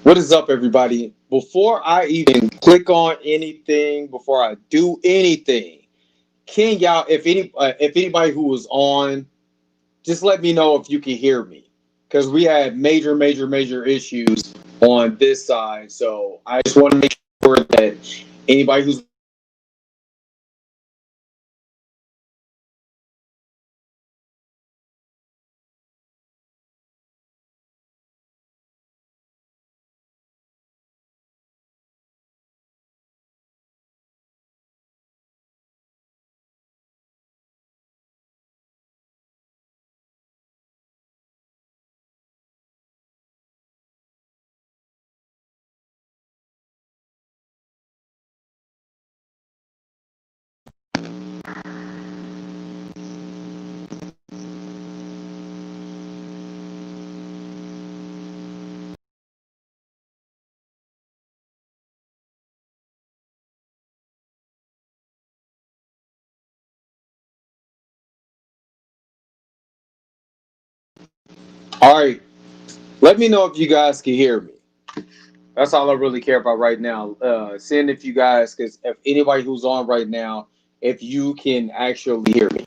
What is up, everybody? Before I even click on anything, before I do anything, can y'all, if anybody who was on, just let me know if you can hear me, because we had major issues on this side. So I just want to make sure that anybody who's all right, let me know if you guys can hear me. That's all I really care about right now. Seeing if you guys, because if anybody who's on right now, if you can actually hear me,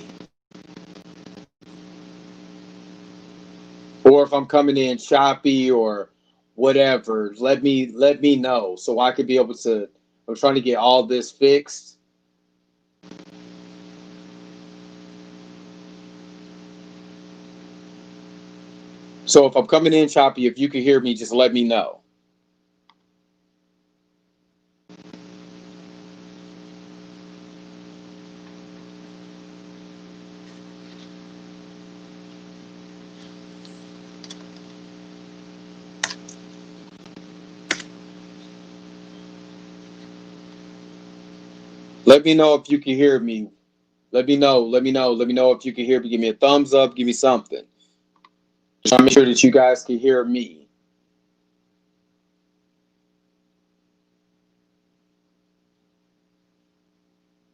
or if I'm coming in choppy or whatever, let me know so I could be able to. I'm trying to get all this fixed. So if I'm coming in choppy, if you can hear me, just let me know. Let me know if you can hear me. Let me know. Let me know. Let me know if you can hear me. Give me a thumbs up. Give me something. Just trying to make sure that you guys can hear me.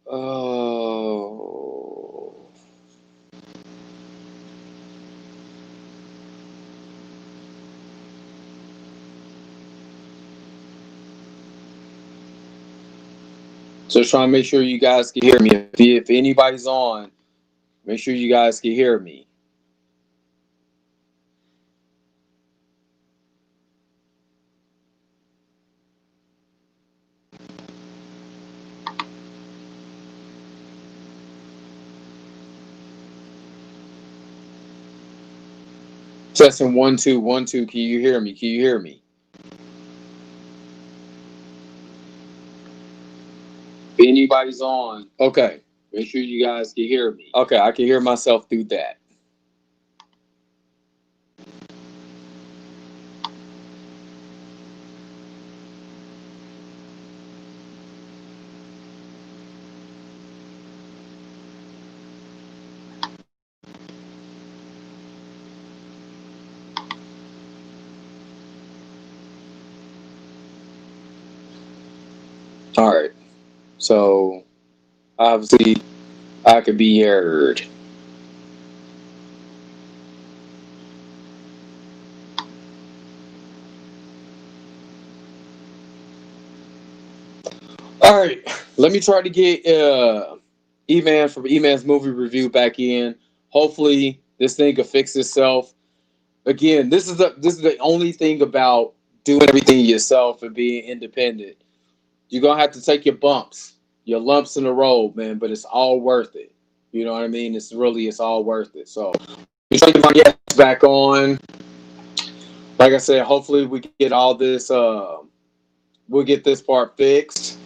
Oh. So just trying to make sure you guys can hear me. If anybody's on, make sure you guys can hear me. Testing one two one two. Can you hear me? Can you hear me? If anybody's on, okay. Make sure you guys can hear me. Okay, I can hear myself through that. All right. So obviously, I could be heard. All right. Let me try to get E-Man from E-Man's movie review back in. Hopefully, this thing can fix itself. Again, this is the only thing about doing everything yourself and being independent. You're gonna have to take your bumps, your lumps in the road, man, but it's all worth it. You know what I mean? It's all worth it. So we try to get my guests back on. Like I said, hopefully we get all this we'll get this part fixed.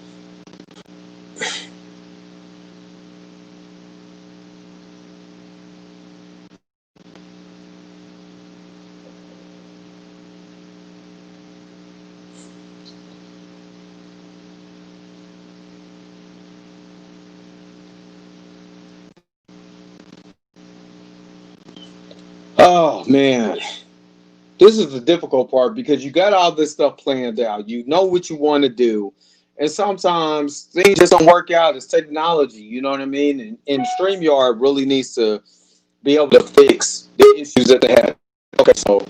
Oh man. This is the difficult part because you got all this stuff planned out. You know what you want to do. And sometimes things just don't work out. It's technology, you know what I mean? And StreamYard really needs to be able to fix the issues that they have. Okay, so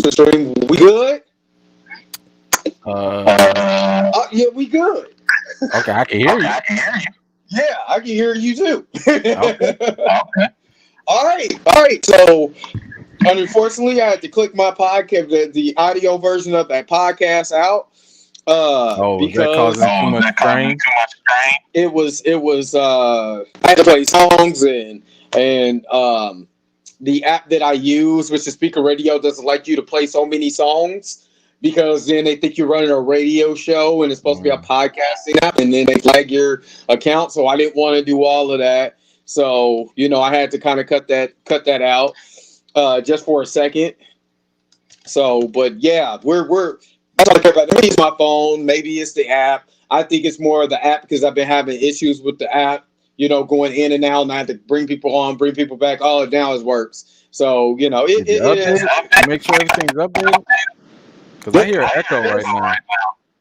Stream, we good? Yeah, we good. Okay, I can hear you. Yeah, I can hear you too. Okay. All right. So, unfortunately, I had to click my podcast, the audio version of that podcast out, Is that because causing too much strain? I had to play songs and the app that I use, which is Speaker Radio, doesn't like you to play so many songs because then they think you're running a radio show and it's supposed to be a podcasting app, and then they flag your account. So I didn't want to do all of that. So I had to kind of cut that out just for a second. So, but yeah, we're. Maybe it's my phone, maybe it's the app. I think it's more of the app because I've been having issues with the app. Going in and out, and I have to bring people on, bring people back. Oh, now it works. So Did you update it? Make sure everything's updated. Because I hear an echo right now.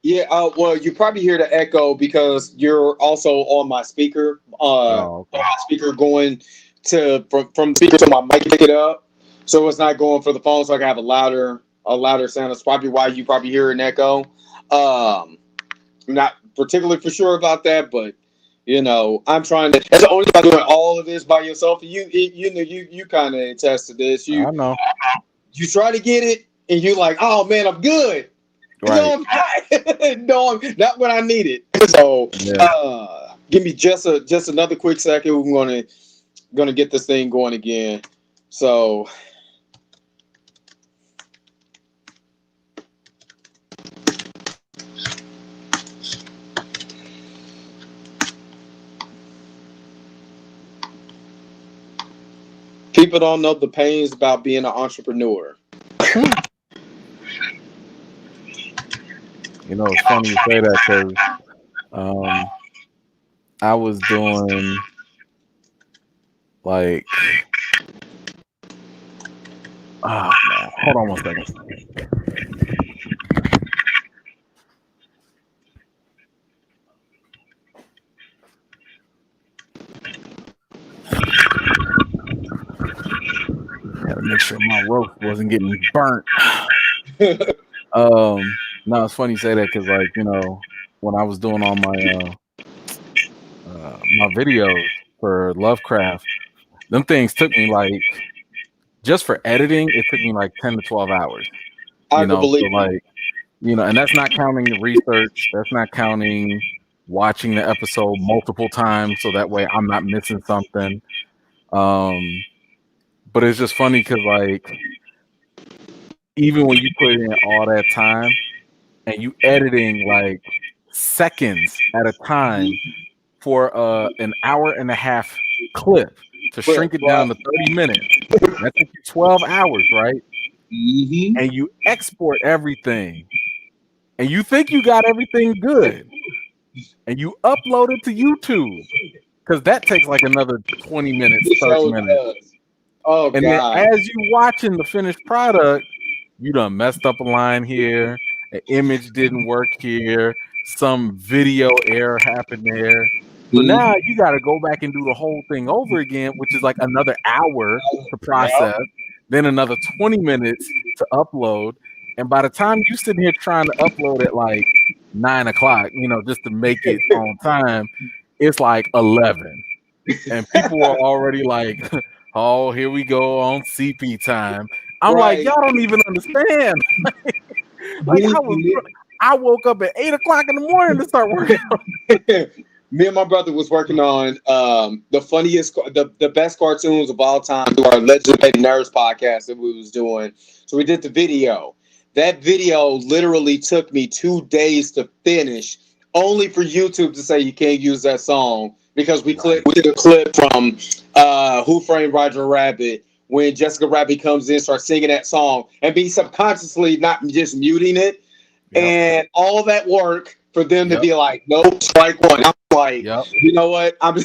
Yeah, well, you probably hear the echo because you're also on my speaker. Okay. Speaker going from the speaker to my mic to pick it up, so it's not going for the phone. So I can have a louder sound. That's probably why you probably hear an echo. I'm not particularly for sure about that, but I'm trying to. That's the only thing doing all of this by yourself. You kind of attest to this. I know. You try to get it, and you're like, "Oh man, I'm good." Right. No, I'm not. No, I'm not what I needed. So, give me just another quick second. We're gonna get this thing going again. So. People don't know the pains about being an entrepreneur. It's funny you say that because I was doing like, man, hold on one second. Gotta make sure my rope wasn't getting burnt. No, it's funny you say that because, when I was doing all my my videos for Lovecraft, them things took me just for editing, it took me 10 to 12 hours. I can believe and that's not counting the research. That's not counting watching the episode multiple times so that way I'm not missing something. But it's just funny because even when you put in all that time and you editing seconds at a time for an hour and a half clip to shrink it down to 30 minutes, that took you 12 hours, right? Mm-hmm. And you export everything and you think you got everything good and you upload it to YouTube because that takes another 20 minutes, 30 minutes. Oh, and God. Then as you watching the finished product, you done messed up a line here, an image didn't work here, some video error happened there. So now you got to go back and do the whole thing over again, which is another hour to process, then another 20 minutes to upload. And by the time you sitting here trying to upload at 9 o'clock, just to make it on time, it's 11. And people are already oh, here we go on CP time. I'm y'all don't even understand. I woke up at 8 o'clock in the morning to start working. Me and my brother was working on the funniest, the best cartoons of all time through our Legendary Nerds podcast that we was doing. So we did the video. That video literally took me 2 days to finish, only for YouTube to say you can't use that song because we did a clip from Who Framed Roger Rabbit when Jessica Rabbit comes in, starts singing that song, and be subconsciously not just muting it, and all that work for them to be like, nope, strike one. I'm like, you know what? I'm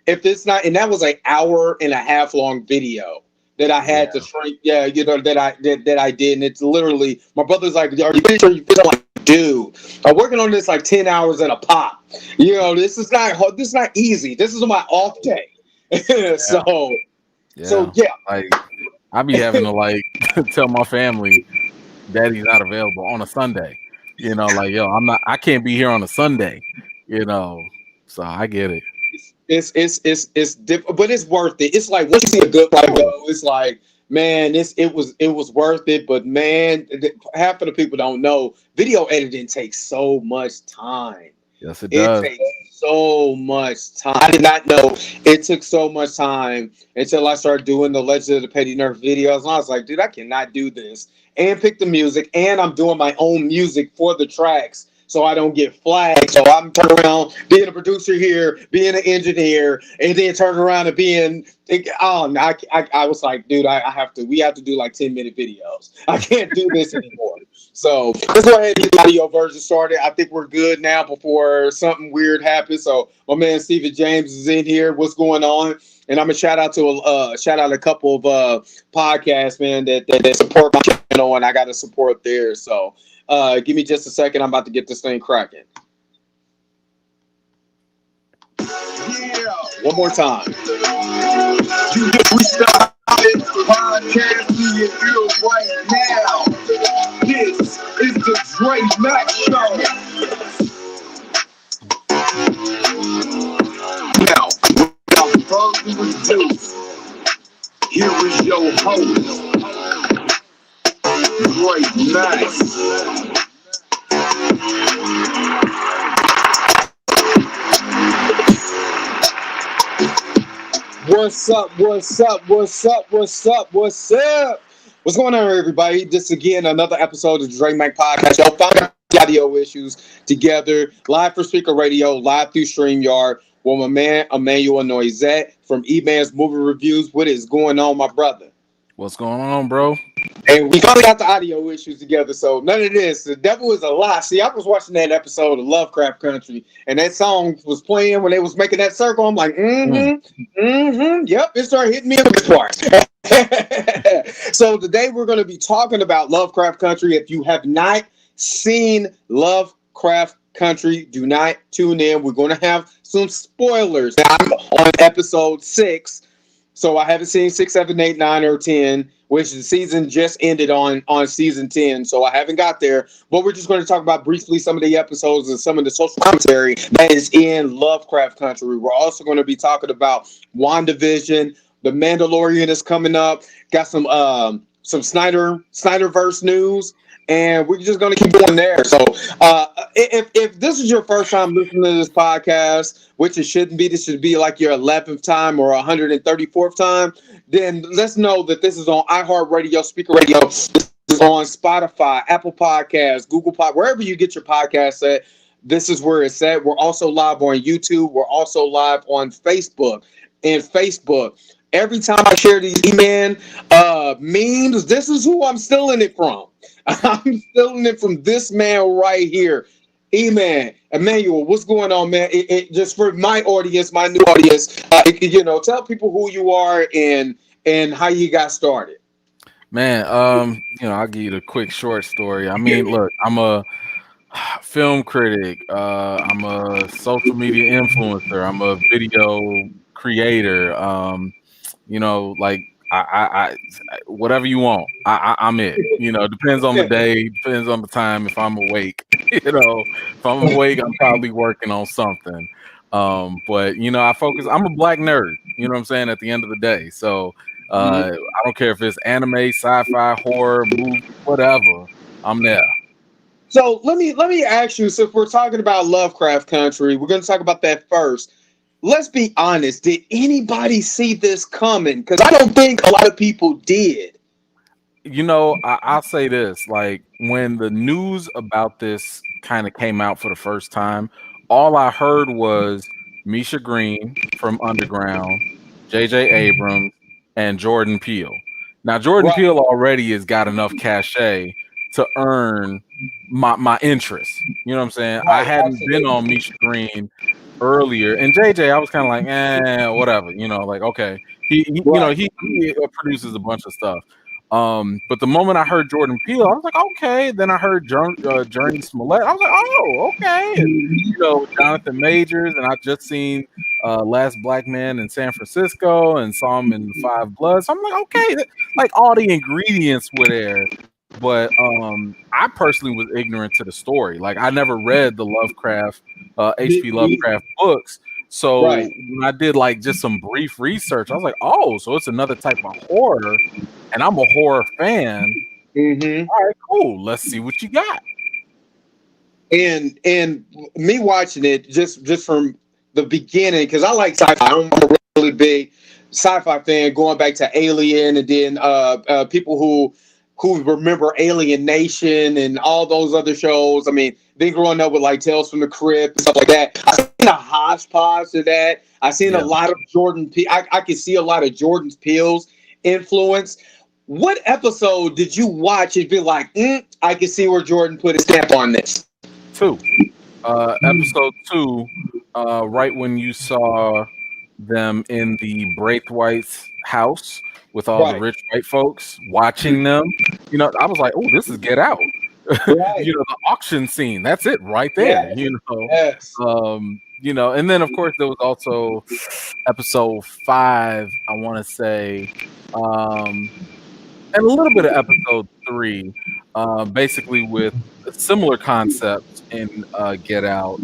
if it's not, and that was an hour and a half long video that I had to shrink. Yeah, that I did, and it's literally my brother's like, are you pretty sure you feel like? Dude, I'm working on this 10 hours at a pop. This is not easy. This is my off day. So yeah. I be having to like tell my family daddy's not available on a Sunday. Like yo, I can't be here on a Sunday. You know, so I get it. It's different, but it's worth it. It's like once you see a good fight Oh, go, it's like, man, it was worth it. But man, half of the people don't know video editing takes so much time. yes, it It does. takes so much time. I did not know it took so much time until I started doing the Legend of the Petty Nerf videos. And I was like, dude, I cannot do this and pick the music. And I'm doing my own music for the tracks so I don't get flagged. So I'm turning around being a producer here, being an engineer, and then turning around and being. Oh, I was like, dude, I have to. We have to do like 10-minute videos. I can't do this anymore. So let's go ahead and get the audio version started. I think we're good now before something weird happens. So my man Stephen James is in here. What's going on? And I'm gonna shout out a couple of podcasts, man, that support my channel, and I got to support theirs. So give me just a second. I'm about to get this thing cracking. Yeah. One more time. We started podcast right now. This is the Dre Mack Show. Now, without further ado, here is your host, Dre Mack. What's up? What's up? What's up? What's up? What's up? What's going on, everybody? This again another episode of the Dre Mack Podcast. Yo, found the audio issues together, live for Speaker Radio, live through StreamYard. With my man Emmanuel Noisette from E-Man's Movie Reviews. What is going on, my brother? What's going on, bro? And we finally got the audio issues together, so none of this. The devil is a lie. See, I was watching that episode of Lovecraft Country, and that song was playing when they was making that circle. I'm like, yep, it started hitting me in the part. So today we're going to be talking about Lovecraft Country. If you have not seen Lovecraft Country, do not tune in. We're going to have some spoilers. I'm on episode 6. So I haven't seen 6, 7, 8, 9, or 10, which the season just ended on season 10. So I haven't got there. But we're just going to talk about briefly some of the episodes and some of the social commentary that is in Lovecraft Country. We're also going to be talking about WandaVision. The Mandalorian is coming up. Got some Snyderverse news. And we're just going to keep going there. So if this is your first time listening to this podcast, which it shouldn't be, this should be like your 11th time or 134th time, then let's know that this is on iHeartRadio, Speaker Radio, this is on Spotify, Apple Podcasts, Google Pod, wherever you get your podcasts at. This is where it's at. We're also live on YouTube. We're also live on Facebook. And Facebook, every time I share these E-Man memes, this is who I'm stealing it from. I'm stealing it from this man right here. E-Man, Emmanuel, what's going on, man? It just for my audience, my new audience, tell people who you are and how you got started. Man, I'll give you the quick short story. I mean, look, I'm a film critic. I'm a social media influencer. I'm a video creator. Like I whatever you want, I'm it. Depends on the day, depends on the time. If I'm awake, if I'm awake, I'm probably working on something. But I focus. I'm a black nerd. You know what I'm saying? At the end of the day, so I don't care if it's anime, sci-fi, horror, movie, whatever. I'm there. So let me ask you. So if we're talking about Lovecraft Country, we're going to talk about that first. Let's be honest. Did anybody see this coming? Because I don't think a lot of people did. I'll say this: like when the news about this kind of came out for the first time, all I heard was Misha Green from Underground, J.J. Abrams, and Jordan Peele. Now, Jordan Right. Peele already has got enough cachet to earn my interest. You know what I'm saying? I Right. hadn't been Absolutely. on Misha Green earlier, and JJ, I was kind of like, whatever. Like, okay, he Right. produces a bunch of stuff. But the moment I heard Jordan Peele, I was like, okay. Then I heard Journey Smollett. I was like, oh, okay. And Jonathan Majors, and I just seen Last Black Man in San Francisco, and saw him in Five Bloods. So I'm like, okay, like all the ingredients were there. But I personally was ignorant to the story. Like I never read the Lovecraft, H.P. Lovecraft books. Right. So when I did like just some brief research, I was like, oh, so it's another type of horror, and I'm a horror fan. Mm-hmm. All right, cool. Let's see what you got. And me watching it just from the beginning, because I like sci-fi. I'm a really big sci-fi fan, going back to Alien, and then people who remember Alien Nation and all those other shows. I mean, then growing up with like Tales from the Crypt and stuff like that, I've seen a hodgepodge of that. I've seen a lot of Jordan. I can see a lot of Jordan Peele's influence. What episode did you watch and be like, I can see where Jordan put his stamp on this? Two. Episode 2, right when you saw them in the Braithwaite's house with all the Right. rich white folks watching them. I was like, oh, this is Get Out. Right. The auction scene. That's it right there. Yes. And then of course there was also episode 5, I want to say, and a little bit of episode 3, basically with similar concepts in Get Out,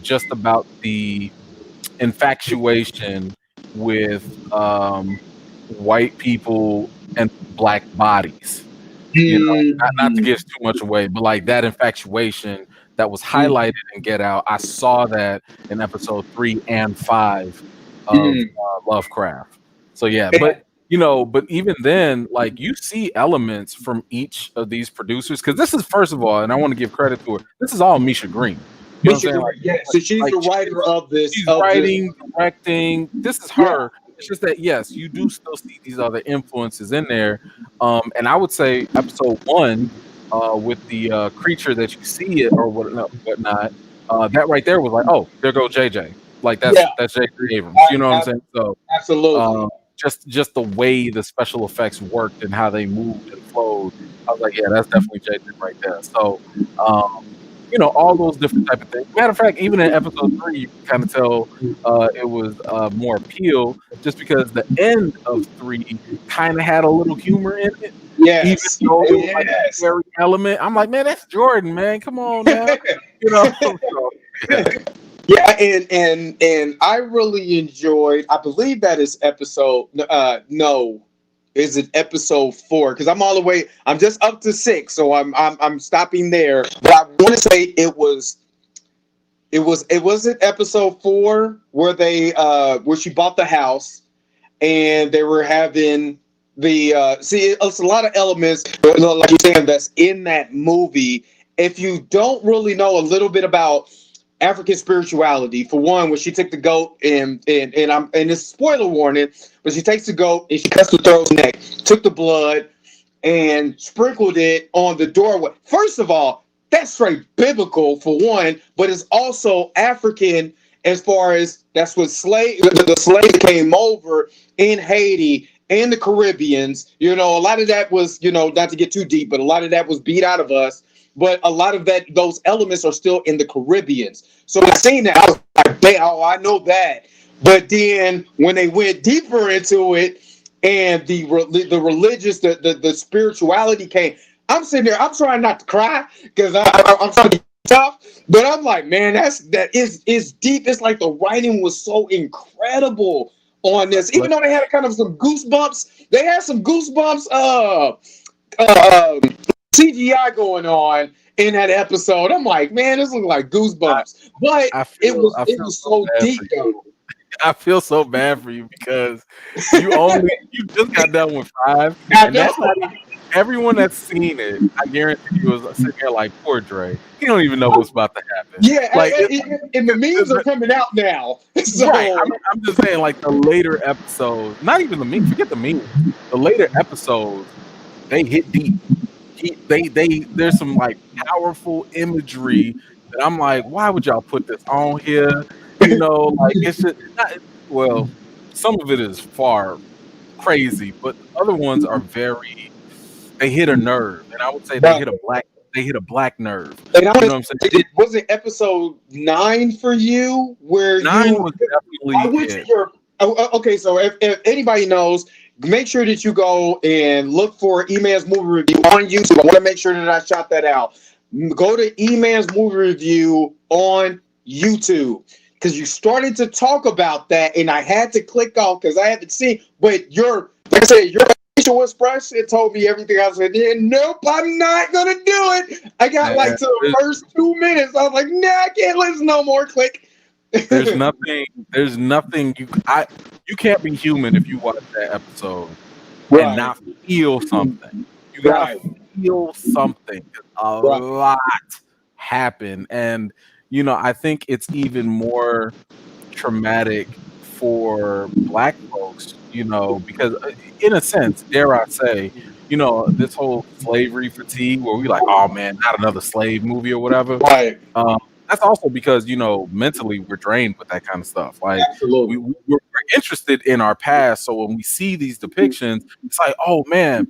just about the infatuation with white people and black bodies. Not to give too much away, but like that infatuation that was highlighted in Get Out, I saw that in episode 3 and 5 of Lovecraft. So yeah, but even then, like you see elements from each of these producers, because this is, first of all, and I want to give credit to her, this is all Misha Green. You know what I'm saying? Like, so she's the writer of this. She's writing, directing. This is her. It's just that, yes, you do still see these other influences in there. And I would say episode 1, with the creature that you see it or whatnot, that right there was like, oh, there goes JJ. Like that's J.J. Abrams. You know what I'm saying? So absolutely. Just the way the special effects worked and how they moved and flowed, I was like, yeah, that's definitely JJ right there. So, all those different type of things. Matter of fact, even in episode 3, you can kind of tell it was more appeal, just because the end of 3 kind of had a little humor in it. Yes. Even though it was like a scary element. I'm like, man, that's Jordan, man. Come on now. Yeah, and I really enjoyed. I believe that is episode. No, is it episode 4? Because I'm all the way. I'm just up to 6, so I'm stopping there. But I want to say it was it episode 4 where they where she bought the house and they were having the see. It's a lot of elements, like you're saying, that's in that movie. If you don't really know a little bit about African spirituality, for one, when she took the goat and it's spoiler warning, but she takes the goat and she cuts the throat's neck, took the blood and sprinkled it on the doorway. First of all, that's straight biblical for one, but it's also African as far as that's what the slaves came over in Haiti and the Caribbeans. A lot of that was, not to get too deep, but a lot of that was beat out of us. But a lot of those elements are still in the Caribbeans. So when I seen that, I was like, I know that. But then when they went deeper into it and the religious, the spirituality came, I'm sitting there, I'm trying not to cry because I'm trying to be tough. But I'm like, man, that is deep. It's like the writing was so incredible on this. Even though they had kind of some goosebumps, they had some goosebumps. CGI going on in that episode. I'm like, man, this looks like Goosebumps. But it was so deep though. I feel so bad for you because you just got done with 5. And that's not everyone that's seen it, I guarantee you, was sitting there like, poor Dre. He don't even know what's about to happen. Yeah, like, and the memes are coming out now. So. Right. I'm just saying, like, the later episodes, not even the memes, forget the memes. The later episodes, they hit deep. There's some like powerful imagery that I'm like, why would y'all put this on here? Like it's just some of it is far crazy, but other ones are very they hit a nerve, and I would say Right. they hit a black nerve. And I You want know what I'm saying? to say, was it episode 9 for you where 9 you? was I definitely went to it. your. Okay, so if anybody knows, make sure that you go and look for E-Man's movie review on YouTube. I want to make sure that I shout that out. Go to E-Man's movie review on YouTube because you started to talk about that, and I had to click off because I haven't seen. But like I said, your facial expression told me everything I said. Nope, I'm not gonna do it. I got Man, like to the first 2 minutes. I was like, nah, I can't listen no more. Click. there's nothing you can't be human if you watch that episode and Right, not feel something. You gotta right, feel something. A right. lot happened, and I think it's even more traumatic for black folks, because in a sense, dare I say, this whole slavery fatigue where we like, oh man, not another slave movie or whatever. Right. Um, that's also because mentally we're drained with that kind of stuff. Like Absolutely. we're interested in our past, so when we see these depictions, it's like, oh man,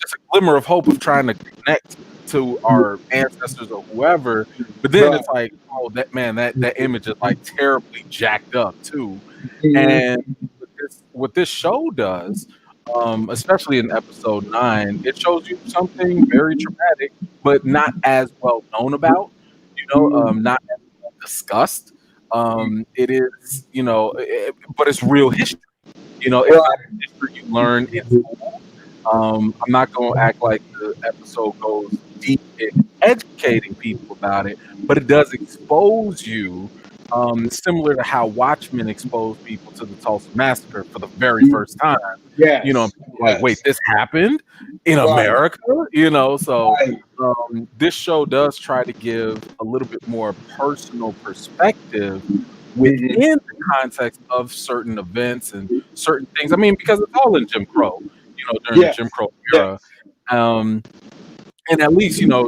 just a glimmer of hope of trying to connect to our ancestors or whoever. But then Right. it's like, oh, that image is like terribly jacked up too. Mhm. And what this show does, especially in episode 9, it shows you something very traumatic, but not as well known about. Not as well discussed. It is, but it's real history. It's not Right. history you learn in school. I'm not going to act like the episode goes deep in educating people about it, but it does expose you, similar to how Watchmen exposed people to the Tulsa Massacre for the very first time. And Yes. people were like, wait, Yes. this happened in Right. America? So Right. this show does try to give a little bit more personal perspective Mhm. within the context of certain events and certain things. I mean, because it's all in Jim Crow, during the Jim Yes. Crow era. Yes. Um, and at least, in my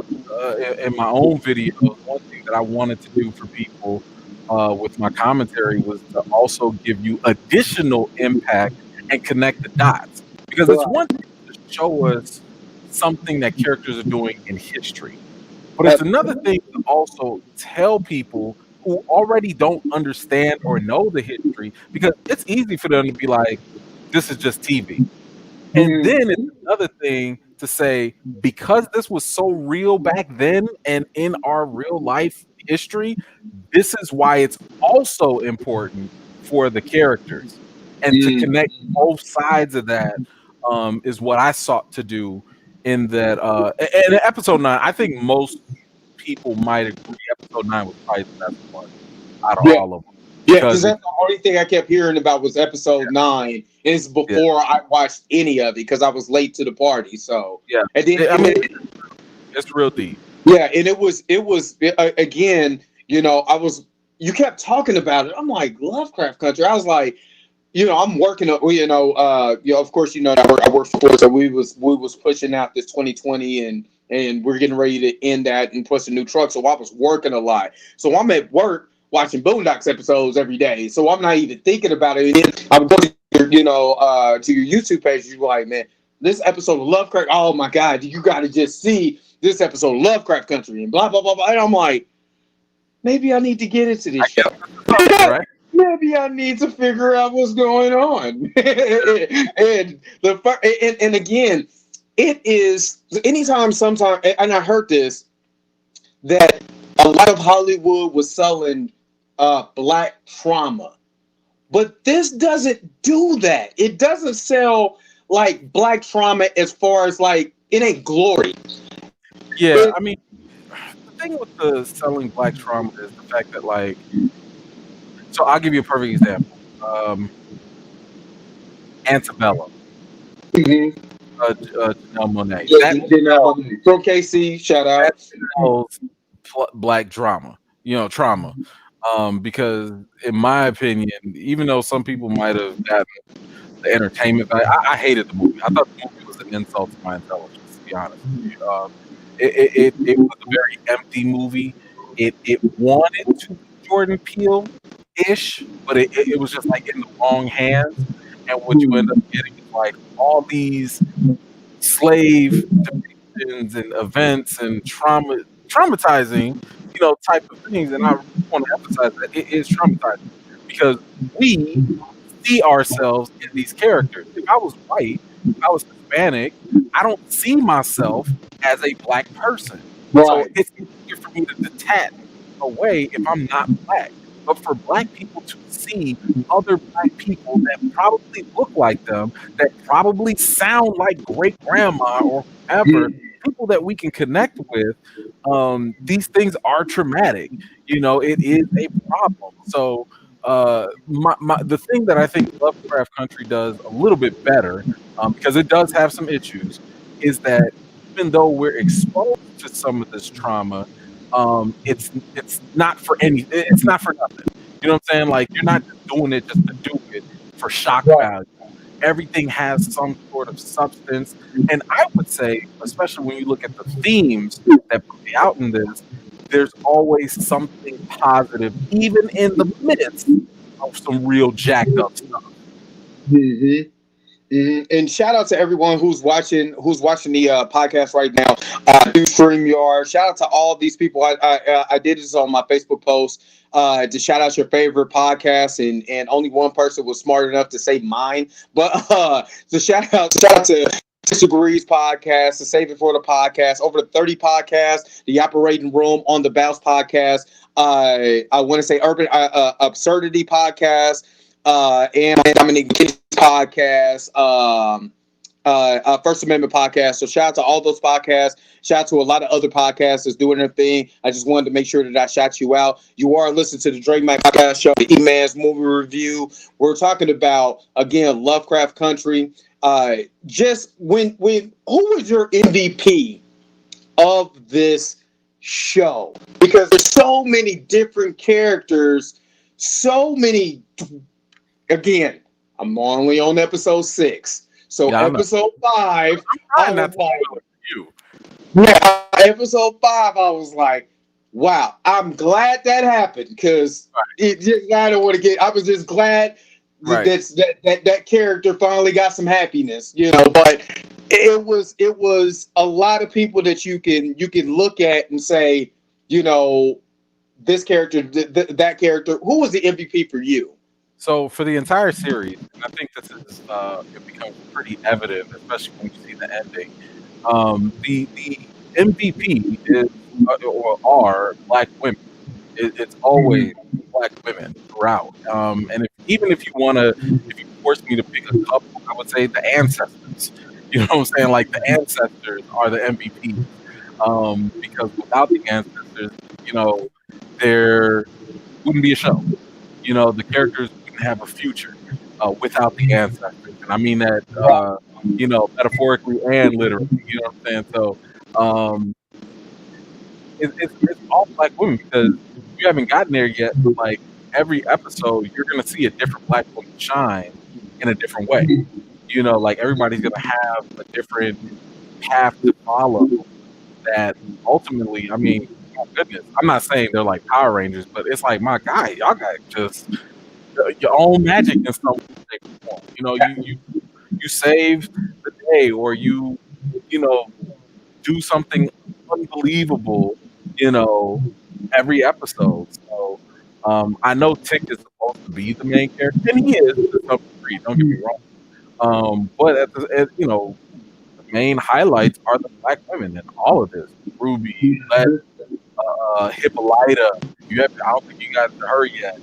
own videos, one thing that I wanted to do for people with my commentary was to also give you additional impact and connect the dots. Because it's Right. one thing to show us something that characters are doing in history, but it's another Absolutely. thing to also tell people who already don't understand or know the history, because it's easy for them to be like, this is just TV. And then it's Mhm. another thing to say, because this was so real back then and in our real life history, this is why it's also important for the characters. And to connect Mhm. both sides of that is what I sought to do in that. And in episode 9, I think most people might agree episode 9 was probably the best one out of Yeah. all of them. Yeah, because Because, that's the only thing I kept hearing about was episode 9. And it's yeah, before I watched any of it because I was late to the party. So, yeah. and then I mean, it's real deep. yeah, and again, I was you kept talking about it. I'm like Lovecraft Country. I was like, I'm working. Of course, I work for. So we was pushing out this 2020, and we're getting ready to end that and push a new truck. So I was working a lot. So I'm at work watching Boondocks episodes every day. So I'm not even thinking about it. And then I'm going to your YouTube page. You're like, man, this episode of Lovecraft. Oh my God, you got to just see this episode of Lovecraft Country and blah blah blah blah. And I'm like, maybe I need to get into I this show. guess something, right? Maybe I need to figure out what's going on. And again, it is anytime, sometime, and I heard this that a lot of Hollywood was selling black trauma, but this doesn't do that. It doesn't sell like black trauma as far as like it ain't glory. Yeah, It, I mean, the thing with the selling black trauma is the fact that, like, so I'll give you a perfect example. Antebellum, Mhm. Janelle Monáe. Yeah, That you did not want me. From KC, shout that out. sells black drama, trauma. Because in my opinion, even though some people might have gotten the entertainment value, I hated the movie. I thought the movie was an insult to my intelligence, to be honest with you. It was a very empty movie. It wanted to be Jordan Peele ish, but it was just like in the wrong hands. And what you end up getting is like all these slave depictions and events and traumatizing, type of things. And I really want to emphasize that it is traumatizing because we see ourselves in these characters. If I was white, if I was Hispanic, I don't see myself as a black person. So Right. it's easier for me to detach away if I'm not black. But for black people to see other black people that probably look like them, that probably sound like great grandma or whoever, people that we can connect with, these things are traumatic. It is a problem. So the thing that I think Lovecraft Country does a little bit better, because it does have some issues, is that even though we're exposed to some of this trauma, it's not for it's not for nothing. You know what I'm saying? Like you're not just doing it just to do it for shock Right. value. Everything has some sort of substance, and I would say, especially when you look at the themes that play out in this, there's always something positive, even in the midst of some real jacked up stuff. Mm-hmm. And shout out to everyone who's watching the podcast right now through StreamYard. Shout out to all these people. I did this on my Facebook post to shout out your favorite podcast, and only one person was smart enough to say mine. But so shout out to Disagrees podcast, the Save It for the podcast, over the 30 podcasts, the Operating Room on the Bounce podcast. I want to say Urban Absurdity podcast. And Dominic McKinney's podcast, First Amendment podcast. So shout out to all those podcasts. Shout out to a lot of other podcasts that's doing their thing. I just wanted to make sure that I shout you out. You are listening to the Drake Mac Podcast Show, the E-Man's Movie Review. We're talking about, again, Lovecraft Country. Just who was your MVP of this show? Because there's so many different characters, so many. Again, I'm only on episode 6. So Yeah, episode 5, I was like, you. yeah, episode 5, I was like, wow, I'm glad that happened because I was just glad that character finally got some happiness, but it was a lot of people that you can look at and say, this character, that character. Who was the MVP for you? So for the entire series, and I think this is it becomes pretty evident, especially when you see the ending. The MVP is or are black women. It's always black women throughout. And even if you force me to pick a couple, I would say the ancestors. You know what I'm saying? Like the ancestors are the MVP. Because without the ancestors, there wouldn't be a show. The characters wouldn't have a future without the ancestors. And I mean that, metaphorically and literally. You know what I'm saying? So it's all black women because you haven't gotten there yet. But like every episode, you're going to see a different black woman shine in a different way. Like everybody's going to have a different path to follow that ultimately, I mean, my goodness, I'm not saying they're like Power Rangers, but it's like, my God, y'all got just your own magic in some shape or form. You save the day, or you do something unbelievable, every episode. So I know Tick is supposed to be the main character, and he is to some degree. Don't get me wrong. But the main highlights are the black women in all of this. Ruby, Hippolyta. I don't think you got to her yet.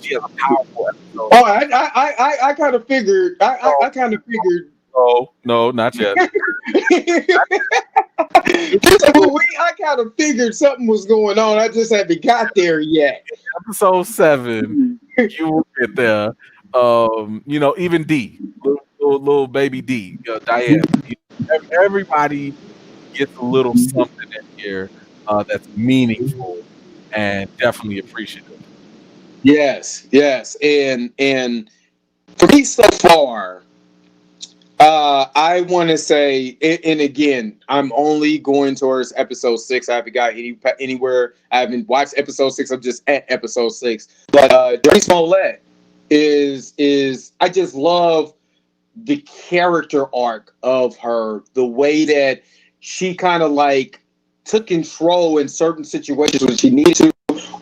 She has a powerful episode. Oh, I kind of figured. I kind of figured. No, not yet. I kind of figured something was going on. I just haven't got there yet. Episode 7, you will get there. Even D, little baby D, Diane. Everybody gets a little something in here that's meaningful and definitely appreciative. Yes, and for me so far, I want to say, and again, I'm only going towards episode 6. I haven't got anywhere. I haven't watched episode 6. I'm just at episode 6. But Drake Smollett is I just love the character arc of her, the way that she kind of like took control in certain situations when she needed to,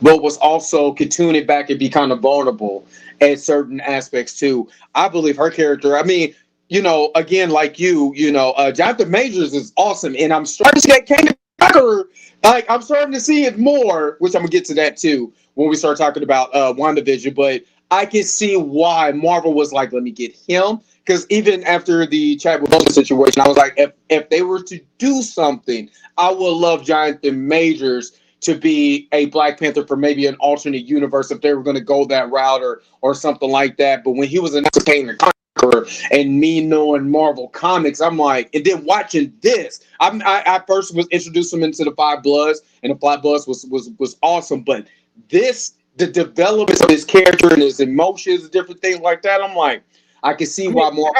but was also could tune it back and be kind of vulnerable at certain aspects too. I believe her character. I mean, again, like Jonathan Majors is awesome, and I'm starting to see that Kane Tucker. Like, I'm starting to see it more, which I'm gonna get to that too when we start talking about WandaVision. But I can see why Marvel was like, let me get him. Because even after the Chadwick Boseman situation, I was like, if they were to do something, I would love Jonathan Majors to be a Black Panther for maybe an alternate universe if they were going to go that route or something like that. But when he was announced Kane the Conqueror, and me knowing Marvel Comics, I'm like, and then watching this, I first was introduced him into the Five Bloods, and the Five Bloods was awesome. But the development of his character and his emotions and different things like that, I'm like, I can see why more.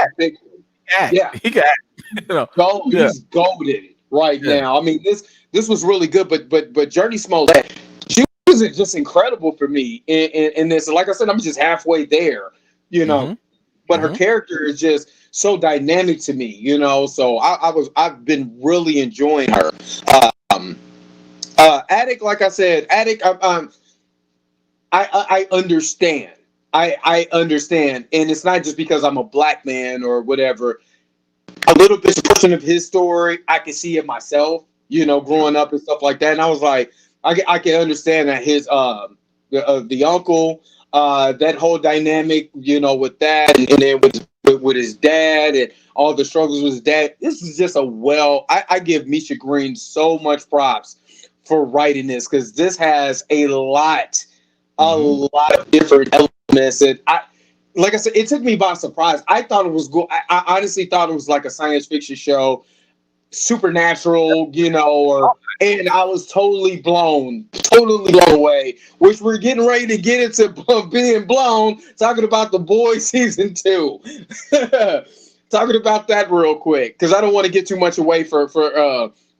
Yeah, he got he's golded right now. I mean, this was really good, but Journey Smollett, she was just incredible for me in this. Like I said, I'm just halfway there, but her character is just so dynamic to me, So I've been really enjoying her. Attic, like I said, Attic, I understand. I understand, and it's not just because I'm a Black man or whatever. A little bit portion of his story, I can see it myself, growing up and stuff like that. And I was like, I can understand that his the uncle, that whole dynamic, with that, and then with his dad and all the struggles with his dad. This is just I give Misha Green so much props for writing this, because this has a lot of different elements. And like I said, it took me by surprise. I thought it was good. I honestly thought it was like a science fiction show, supernatural, and I was totally blown away, which we're getting ready to get into being blown, talking about The Boys season 2. Talking about that real quick, because I don't want to get too much away for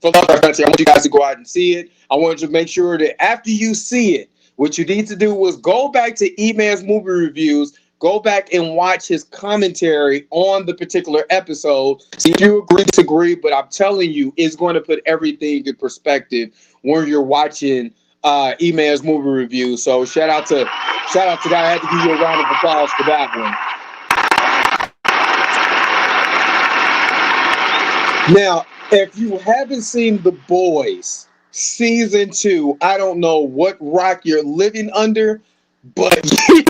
Lovecraft Country. I want you guys to go out and see it. I want you to make sure that after you see it, what you need to do is go back to E-Man's movie reviews, go back and watch his commentary on the particular episode. See if you agree, disagree, but I'm telling you, it's going to put everything in perspective when you're watching E-Man's movie review. So shout out to that. I had to give you a round of applause for that one. Now, if you haven't seen The Boys season 2, I don't know what rock you're living under, but you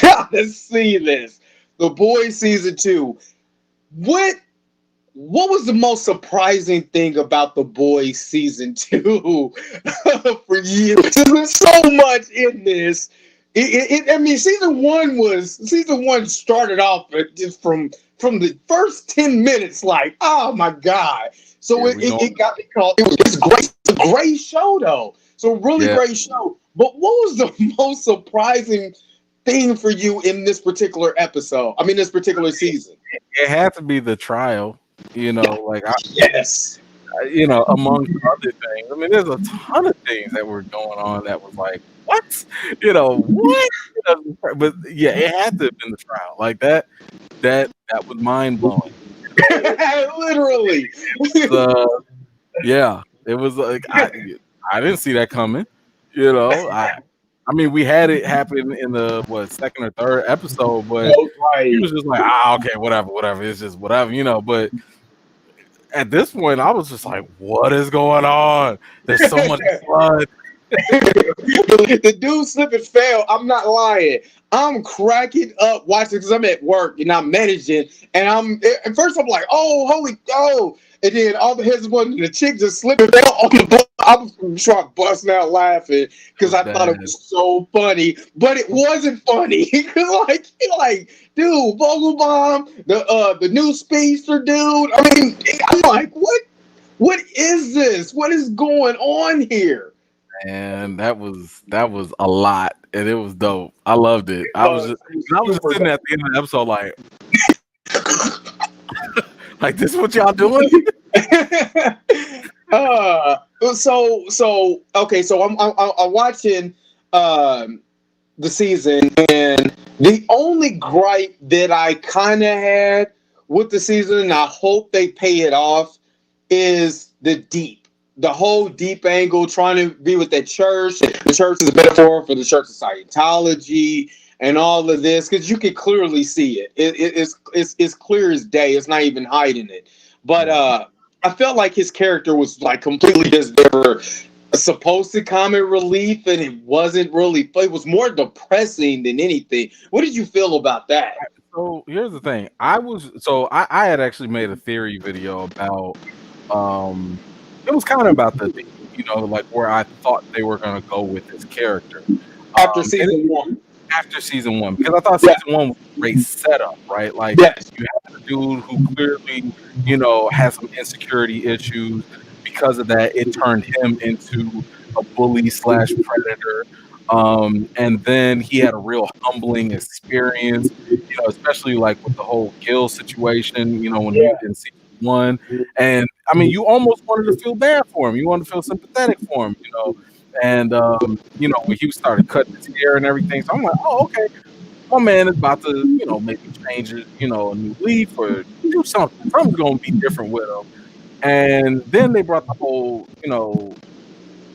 gotta see this. The Boys season 2. What was the most surprising thing about The Boys season 2 for you? There's so much in this. I mean, season one started off just from the first 10 minutes, like, oh my God. So it got me called. It's great. It's a great show though. So really great show. But what was the most surprising thing for you in this particular episode? I mean, this particular season. It had to be the trial. Yes. Amongst other things. I mean, there's a ton of things that were going on that was like, what? What? But yeah, it had to have been the trial. Like that was mind blowing. Literally. Yeah, it was like I didn't see that coming. I mean, we had it happen in the second or third episode, but he was just like, okay, whatever. It's just whatever, But at this point, I was just like, what is going on? There's so much blood. The dude slip and fell. I'm not lying. I'm cracking up watching because I'm at work and I'm managing, and at first I'm like, and then all the heads one and the chick just slipped and fell on the bus. I was trying to bust out laughing because I thought it was so funny, but it wasn't funny. Because like, dude, Vogelbaum, the new speedster dude. I mean, I'm like, what is this? What is going on here? And that was a lot, and it was dope. I loved it. I was just sitting at the end of the episode like, like, this is what y'all doing? So I'm watching the season, and the only gripe that I kind of had with the season, and I hope they pay it off, is the deep. The whole deep angle, trying to be with that church. The church is a metaphor for the Church of Scientology and all of this, because you can clearly see it. It's clear as day. It's not even hiding it. But I felt like his character was like completely just never supposed to comic relief, and it wasn't really. It was more depressing than anything. What did you feel about that? So here's the thing. I had actually made a theory video about it was kind of about the like where I thought they were gonna go with this character. After And season one? after season one, because I thought Yeah. season one was a great setup, right? Like Yes. you have a dude who clearly, has some insecurity issues. Because of that, it turned him into a bully slash predator. And then he had a real humbling experience, especially like with the whole Gil situation, when he Yeah. in season one. And I mean, you almost wanted to feel bad for him. You wanted to feel sympathetic for him, And when he started cutting his hair and everything, so I'm like, oh, okay, my man is about to, maybe change it, a new leaf or do something. Something's gonna be different with him. And then they brought the whole,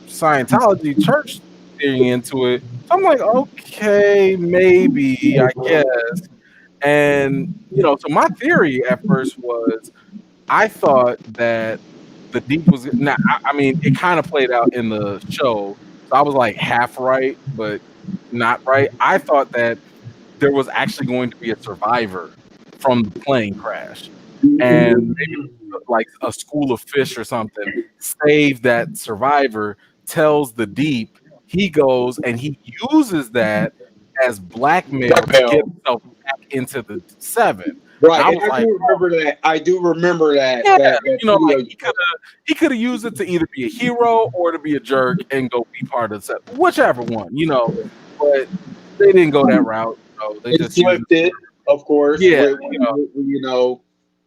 Scientology church thing into it. So I'm like, okay, maybe, I guess. And so my theory at first was I thought that the deep was now. I mean, it kind of played out in the show, so I was like half right, but not right. I thought that there was actually going to be a survivor from the plane crash, and maybe like a school of fish or something save that survivor, tells the deep, he goes and he uses that as blackmail to get Bell. himself back into the seven. And Right, I and was like, I do remember that yeah, that like video. he could have used it to either be a hero or to be a jerk and go be part of the set, whichever one. But they didn't go that route. They They just used flipped it, of course, yeah,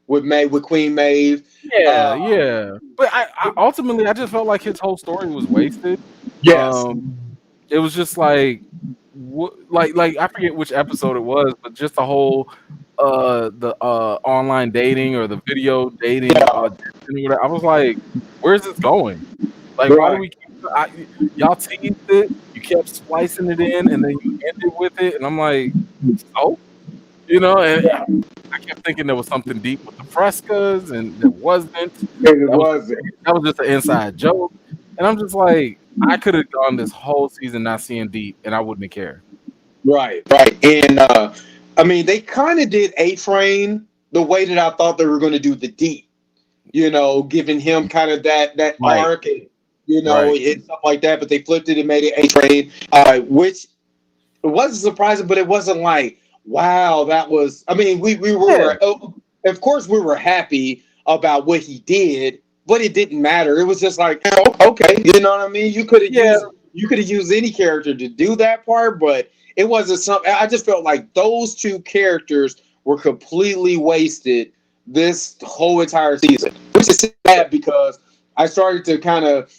with Queen Maeve. yeah, yeah. But I ultimately I just felt like his whole story was wasted. Yes. Um, it was just like like I forget which episode it was, but just the whole the online dating or the video dating audition or whatever. I was like, where's this going? Like, why do Right. we y'all teased it, you kept splicing it in, and then you ended with it, and I'm like, oh, and I kept thinking there was something deep with the frescoes, and there wasn't. It That was wasn't. that was just an inside joke, and I'm just like, I could have gone this whole season not seeing deep, and I wouldn't have cared. Right, right. And I mean, they kind of did A Train the way that I thought they were going to do the Deep. Giving him kind of that Right, arc, and right. and stuff like that. But they flipped it and made it A Train, which it wasn't surprising, but it wasn't like, wow, that was. I mean, we Yeah, were, of course, we were happy about what he did, but it didn't matter. It was just like, oh, okay, you know what I mean? yeah. You could have used any character to do that part, but it wasn't something. I just felt like those two characters were completely wasted this whole entire season, which is sad because I started to kind of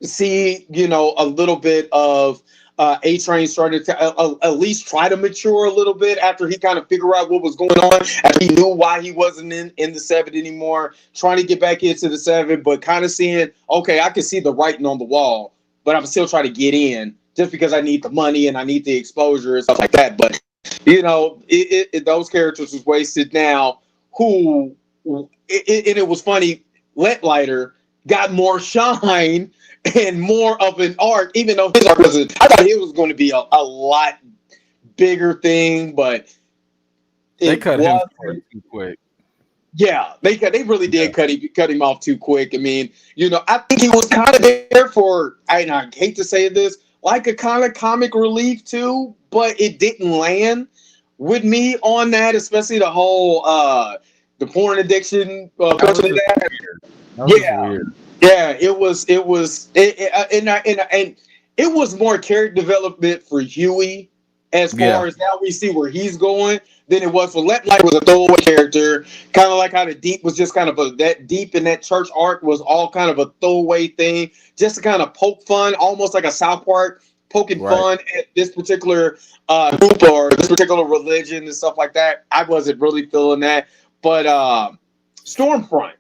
see, a little bit of A Train started to at least try to mature a little bit after he kind of figured out what was going on, after he knew why he wasn't in the seven anymore, trying to get back into the seven, but kind of seeing, okay, I can see the writing on the wall, but I'm still trying to get in just because I need the money and I need the exposure and stuff like that. But, those characters was wasted now. And it was funny, Let Lighter got more shine and more of an arc, even though his arc wasn't. I thought it was going to be a lot bigger thing, but They it cut him wasn't. short too quick. Yeah, they really Yeah, did cut him off too quick. I mean, I think he was kind of there for. I hate to say this, like a kind of comic relief too, but it didn't land with me on that, especially the porn addiction that was portion of just that. weird. That was just Yeah, weird. yeah, and it was more character development for Huey, as Yeah, far as now we see where he's going, than it was for Let Light was a throwaway character, kind of like how the Deep was just kind of that Deep in that church arc was all kind of a throwaway thing, just to kind of poke fun, almost like a South Park poking right. fun at this particular group or this particular religion and stuff like that. I wasn't really feeling that. But Stormfront.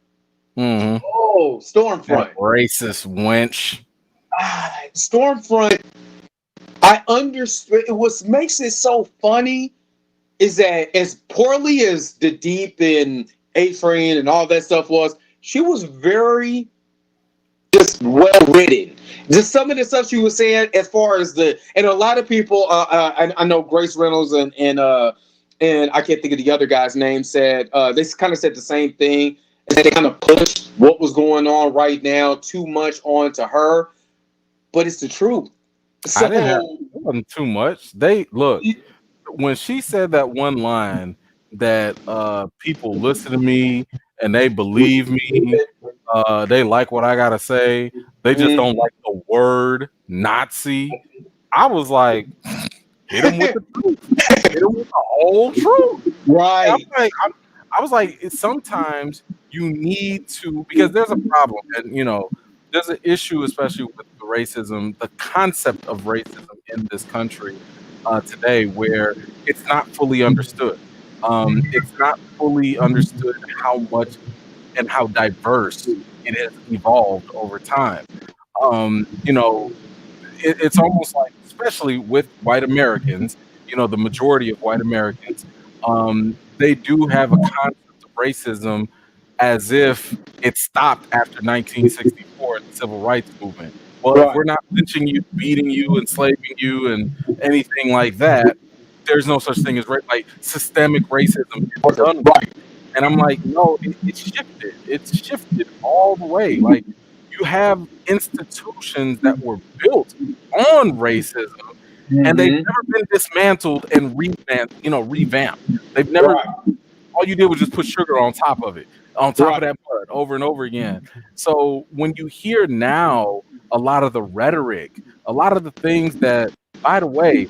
Mm-hmm. Oh, Stormfront. That racist wench. Stormfront. I understood. What makes it so funny is that as poorly as the Deep and A-Train and all that stuff was, she was very just well written. Just some of the stuff she was saying, as far as and a lot of people, I know Grace Reynolds and I can't think of the other guy's name, said they kind of said the same thing, and that they kind of pushed what was going on right now too much onto her, but it's the truth. I didn't have So it wasn't too much. They look when she said that one line that people listen to me and they believe me, they like what I gotta say, they just don't like the word Nazi. I was like, hit him with the truth. Hit him with the whole truth. And right, I was like, sometimes you need to because there's a problem, and there's an issue, especially with the racism, the concept of racism in this country today, where it's not fully understood. It's not fully understood how much and how diverse it has evolved over time. Um, you know, it's almost like, especially with white Americans, the majority of white Americans, they do have a concept of racism as if it stopped after 1964 and the civil rights movement. Well, if right, we're not lynching you, beating you, enslaving you, and anything like that, there's no such thing as like systemic racism is done with. right, And I'm like, no, it's shifted. It's shifted all the way. Like you have institutions that were built on racism, and they've mm-hmm. never been dismantled and revamped. They've never. Right, All you did was just put sugar on top of it, on top of right, that mud, over and over again. So when you hear now a lot of the rhetoric, a lot of the things that, by the way,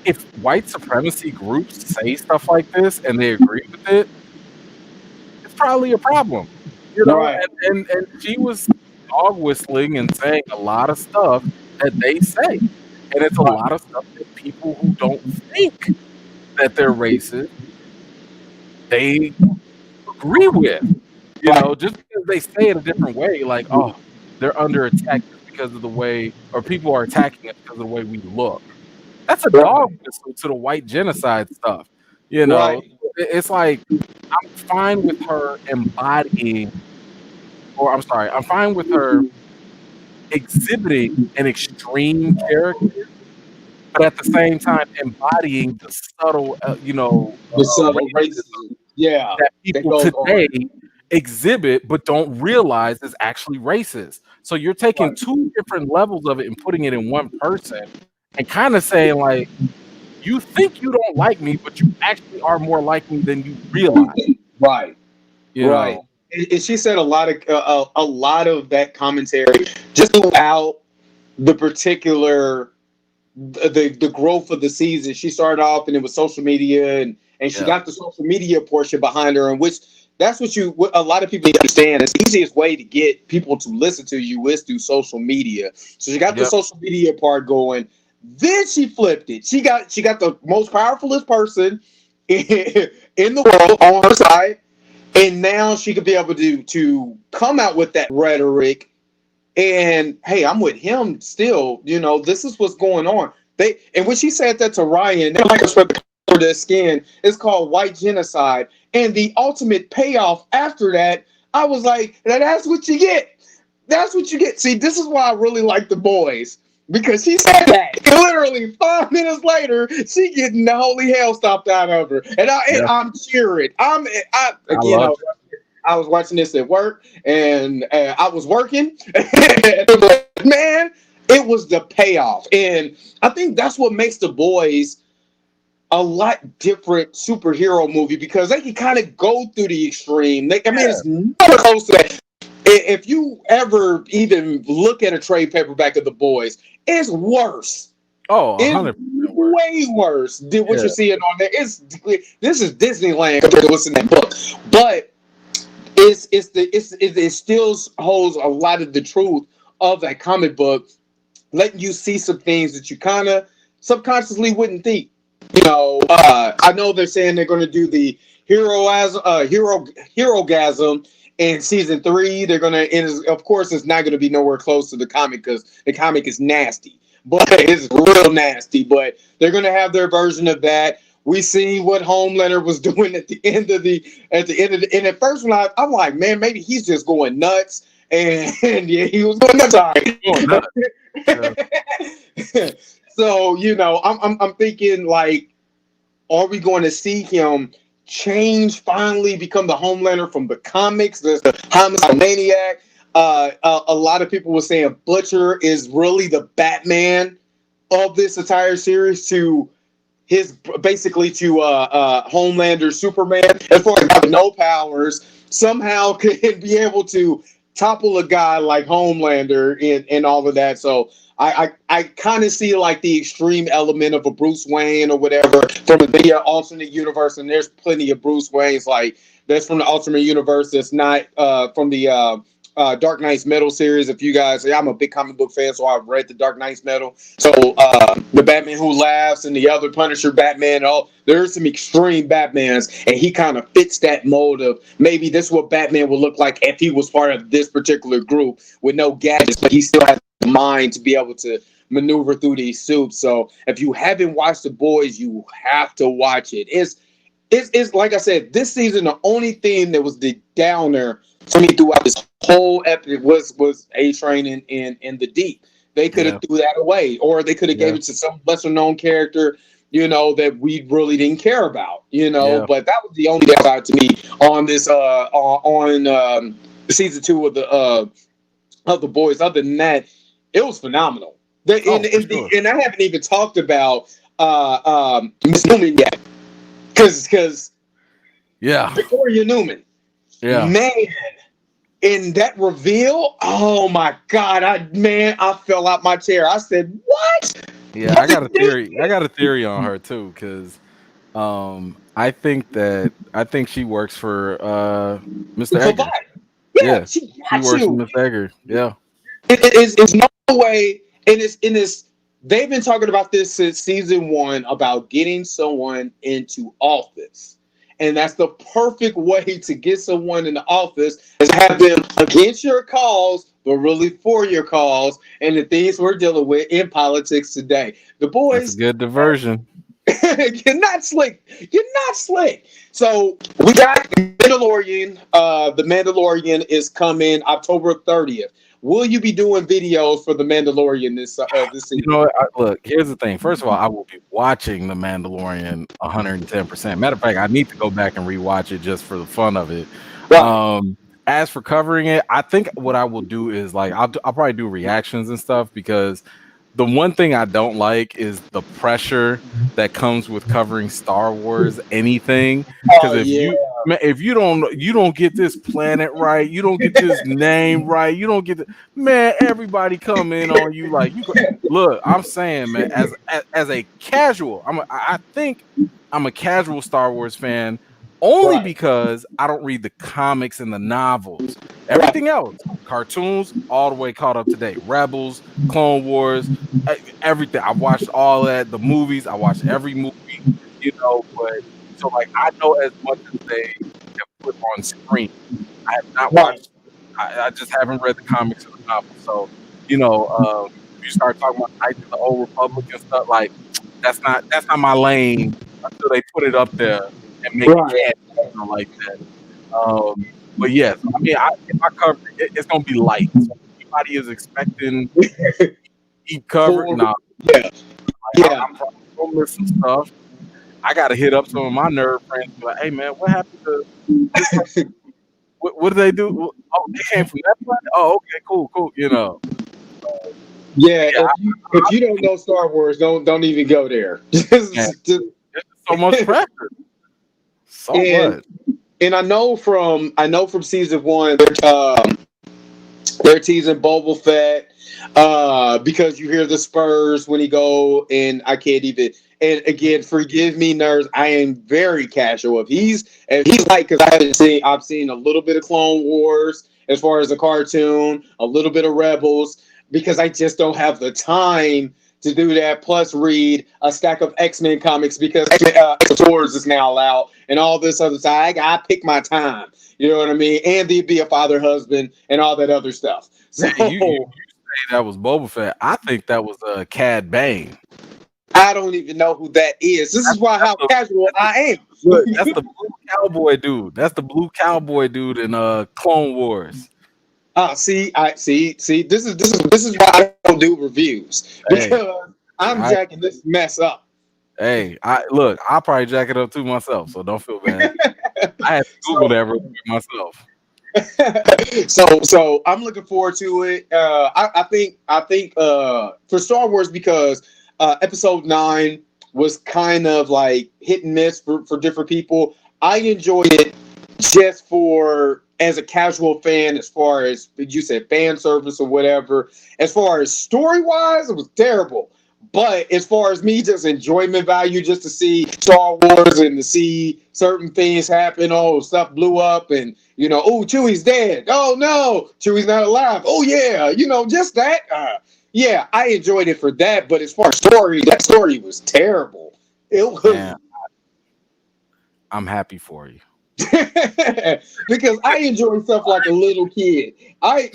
if white supremacy groups say stuff like this and they agree with it, it's probably a problem, right, And she was dog whistling and saying a lot of stuff that they say, and it's a right, lot of stuff that people who don't think that they're racist they agree with. right, Just because they say it a different way, like, oh, they're under attack just because of the way, or people are attacking us because of the way we look. That's a dog right, whistle to the white genocide stuff. right, It's like I'm fine with her embodying, or I'm sorry, I'm fine with her exhibiting an extreme character, but at the same time embodying the subtle, the subtle racism racism, yeah, that that people goes today on. exhibit but don't realize is actually racist. So you're taking Right, two different levels of it and putting it in one person and kind of saying like, you think you don't like me, but you actually are more like me than you realize, right, you right. know. And she said a lot of that commentary just throughout the particular the growth of the season. She started off and it was social media and she Yeah. got the social media portion behind her, in which that's what a lot of people need to understand. It's the easiest way to get people to listen to you is through social media. So she got the Yep. social media part going. Then she flipped it. She got the most powerfulest person in the world on her side, and now she could be able to come out with that rhetoric and hey, I'm with him still. This is what's going on. And when she said that to Ryan, they're like for their skin. It's called white genocide. And the ultimate payoff after that, I was like, that's what you get. That's what you get. See, this is why I really like The Boys. Because she said that. Literally 5 minutes later, she getting the holy hell stopped out of her. And Yeah. I'm cheering. I I again loved it. I was watching this at work, and I was working. Man, it was the payoff, and I think that's what makes The Boys a lot different superhero movie because they can kind of go through the extreme. I mean, it's never close to that. If you ever even look at a trade paperback of The Boys, it's worse. Oh, It's 100% worse. way worse than what Yeah. you're seeing on there. This is Disneyland compared to what's in that book, but it still holds a lot of the truth of that comic book, letting you see some things that you kind of subconsciously wouldn't think. I know they're saying they're going to do the Herogasm in season 3. They're gonna, and of course, it's not gonna be nowhere close to the comic because the comic is nasty, but it's real nasty. But they're gonna have their version of that. We see what Homelander was doing and at first when I'm like, man, maybe he's just going nuts, and yeah, he was going nuts. All right. Going nuts. Yeah. So I'm thinking like, are we going to see him change, finally become the Homelander from the comics, the homicide maniac? A lot of people were saying Butcher is really the Batman of this entire series to Homelander Superman, as far as having no powers, somehow could be able to topple a guy like Homelander and all of that. So I kind of see like the extreme element of a Bruce Wayne or whatever from the alternate universe, and there's plenty of Bruce Waynes like that's from the alternate universe that's not from the Dark Knight's Metal series. If you guys, I'm a big comic book fan, so I've read the Dark Knight's Metal. So the Batman Who Laughs and the other Punisher Batman, there's some extreme Batmans, and he kind of fits that mold of maybe this is what Batman would look like if he was part of this particular group with no gadgets, but he still has the mind to be able to maneuver through these suits. So if you haven't watched The Boys, you have to watch it. It's like I said, this season the only thing that was the downer for me throughout this whole epic was A-Train in the Deep. They could have threw that away, or they could have gave it to some lesser known character, that we really didn't care about, But that was the only downside to me on this on season 2 of the Boys. Other than that, it was phenomenal. And I haven't even talked about Miss Newman yet, because Victoria Newman, man. In that reveal, oh my God, I fell out my chair. I said, "What?" Yeah, I got a theory. I got a theory on her too, because I think she works for Mr. Edgar. Yeah, she works for Mr. Edgar. Yeah, it's no way, and it's they've been talking about this since season 1 about getting someone into office. And that's the perfect way to get someone in the office, is have them against your cause, but really for your cause, and the things we're dealing with in politics today. The Boys. That's a good diversion. You're not slick. So we got Mandalorian. The Mandalorian is coming October 30th. Will you be doing videos for the Mandalorian this season? You know what? Look, here's the thing. First of all, I will be watching the Mandalorian 110%. Matter of fact, I need to go back and rewatch it just for the fun of it. Right. As for covering it, I think what I will do is like I'll probably do reactions and stuff, because the one thing I don't like is the pressure that comes with covering Star Wars anything. Because if you don't get this planet right, you don't get this name right, you don't get everybody come in on you like you. Look, I'm saying, man, as a casual, I think I'm a casual Star Wars fan. Only because I don't read the comics and the novels. Everything else, cartoons, all the way caught up to date. Rebels, Clone Wars, everything. I watched all that. The movies, I watched every movie, But so like I know as much as they have put on screen. I have not watched. I just haven't read the comics or the novels. So you start talking about Knights of the Old Republic and stuff, like that's not my lane until they put it up there and make it like that. But yes, I mean, if I cover it, it's gonna be light. So if anybody is expecting deep cover, nah. I'm probably gonna miss some stuff. I gotta hit up some of my nerd friends. Be like, hey man, what happened to this? What did they do? Oh, they came from that planet. Oh, okay, cool. If you don't know Star Wars, don't even go there. There's so much pressure. Much. And I know from season 1, they're teasing Boba Fett because you hear the Spurs when he go, and I can't even. And again, forgive me, nerds. I am very casual. If he's like, because I've seen a little bit of Clone Wars as far as a cartoon, a little bit of Rebels, because I just don't have the time to do that, plus read a stack of X-Men comics because X-Men is now out and all this other side. I pick my time. You know what I mean? And be a father, husband, and all that other stuff. So Hey, you say that was Boba Fett. I think that was Cad Bane. I don't even know who that is. This is why how casual I am. Look, that's the blue cowboy dude. That's the blue cowboy dude in Clone Wars. See. This is why I don't do reviews because I'm jacking this mess up. Hey, I'll probably jack it up too myself, so don't feel bad. I had to Google that real quick myself. So I'm looking forward to it. I think for Star Wars because Episode 9 was kind of like hit and miss for different people. I enjoyed it just for as a casual fan, as far as you said fan service or whatever. As far as story wise, it was terrible. But as far as me, just enjoyment value, just to see Star Wars and to see certain things happen. Oh, stuff blew up, and oh, Chewie's dead. Oh no, Chewie's not alive. Oh yeah, just that. Yeah, I enjoyed it for that. But as far as story, that story was terrible. It was. Man, I'm happy for you. Because I enjoy stuff like a little kid. I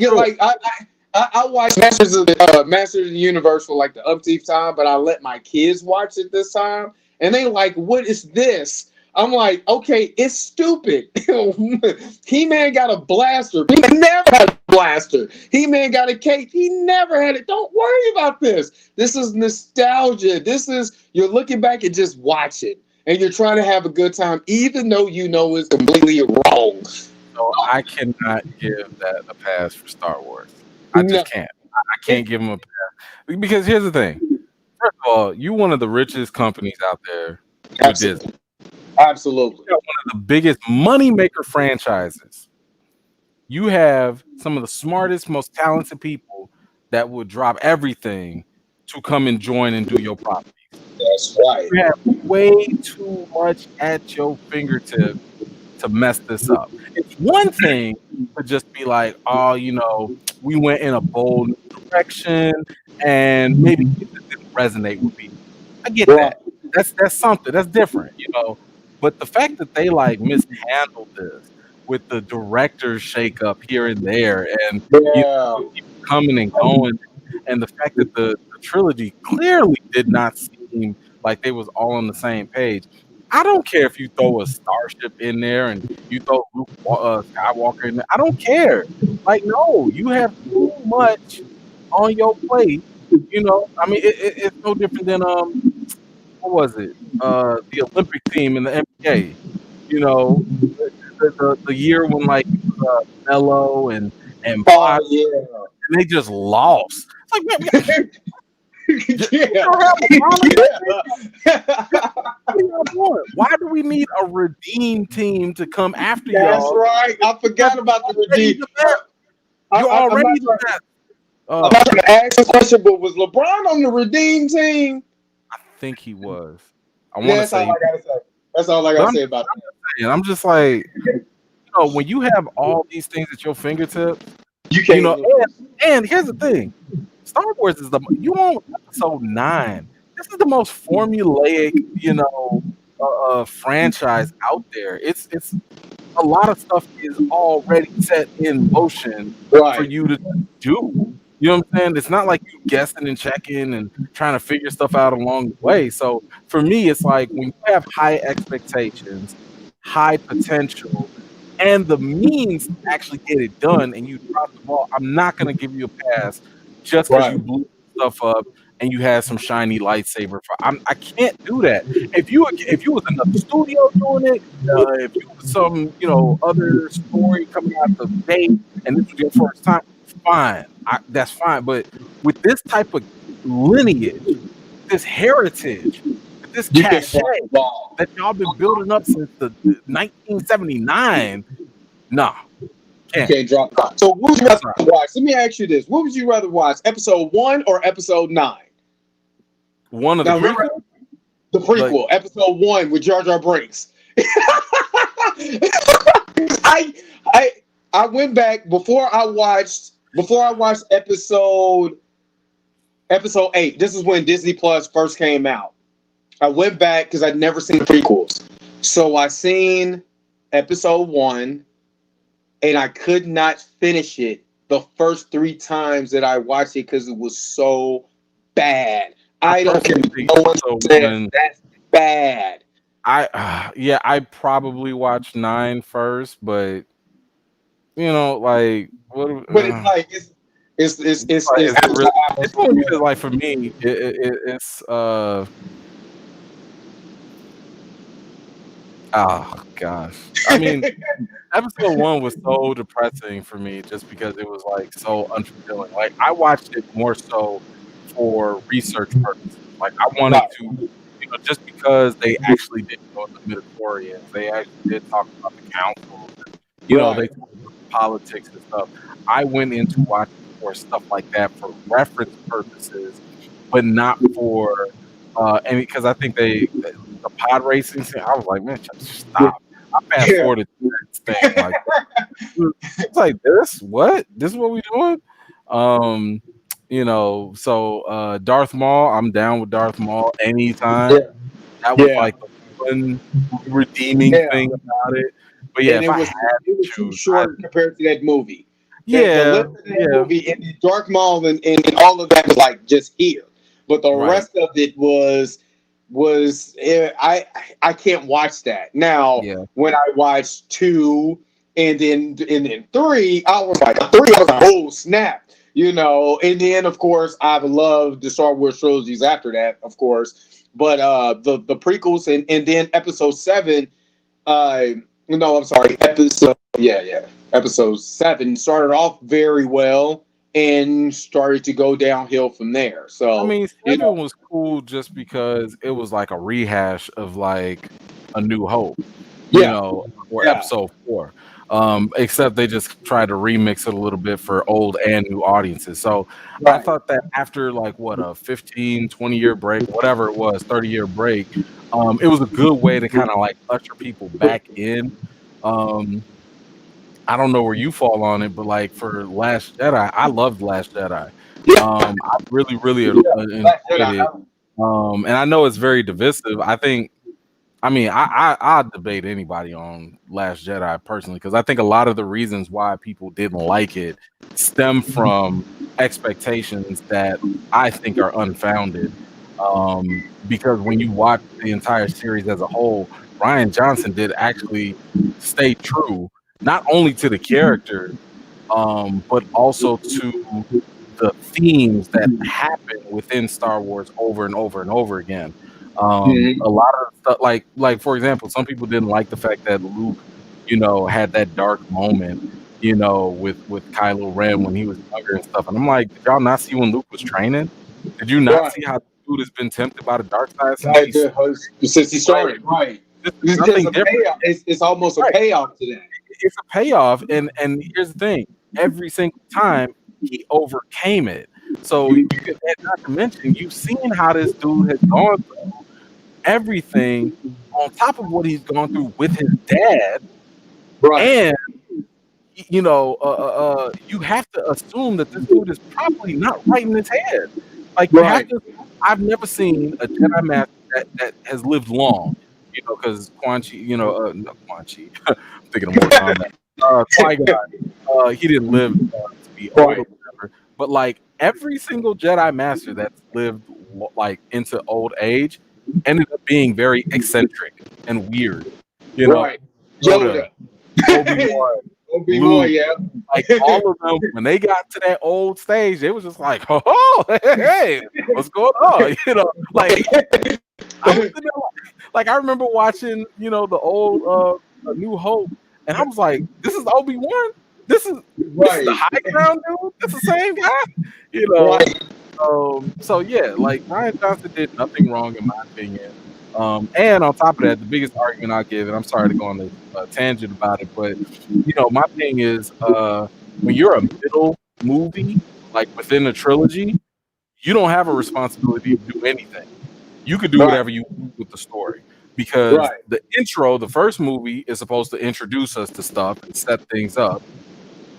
watched Masters of the Universe for like the umpteenth time, but I let my kids watch it this time, and they like, "What is this?" I'm like, "Okay, it's stupid." He-Man got a blaster. He never had a blaster. He-Man got a cape. He never had it. Don't worry about this. This is nostalgia. You're looking back and just watch it. And you're trying to have a good time, even though it's completely wrong. So I cannot give that a pass for Star Wars. I just can't. I can't give them a pass. Because here's the thing. First of all, you're one of the richest companies out there with Disney. Absolutely. You're one of the biggest moneymaker franchises. You have some of the smartest, most talented people that would drop everything to come and join and do your properties. That's right. You have way too much at your fingertips to mess this up. It's one thing to just be like, oh, we went in a bold direction and maybe it didn't resonate with people. I get that. That's something. That's different, But the fact that they like mishandled this with the director's shakeup here and there and coming and going, and the fact that the trilogy clearly did not seem like they was all on the same page. I don't care if you throw a starship in there and you throw Luke Skywalker in there. I don't care. Like, no, you have too much on your plate. I mean, it's no different than what was it? The Olympic team in the NBA. The year when like Melo and Bob, and they just lost. It's like, man, why do we need a redeem team to come after y'all? That's right. I forgot about the redeem. You already did that. I'm not going to ask this question, but was LeBron on the redeem team? I think he was. I want to say. That's all I got to say about that. I'm just like, when you have all these things at your fingertips, you can't. And here's the thing. Star Wars is you on episode 9. This is the most formulaic, franchise out there. It's a lot of stuff is already set in motion for you to do. You know what I'm saying? It's not like you guessing and checking and trying to figure stuff out along the way. So for me, it's like when you have high expectations, high potential, and the means to actually get it done, and you drop the ball, I'm not going to give you a pass just because you blew stuff up and you had some shiny lightsaber. I can't do that. If you was in the studio doing it, if you was some other story coming out the gate and this was your first time, fine. That's fine. But with this type of lineage, this heritage, this cachet that y'all been building up since the 1979, nah. You can't drop that. So what would you rather watch? Let me ask you this. What would you rather watch? Episode 1 or episode 9? One of the prequel? The prequel, episode 1 with Jar Jar Binks. I went back before I watched episode Episode 8. This is when Disney Plus first came out. I went back because I'd never seen the prequels. So I seen episode 1, and I could not finish it the first 3 times that I watched it because it was so bad. I don't care what no one says. That's bad. I probably watched 9 first, but like what? But it's like it's apples Really, to apples. it's only because like for me, it's oh gosh. I mean, episode 1 was so depressing for me just because it was like so unfulfilling. Like I watched it more so for research purposes. Like I wanted to, just because they actually did go into midichlorians, they actually did talk about the councils, they talked about politics and stuff. I went into watching for stuff like that for reference purposes, but not for and because I think the pod racing scene, I was like, man, just stop. I fast forwarded this thing like it's like this. What? This is what we doing? So Darth Maul, I'm down with Darth Maul anytime. That was like the one redeeming thing about it. But yeah, and if it was too short compared to that movie. The length of that movie and the Dark Maul and all of that was like just here, but the rest of it was I can't watch that now. When I watched 2 and then 3, I was like oh snap, and then of course I've loved the Star Wars trilogies after that, of course, but the prequels and then episode 7, no, I'm sorry, episode 7 started off very well and started to go downhill from there. So I mean, 7 was cool just because it was like a rehash of like A New Hope, or episode 4. Except they just tried to remix it a little bit for old and new audiences. So I thought that after like a 15, 20-year break, whatever it was, 30-year break, it was a good way to kind of like usher people back in. I don't know where you fall on it, but like for Last Jedi, I loved Last Jedi. I really, really enjoyed it. And I know it's very divisive. I debate anybody on Last Jedi personally, because I think a lot of the reasons why people didn't like it stem from expectations that I think are unfounded. Because when you watch the entire series as a whole, Rian Johnson did actually stay true not only to the character, but also to the themes that happen within Star Wars over and over and over again. A lot of stuff, like for example, some people didn't like the fact that Luke, had that dark moment, with Kylo Ren when he was younger and stuff. And I'm like, did y'all not see when Luke was training? Did you not see how the dude has been tempted by the dark side since he started? Right. It's nothing different. It's almost a payoff to that. It's a payoff, and here's the thing: every single time he overcame it. So you could, not to mention, you've seen how this dude has gone through everything on top of what he's gone through with his dad, and you have to assume that this dude is probably not right in his head. Like you have to. I've never seen a Jedi Master that has lived long. Because Quan Chi, not Quan Chi. I'm thinking of more Kombat. Qui-Gon, he didn't live to be old or whatever. But like every single Jedi Master that's lived like into old age ended up being very eccentric and weird. Yoda, Obi-Wan, like all of them, when they got to that old stage, they was just like, "Oh, hey, what's going on?" Like I was like I remember watching, the old A New Hope, and I was like, "This is Obi-Wan. This is the high ground dude. That's the same guy." So yeah, like Rian Johnson did nothing wrong in my opinion. And on top of that, the biggest argument I give, and I'm sorry to go on a tangent about it, but my thing is, when you're a middle movie, like within a trilogy, you don't have a responsibility to do anything. You could do whatever you want with the story, because the intro, the first movie, is supposed to introduce us to stuff and set things up.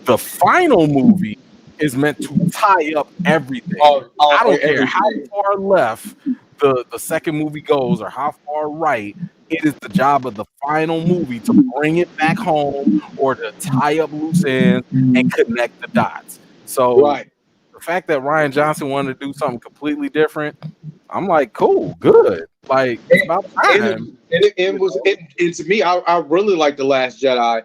The final movie is meant to tie up everything. I don't care how Everything. far left the second movie goes or how far right. It is the job of the final movie to bring it back home or to tie up loose ends and connect the dots. So Right. the fact that Ryan Johnson wanted to do something completely different, I'm like, cool, good. Like it's about And time. it You was know? and to me, I really like the Last Jedi.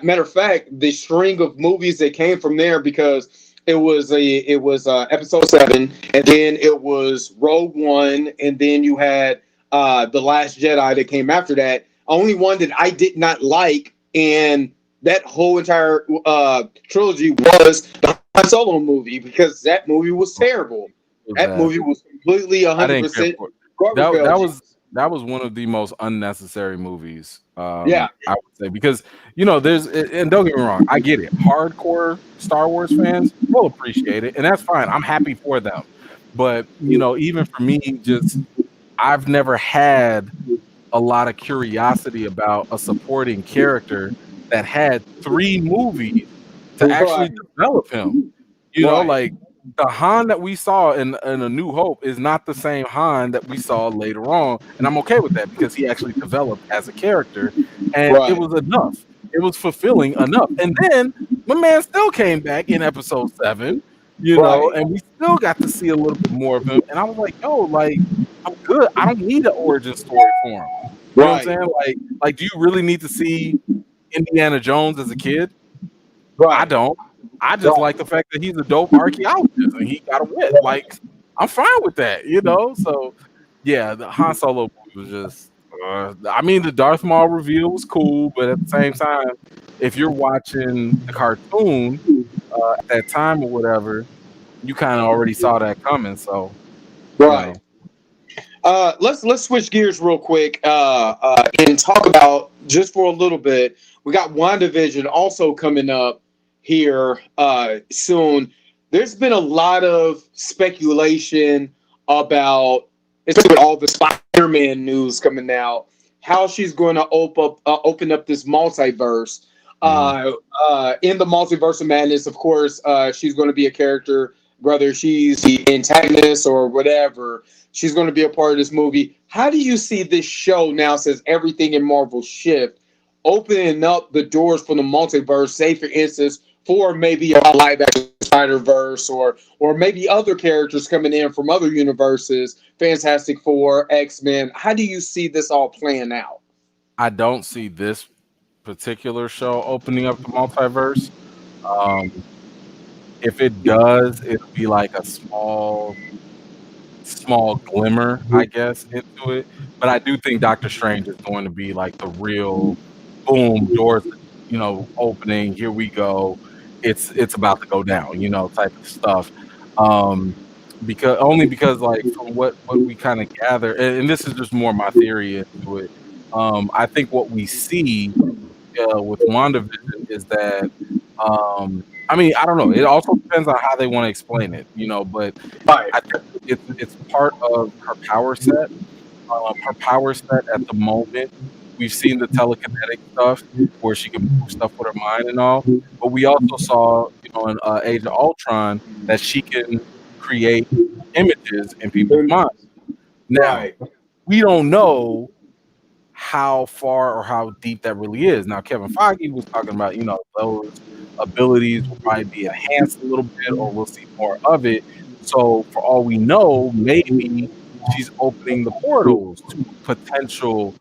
Matter of fact, the string of movies that came from there, because it was episode 7, and then it was Rogue One, and then you had the Last Jedi that came after that. Only one that I did not like, and that whole entire trilogy was the Han Solo movie, because that movie was terrible. Was That that movie was completely I didn't care 100% for it. garbage That pail that was juice. that was one of the most unnecessary movies, Yeah. I would say, because there's and don't get me wrong, I get it. Hardcore Star Wars fans will appreciate it, and that's fine. I'm happy for them. But even for me, just I've never had a lot of curiosity about a supporting character that had 3 movies to actually Right. develop him. Right. Like the Han that we saw in A New Hope is not the same Han that we saw later on, and I'm okay with that because he actually developed as a character, and it Right. was enough. It was fulfilling enough. And then my man still came back in episode 7, Right. and we still got to see a little bit more of him. And I was like, yo, like I'm good. I don't need an origin story for him. You know what I'm Right. saying? Like, do you really need to see Indiana Jones as a kid? I Right. don't. I just Right. like the fact that he's a dope archaeologist and he got a whip. Like, I'm fine with that. So, yeah, the Han Solo movie was just. I mean, the Darth Maul reveal was cool, but at the same time, if you're watching the cartoon at that time or whatever, you kind of already saw that coming. So, you Right. know, Let's switch gears real quick and talk about, just for a little bit. We got WandaVision also coming up here soon. There's been a lot of speculation about, especially with all the Spider-Man news coming out, how she's going to open up this multiverse. mhm. In the multiverse of madness, of course, she's going to be a character, whether she's the antagonist or whatever. She's going to be a part of this movie. How do you see this show now, since everything in Marvel shift, opening up the doors for the multiverse? Say, for instance, for maybe a live action Spider Verse, or maybe other characters coming in from other universes, Fantastic Four, X Men. How do you see this all playing out? I don't see this particular show opening up the multiverse. Um, if it does, it'll be like a small glimmer, I guess, into it. But I do think Doctor Strange is going to be like the real boom, doors, opening. Here we go. It's about to go down, type of stuff. Um, because like from what we kind of gather, and this is just more my theory into it. I think what we see with WandaVision is that I mean, I don't know. It also depends on how they want to explain it, but Right. I think it's part of her power set. Her power set at the moment, we've seen the telekinetic stuff where she can move stuff with her mind and all, but we also saw, in Age of Ultron that she can create images in people's minds. Now, Right. we don't know how far or how deep that really is. Now, Kevin Feige was talking about, those abilities will probably be enhanced a little bit, or we'll see more of it. So, for all we know, maybe she's opening the portals to potential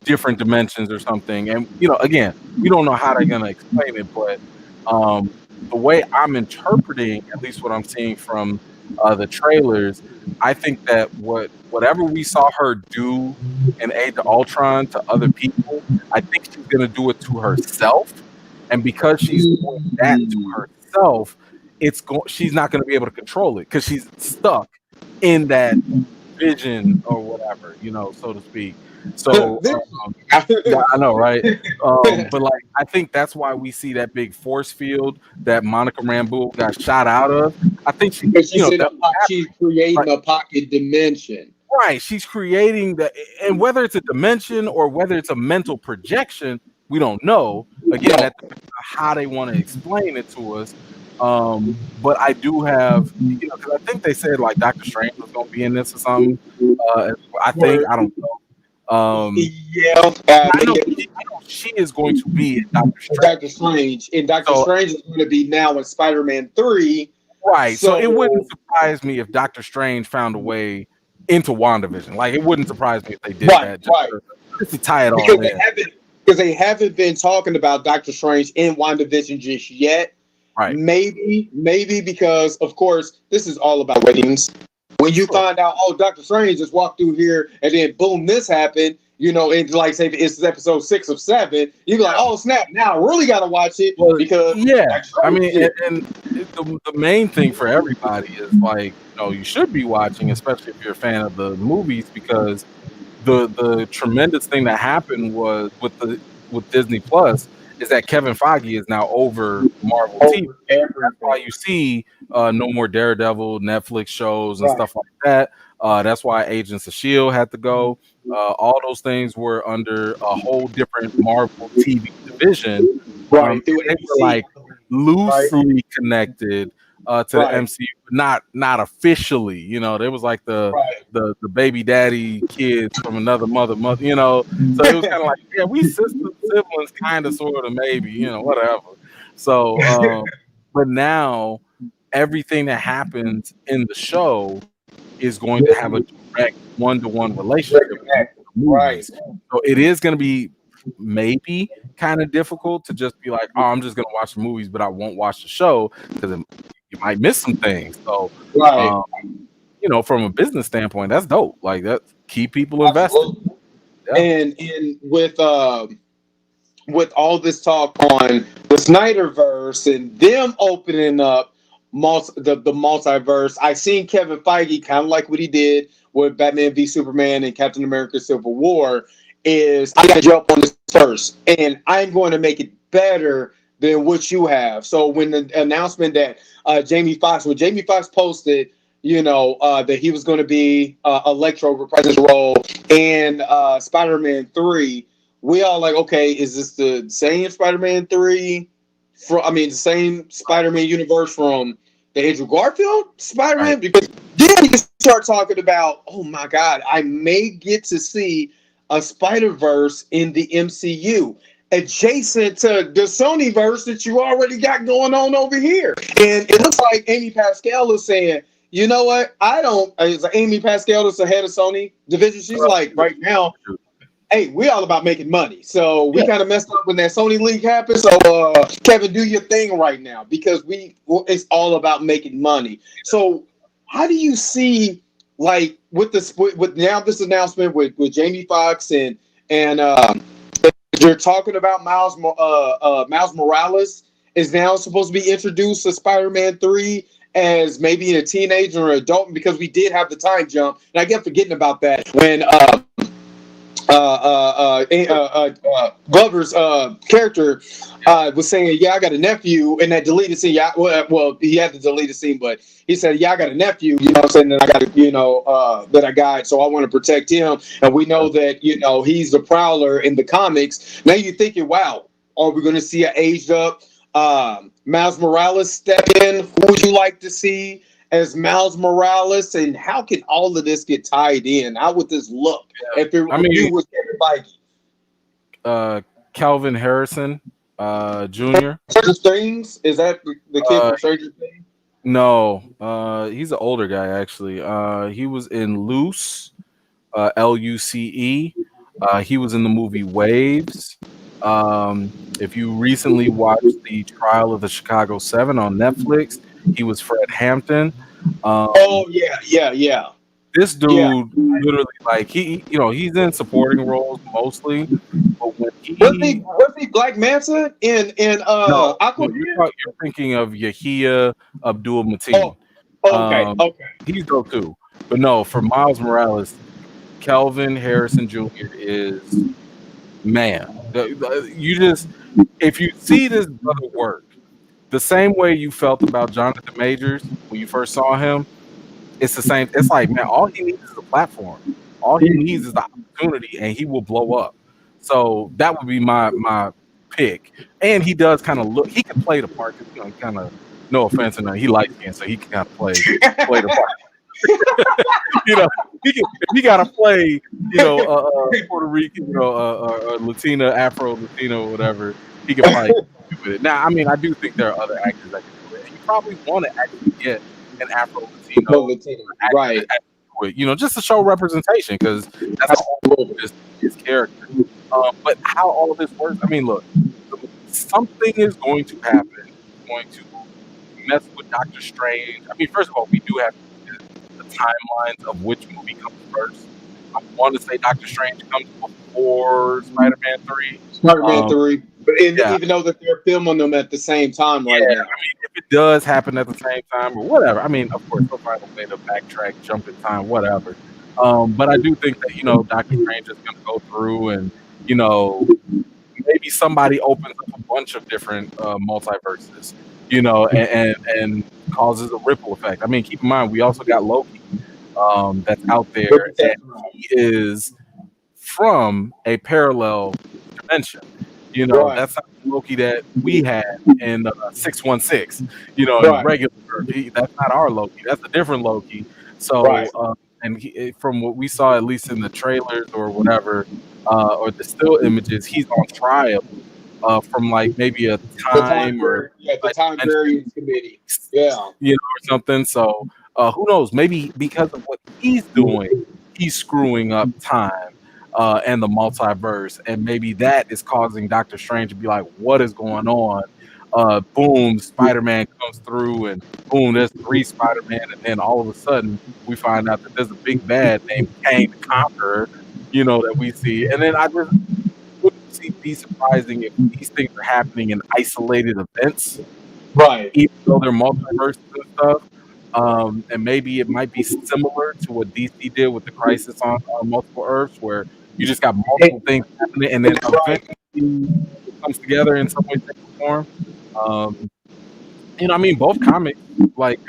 different dimensions or something. And again, we don't know how they're gonna explain it, but um, the way I'm interpreting, at least what I'm seeing from the trailers, I think that whatever we saw her do in Age of Ultron to other people, I think she's gonna do it to herself. And because she's doing that to herself, she's not gonna be able to control it because she's stuck in that vision or whatever, so to speak. So yeah, I know, right? But like, I think that's why we see that big force field that Monica Rambeau got shot out of. I think she, Because she's in that, she's creating like, a pocket dimension. right? She's creating and whether it's a dimension or whether it's a mental projection, we don't know. Again, that depends on how they want to explain it to us. But I do have, because I think they said like Doctor Strange was going to be in this or something. I think Where I don't know. yeah, I know she is going to be in Doctor Doctor Strange. Strange, and Doctor So Strange is going to be now in Spider-Man 3. right. So it wouldn't So surprise me if Doctor Strange found a way into WandaVision. Like it wouldn't surprise me if they did right, that right, just to tie it because all in. they haven't been talking about Doctor Strange in WandaVision just yet. Right. Maybe because of course this is all about ratings. When you Sure. find out, oh, Doctor Strange just walked through here, and then boom, this happened. And like say it's episode 6 of 7, you be like, Yeah. oh snap! Now I really got to watch it Well, because yeah. Doctor I Strange mean, is here. the main thing for everybody is like, you should be watching, especially if you're a fan of the movies, because the tremendous thing that happened was with Disney Plus is that Kevin Feige is now over Marvel TV. Over That's why everything. you see no more Daredevil, Netflix shows, and Right, stuff like that. That's why Agents of Shield had to go. All those things were under a whole different Marvel TV division, and right, through they were ABC. like Right, loosely connected to the right, MCU, but not officially. There was like right. the baby daddy kids from another mother. So it was kind of like, yeah, we sisters, siblings, kind of, sort of, maybe, whatever. So, but now everything that happens in the show is going to have a direct one-to-one relationship with Reconnect. the Right. movies. So it is going to be maybe kind of difficult to just be like, oh, I'm just going to watch the movies, but I won't watch the show because you might miss some things. So, Right. um, from a business standpoint, that's dope. Like that, keep people invested. Absolutely. Yeah. And with all this talk on the Snyderverse and them opening up the multiverse, I seen Kevin Feige kind of like what he did with Batman v Superman and Captain America: Civil War. Is I got to jump on this first, and I'm going to make it better than what you have. So when the announcement that when Jamie Foxx posted, that he was going to be Electro reprising his role in Spider-Man 3, we all like, okay, is this the same Spider-Man 3 the same Spider-Man universe from the Andrew Garfield Right. Spider-Man? Because then you start talking about, oh my God, I may get to see a Spider-Verse in the MCU adjacent to the Sony verse that you already got going on over here. And it looks like Amy Pascal is saying, you know what? I don't. It's like Amy Pascal that's the head of Sony division. She's like, right now, hey, we all about making money. So we Yeah. kind of messed up when that Sony leak happened. So Kevin, do your thing right now because it's all about making money. So how do you see like with now this announcement with Jamie Foxx and you're talking about Miles Morales is now supposed to be introduced to Spider-Man 3 as maybe a teenager or adult because we did have the time jump, and I kept forgetting about that when Glover's character was saying, "Yeah, I got a nephew," and that deleted scene. Yeah, well, he had to delete the scene, but he said, "Yeah, I got a nephew." You know, what I'm saying that I got, that I got, so I want to protect him. And we know that he's the Prowler in the comics. Now you're thinking, wow, are we going to see an aged up Miles Morales step in? Who would you like to see as Miles Morales, and how can all of this get tied in? How would this look I if mean, you was Kevin Feige? Calvin Harrison, Jr. Stranger Things, is that the kid Uh, from Stranger Things? no, he's an older guy actually. He was in Loose, Luce. He was in the movie Waves. If you recently watched the Trial of the Chicago Seven on Netflix, he was Fred Hampton. Um, Oh yeah, yeah, yeah, this yeah. dude literally, like, he's in supporting roles mostly, but when he Was he Black Manta in no, Aquaman? you're thinking of Yahia Abdul Mateen. Oh, okay, Um, okay. he's dope too. But no, for Miles Morales, Kelvin Harrison Jr. is, man. You just, if you see this brother work the same way you felt about Jonathan Majors when you first saw him, it's the same. It's like, man, all he needs is a platform. All he needs is the opportunity, and he will blow up. So that would be my pick. And he does kind of look. He can play the part. 'Cause, he kind of No offense, and he light skinned, so he can kind of play the part. You know, if he got to play, Puerto Rican, Latina, Afro Latino, whatever, he could probably do with it. Now, I mean, I do think there are other actors that can do it, and you probably want to actually get an Afro Latino actor to Right. actually do it, just to show representation, because that's the whole point of his character. But how all of this works, I mean, look, something is going to happen. It's going to mess with Doctor Strange. I mean, first of all, we do have the timelines of which movie comes first. I want to say Doctor Strange comes before Spider-Man 3. Spider-Man 3. But Yeah. even though that they're filming them at the same time right now. I mean, if it does happen at the same time or whatever, I mean, of course, they'll find a way to backtrack, jump in time, whatever. But I do think that, Doctor Strange is going to go through and, maybe somebody opens up a bunch of different multiverses, and causes a ripple effect. I mean, keep in mind, we also got Loki that's out there, and he is from a parallel dimension. Right. That's not the Loki that we had in 616, in Right. regular Earth. That's not our Loki. That's a different Loki. So, Right. and from what we saw, at least in the trailers or whatever, or the still images, he's on trial from like maybe a time or the time variance committee. Yeah. or something. So who knows? Maybe because of what he's doing, he's screwing up time and the multiverse, and maybe that is causing Doctor Strange to be like, "What is going on?" Boom, Spider-Man comes through, and boom, there's 3 Spider-Man, and then all of a sudden we find out that there's a big bad named Kang the Conqueror, that we see, and then I just wouldn't be surprising if these things are happening in isolated events, Right. even though they're multiverses and stuff. And maybe it might be similar to what DC did with the Crisis on Multiple Earths, where you just got multiple things happening, and then eventually it comes together in some way, shape, or form. I mean, both comics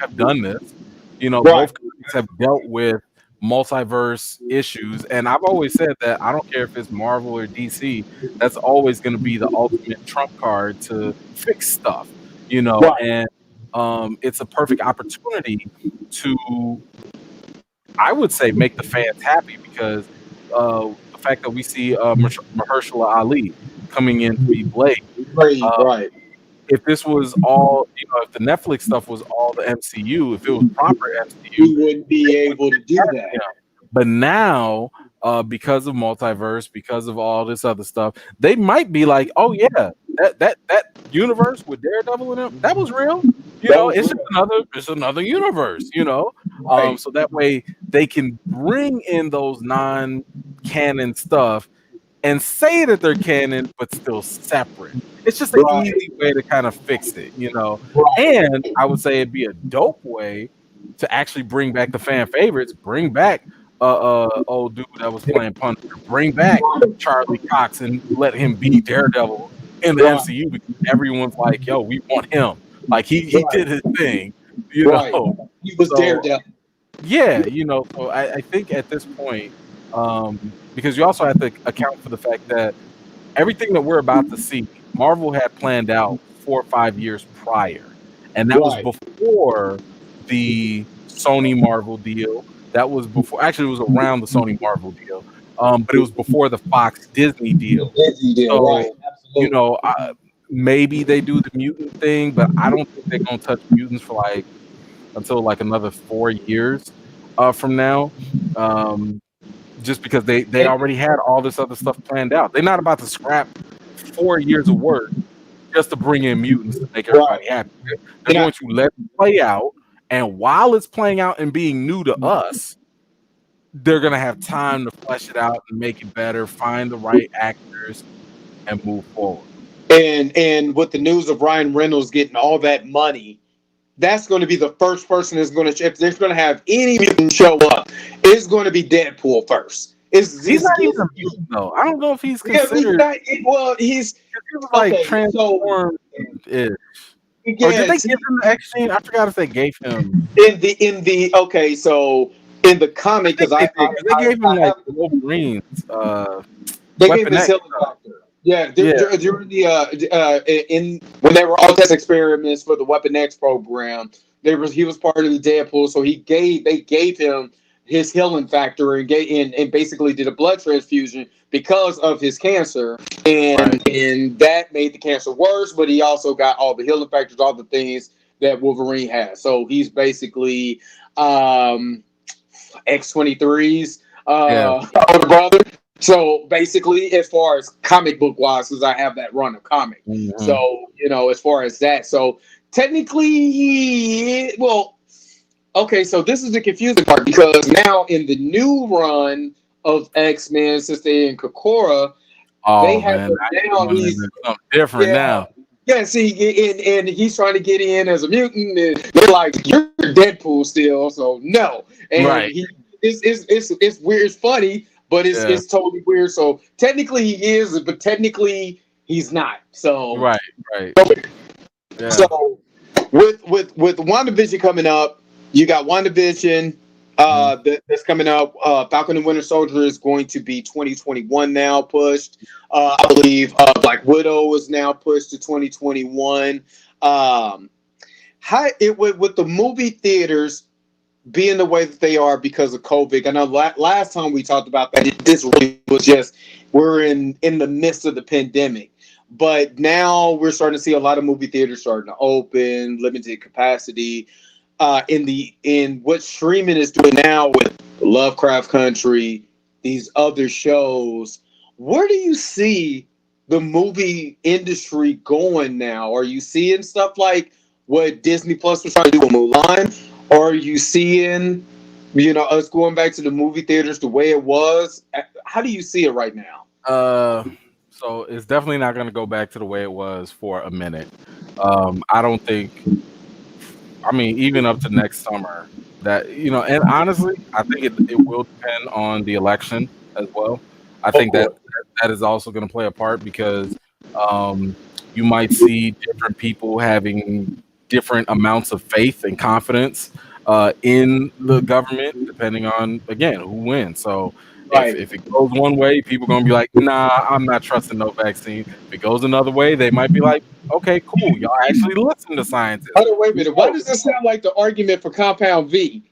have done this. Both comics have dealt with multiverse issues, and I've always said that I don't care if it's Marvel or DC. That's always going to be the ultimate trump card to fix stuff. And it's a perfect opportunity to, I would say, make the fans happy, because the fact that we see Mahershala Ali coming in to be Blade. Right. If this was all, if the Netflix stuff was all the MCU, if it was proper MCU, you wouldn't be able to do that. But now, because of multiverse, because of all this other stuff, they might be like, "Oh yeah, that universe with Daredevil in it, that was real." It's just another universe. So that way they can bring in those non-canon stuff and say that they're canon, but still separate. It's just an easy way to kind of fix it, And I would say it'd be a dope way to actually bring back the fan favorites, bring back old dude that was playing Punisher, bring back Charlie Cox and let him be Daredevil in the MCU, because everyone's like, "Yo, we want him." Like he did his thing, He was Daredevil. Yeah, so I think at this point, because you also have to account for the fact that everything that we're about to see, Marvel had planned out 4 or 5 years prior, and that was before the Sony Marvel deal. That was before, actually, it was around the Sony Marvel deal, but it was before the Fox Disney deal. So, maybe they do the mutant thing, but I don't think they're gonna touch mutants for until another 4 years from now. Just because they already had all this other stuff planned out. They're not about to scrap 4 years of work just to bring in mutants to make everybody happy. They're going to let it play out, and while it's playing out and being new to us, they're gonna have time to flesh it out and make it better, find the right actors, and move forward. And with the news of Ryan Reynolds getting all that money, that's going to be the first person that's going to, if they're going to have any mutant show up, it's going to be Deadpool first. He's not even a mutant, though. I don't know if he's considered. He's like transformed. Or did they give him the X gene? I forgot if they gave him in the comic, because they gave him like Wolverine's they gave him his helicopter. Yeah, Yeah, during the in when they were all test experiments for the Weapon X program, he was part of the Deadpool, so they gave him his healing factor and basically did a blood transfusion because of his cancer, right. and that made the cancer worse. But he also got all the healing factors, all the things that Wolverine has. So he's basically X-23's Yeah. older brother. So basically, as far as comic book wise, because I have that run of comic, Hmm. so as far as that, so technically, well, okay, so this is the confusing part because now in the new run of X Men, since they're in Kokora, they Oh have man, him now now. you're going He's into something different yeah, now. yeah. See, and he's trying to get in as a mutant, and they're like, "You're Deadpool still," so no. And Right. he it's weird. It's funny, but Yeah. it's totally weird. So technically he is, but technically he's not. So Right. Right. Yeah. so with WandaVision coming up, you got WandaVision Hmm. that's coming up. Falcon and Winter Soldier is going to be 2021 now pushed. I believe Black Widow is now pushed to 2021. How it with the movie theaters being the way that they are because of COVID. I know last time we talked about that, this really was just we're in the midst of the pandemic, but now we're starting to see a lot of movie theaters starting to open, limited capacity. In what streaming is doing now with Lovecraft Country, these other shows, where do you see the movie industry going now? Are you seeing stuff like what Disney Plus was trying to do with Mulan? Or are you seeing, us going back to the movie theaters the way it was? How do you see it right now? Uh, so it's definitely not going to go back to the way it was for a minute. I don't think. I mean, even up to next summer, that and honestly, I think it will depend on the election as well. I Of think that course. that is also going to play a part because um, you might see different people having different amounts of faith and confidence in the government, depending on again who wins. So Right. if it goes one way, people are gonna be like, "Nah, I'm not trusting no vaccine." If it goes another way, they might be like, "Okay, cool, y'all actually listen to scientists." Hold on, wait a Who minute. Why knows? does this sound like the argument for Compound V?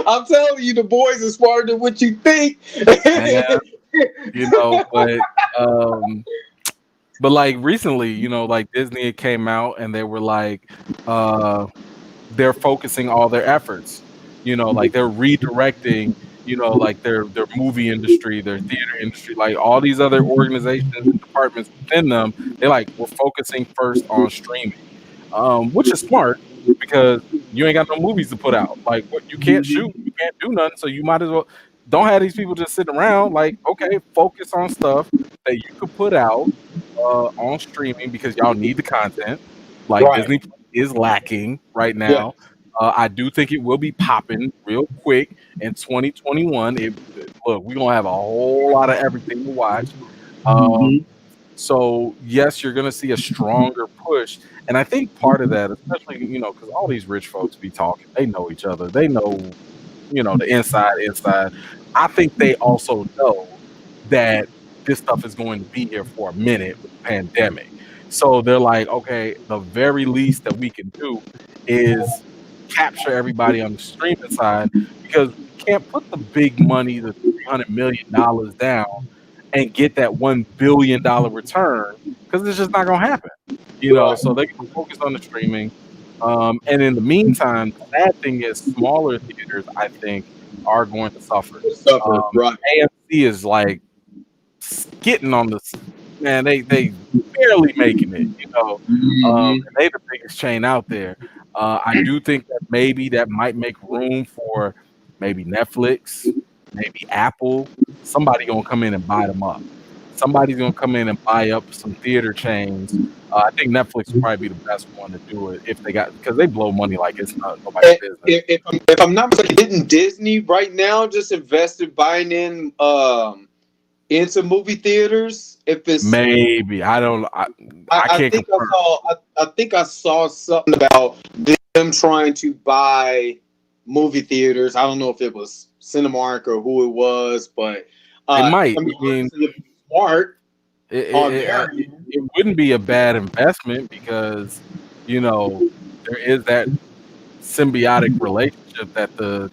I'm telling you, the boys are smarter than what you think. Man, but um, but like recently, like Disney came out and they were like, uh, they're focusing all their efforts. Like they're redirecting, like their movie industry, their theater industry, like all these other organizations and departments within them. They're like, we're focusing first on streaming, which is smart because you ain't got no movies to put out. Like, what you can't shoot, you can't do nothing, so you might as well don't have these people just sitting around. Like, okay, focus on stuff that you could put out on streaming because y'all need the content. Like Right. Disney is lacking right Yeah. now. I do think it will be popping real quick in 2021. Look, we're gonna have a whole lot of everything to watch. Um, so yes, you're going to see a stronger push, and I think part of that, especially because all these rich folks be talking, they know each other, they know the inside. I think they also know that this stuff is going to be here for a minute with the pandemic. So they're like, okay, the very least that we can do is capture everybody on the streaming side because we can't put the big money, the $300 million down and get that $1 billion return because it's just not going to happen. Right. So they're going to focus on the streaming. And in the meantime, the sad thing is smaller theaters, I think, are going to suffer. Suffer. Right. AMC is like getting on the man. They barely making it. Mm-hmm. And they the biggest chain out there. I do think that maybe that might make room for maybe Netflix, maybe Apple. Somebody gonna come in and buy them up. Somebody's gonna come in and buy up some theater chains. I think Netflix will probably be the best one to do it if they got because they blow money like it's not nobody's business. If I'm not mistaken, didn't Disney right now just invested buying in into movie theaters? If it's Maybe I don't. I I can't think I confirm. saw I think I saw something about them trying to buy movie theaters. I don't know if it was Cinemark or who it was, but They might. I mean, I mean, honestly, smart It, on it, their it, end. it wouldn't be a bad investment because, you know, there is that symbiotic relationship that the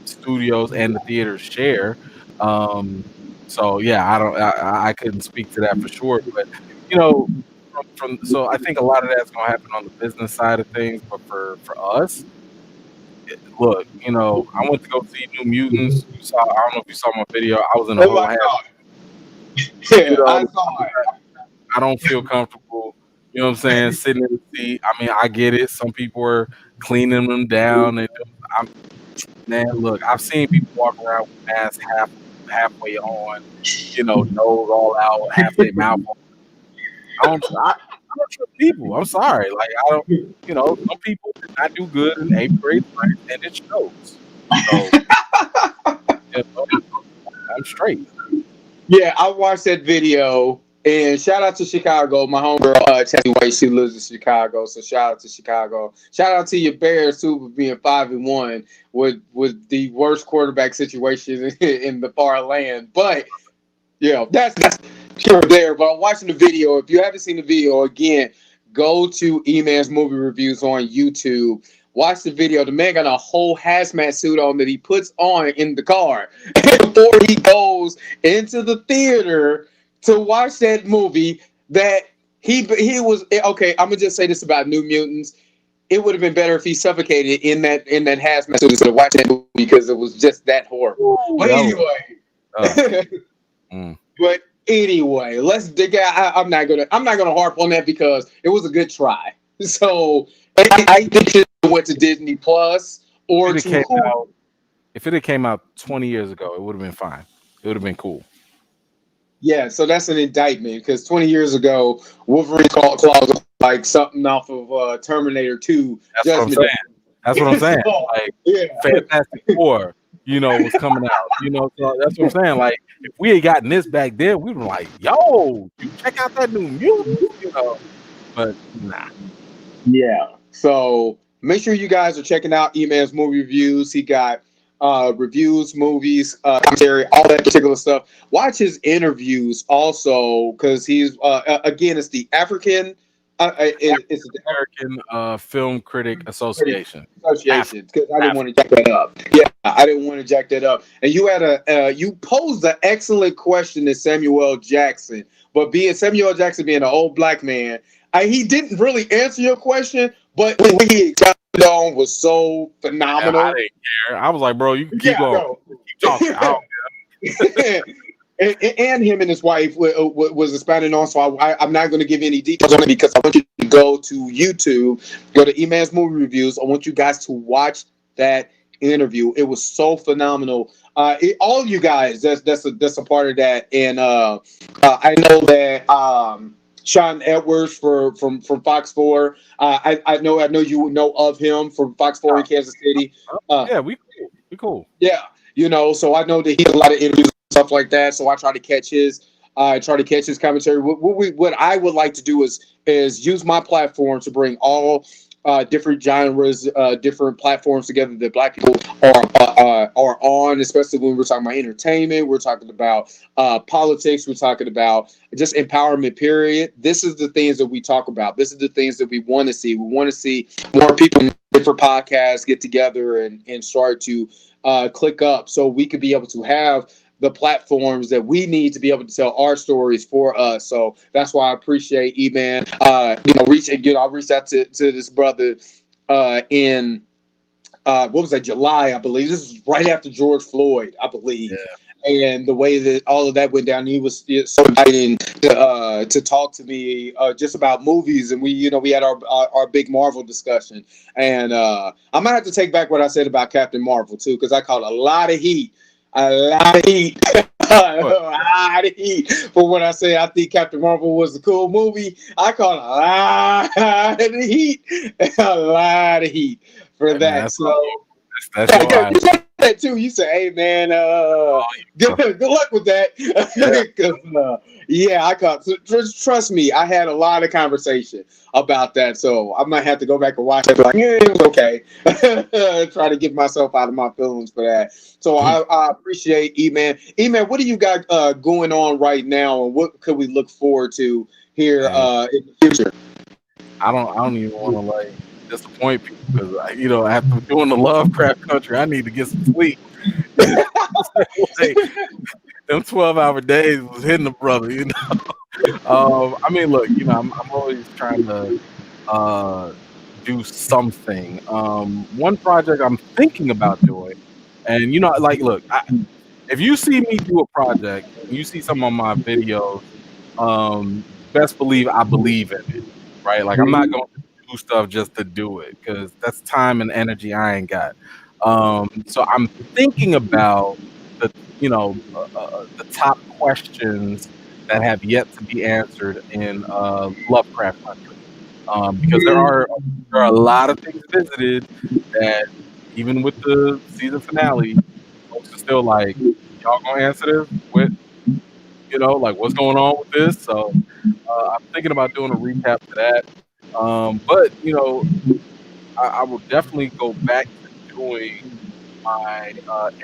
studios and the theaters share. Um, so yeah, I couldn't speak to that for sure, but you know, so I think a lot of that's gonna happen on the business side of things. But for us, look, I went to go see New Mutants. I don't know if you saw my video. I was in a Oh, whole I half. saw it. You Yeah, I know, saw it. I don't feel comfortable. You know what I'm saying? Sitting in the seat. I mean, I get it. Some people are cleaning them down, and man, look, I've seen people walk around with masks halfway on, nose all out, half their mouth. I don't trust people. I'm sorry. Like I don't. Some people did not do good in eighth grade science, and it shows. So you know, I'm straight. Yeah, I watched that video. And shout out to Chicago. My homegirl, Teddy White, she lives in Chicago. So shout out to Chicago. Shout out to your Bears too for being 5-1 with the worst quarterback situation in the far land. But that's here or there. But I'm watching the video. If you haven't seen the video, again, go to E-Man's Movie Reviews on YouTube. Watch the video. The man got a whole hazmat suit on that he puts on in the car before he goes into the theater to watch that movie. That he was okay. I'm gonna just say this about New Mutants. It would have been better if he suffocated in that hazmat suit instead of watching that movie because it was just that horrible. Ooh, But that was, anyway. mm. But anyway, let's dig out. I'm not gonna harp on that because it was a good try. So I think it went to Disney Plus or If it to came Hulu. out, if it had came out 20 years ago, it would have been fine. It would have been cool. Yeah, so that's an indictment because 20 years ago, Wolverine claws was like something off of Terminator 2 That's what I'm Judgment saying. That's what I'm Day. saying. So, Like yeah. Fantastic Four, was coming out. So that's what I'm saying. Like if we had gotten this back then, we'd been like, "Yo, you check out that New Mutants," But nah. Yeah. So make sure you guys are checking out E-Man's movie reviews. He got reviews, movies, commentary, all that particular stuff. Watch his interviews also because he's again, it's the African. It's the American Film Critic Association. Association because I didn't want to jack that up. Yeah, I didn't want to jack that up. And you had you posed an excellent question to Samuel L. Jackson, but being Samuel L. Jackson being an old black man, he didn't really answer your question, but what he expounded on was so phenomenal. I didn't care. I was like, bro, you can keep Yeah, going. no. Keep talking. I don't and him and his wife was expounding on. So I'm not going to give any details on it because I want you to go to YouTube, go to E-Man's Movie Reviews. I want you guys to watch that interview. It was so phenomenal. All you guys, that's a part of that. And I know that Sean Edwards from Fox 4. I know you know of him from Fox 4 in Kansas City. Yeah, we cool. We cool. Yeah, so I know that he does a lot of interviews and stuff like that. So I try to catch his commentary. What I would like to do is use my platform to bring all different genres, different platforms together that Black people are on, especially when we're talking about entertainment, we're talking about politics, we're talking about just empowerment. Period. This is the things that we talk about. This is the things that we want to see. We want to see more people in different podcasts get together and start to click up, so we could be able to have the platforms that we need to be able to tell our stories for us. So that's why I appreciate E-Man. I reached out to this brother in what was that, July, I believe. This was right after George Floyd, I believe. Yeah. And the way that all of that went down, he was so inviting to talk to me just about movies, and we had our big Marvel discussion. And I might have to take back what I said about Captain Marvel too, because I caught a lot of heat, a lot of heat for what I said. I think Captain Marvel was a cool movie. I caught a lot of heat, a lot of heat for Hey, man, that. So that's your that too. You say, "Hey man, good luck with that." Yeah. 'Cause, yeah, I caught. Trust me, I had a lot of conversation about that, so I might have to go back and watch it. Like, yeah, it was okay. Try to get myself out of my feelings for that. So I appreciate E-Man. E-Man, what do you got going on right now, and what could we look forward to here And in the future? I don't even want to like disappoint people because after doing the Lovecraft Country, I need to get some sleep. Like them 12-hour days was hitting the brother. I mean, look, I'm always trying to uh, do something. One project I'm thinking about doing, and like, look, if you see me do a project and you see some of my videos, best believe I believe in it, right? Like, I'm not going to do stuff just to do it because that's time and energy I ain't got. So I'm thinking about the, the top questions that have yet to be answered in Lovecraft Country, because there are a lot of things visited that even with the season finale, folks are still like, y'all gonna answer this? Like what's going on with this? So I'm thinking about doing a recap to that. But I will definitely go back to doing my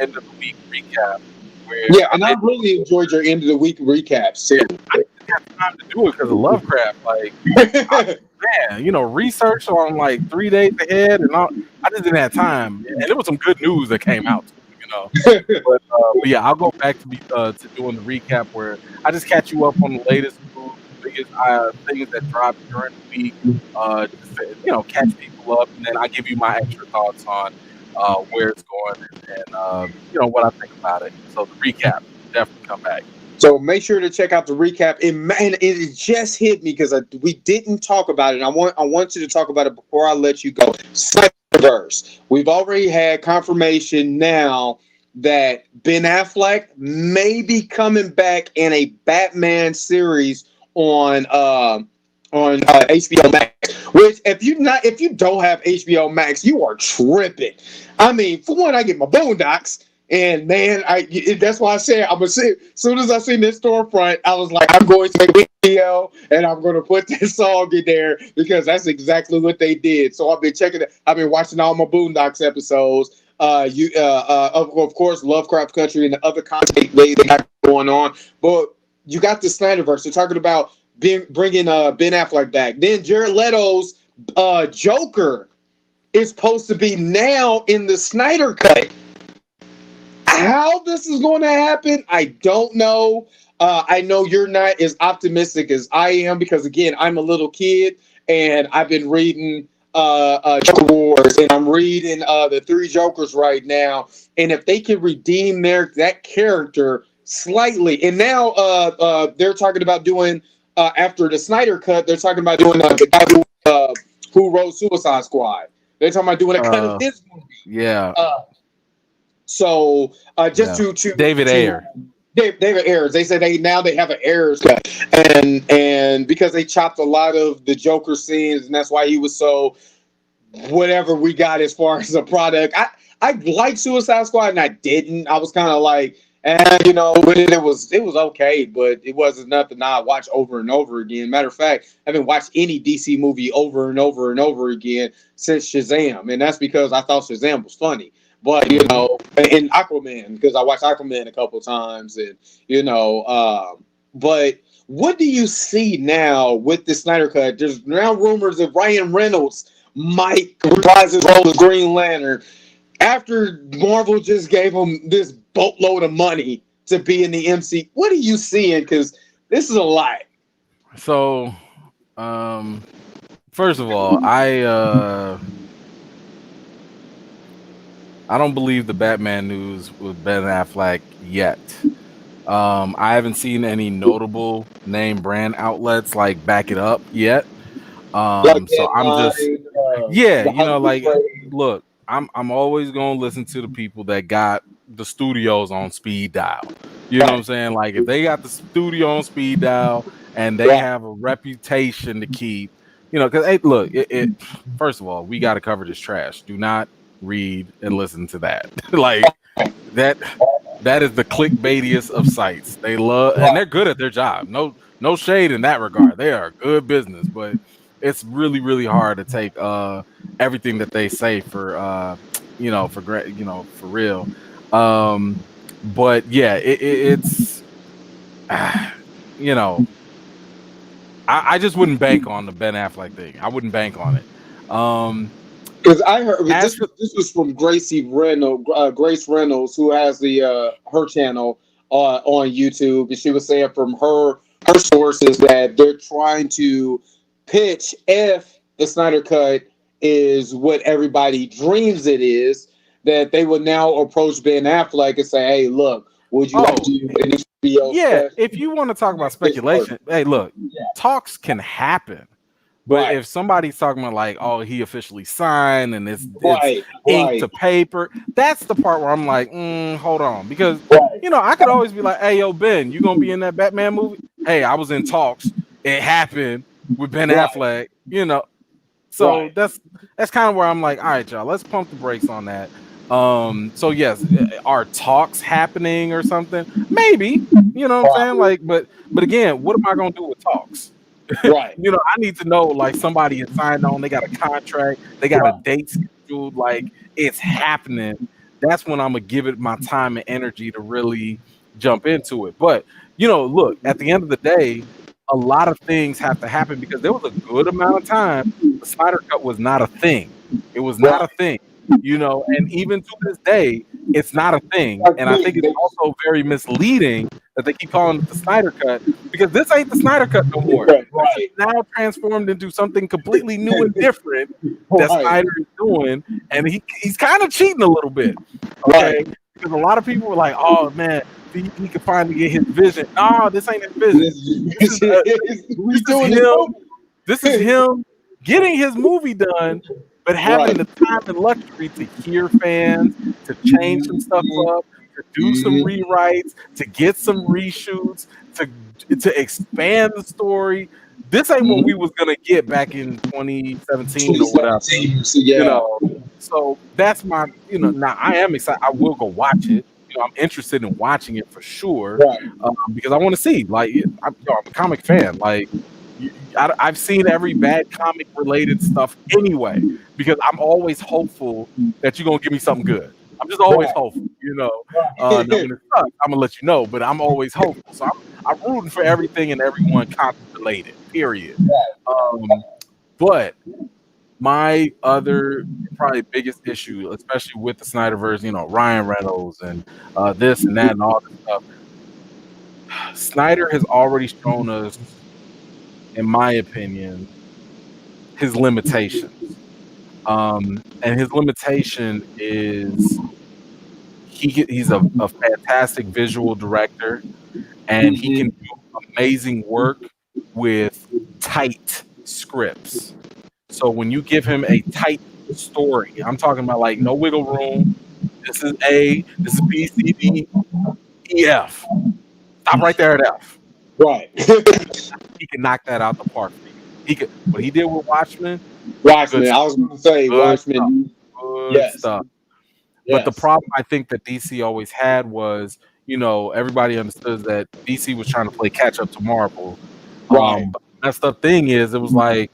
end of the week recap where Yeah, and I really enjoyed your end of the week recaps too. I didn't have time to do it because of Lovecraft. Like, man, research on like 3 days ahead, and I just didn't have time. And there was some good news that came out too. But yeah, I'll go back to doing the recap where I just catch you up on the latest news, biggest things that dropped during the week. Just to, catch people up, and then I give you my extra thoughts on where it's going and what I think about it. So the recap definitely come back. So make sure to check out the recap. And man, it just hit me because we didn't talk about it. I want you to talk about it before I let you go. Snyderverse. We've already had confirmation now that Ben Affleck may be coming back in a Batman series on HBO Max. Which if you don't have HBO Max, you are tripping. I mean, for one, I get my Boondocks. And man, that's why I said I'm gonna see. As soon as I seen this storefront, I was like, I'm going to make a video and I'm gonna put this song in there because that's exactly what they did. So I've been checking it. I've been watching all my Boondocks episodes. Of course, Lovecraft Country and the other content they got going on. But you got the Snyderverse. They're talking about bringing Ben Affleck back. Then Jared Leto's Joker is supposed to be now in the Snyder cut. How this is going to happen, I don't know. I know you're not as optimistic as I am because, again, I'm a little kid and I've been reading Joker Wars and I'm reading the Three Jokers right now. And if they can redeem that character slightly, and now they're talking about doing after the Snyder cut, they're talking about doing the guy who wrote Suicide Squad. They're talking about doing a cut of his movie. Yeah. So just yeah. to David Ayer. David Ayers. They said they have an Ayers cut, and because they chopped a lot of the Joker scenes, and that's why he was so whatever we got as far as a product. I liked Suicide Squad, and I didn't. I was kind of like, with it was okay, but it wasn't nothing I watched over and over again. Matter of fact, I haven't watched any DC movie over and over and over again since Shazam, and that's because I thought Shazam was funny. But in Aquaman, because I watched Aquaman a couple times, and but what do you see now with the Snyder Cut? There's now rumors that Ryan Reynolds might reprise his role as Green Lantern after Marvel just gave him this boatload of money to be in the MC. What are you seeing? Because this is a lot. So, first of all, I don't believe the Batman news with Ben Affleck yet. I haven't seen any notable name brand outlets like back it up yet. Like So I'm just Deadline, yeah, the Hollywood like Trade. look, I'm always gonna listen to the people that got the studios on speed dial. You know what I'm Right, saying? Like if they got the studio on speed dial and they right. have a reputation to keep, because hey, look, first of all, we got to cover this trash. Do not read and listen to that. Like that that is the clickbaitiest of sites. They love, and they're good at their job. No shade in that regard. They are good business, but it's really really hard to take everything that they say for for real. Um, but yeah, it's you know I just wouldn't bank on the Ben Affleck thing. I wouldn't bank on it. Um, Because I heard as for this was from Grace Reynolds, who has the her channel on YouTube, and she was saying from her sources that they're trying to pitch if the Snyder Cut is what everybody dreams it is, that they would now approach Ben Affleck and say, "Hey, look, would you like oh to do an HBO yeah, special?" if you want to talk about speculation, hey, look, talks can happen. But Right, if somebody's talking about like, oh, he officially signed and it's right, ink to right, paper, that's the part where I'm like, hold on, because right, I could always be like, hey, yo, Ben, you gonna be in that Batman movie? Hey, I was in talks. It happened with Ben right, Affleck. So right. that's kind of where I'm like, all right, y'all, let's pump the brakes on that. So yes, are talks happening or something? Maybe, you know what I'm saying? Like, but again, what am I gonna do with talks? Right. I need to know like somebody is signed on, they got a contract, they got a Right. date scheduled, like it's happening. That's when I'm gonna give it my time and energy to really jump into it. But look, at the end of the day, a lot of things have to happen because there was a good amount of time the Snyder Cut was not a thing. It was not a Right. thing, and even to this day, it's not a thing. Like And I think me, it's also very misleading that they keep calling it the Snyder Cut because this ain't the Snyder Cut no more. right, This is right, now transformed into something completely new and different that right, Snyder is doing, and he's kind of cheating a little bit, right. okay? Because a lot of people were like, "Oh man, he could finally get his vision." No, this ain't his vision. This is We this is doing this him. This is movie. him getting his movie done, but having Right. the time and luxury to hear fans, to change some stuff up, to do some Mhm. rewrites, to get some reshoots, to expand the story. This ain't what we was gonna get back in 2017 or whatever. 2017. So You yeah. know, so that's my. Now I am excited. I will go watch it. I'm interested in watching it for sure Right. because I want to see. Like, I'm a comic fan. Like, I've seen every bad comic related stuff anyway because I'm always hopeful that you're gonna give me something good. I'm just always Right. hopeful. Now Right. when it sucks, I'm gonna let you know, but I'm always hopeful. So I'm rooting for everything and everyone comic related. Period. Um, but my other probably biggest issue, especially with the Snyderverse, Ryan Reynolds and this and that and all this stuff. Snyder has already shown us, in my opinion, his limitations. And his limitation is he's a fantastic visual director, and he can Mhm. do amazing work with tight scripts. So when you give him a tight story, I'm talking about like no wiggle room. This is A, this is B, C, D, E, F. Stop right there at F. Right. He can knock that out the park for you. He could what he did with Watchmen, good Watchmen. I stuff. was going to say Good stuff. Watchmen. Good Yes. stuff. But the Yes. problem I think that DC always had was, everybody understood that DC was trying to play catch up to Marvel. Right. But the messed up thing is, it was like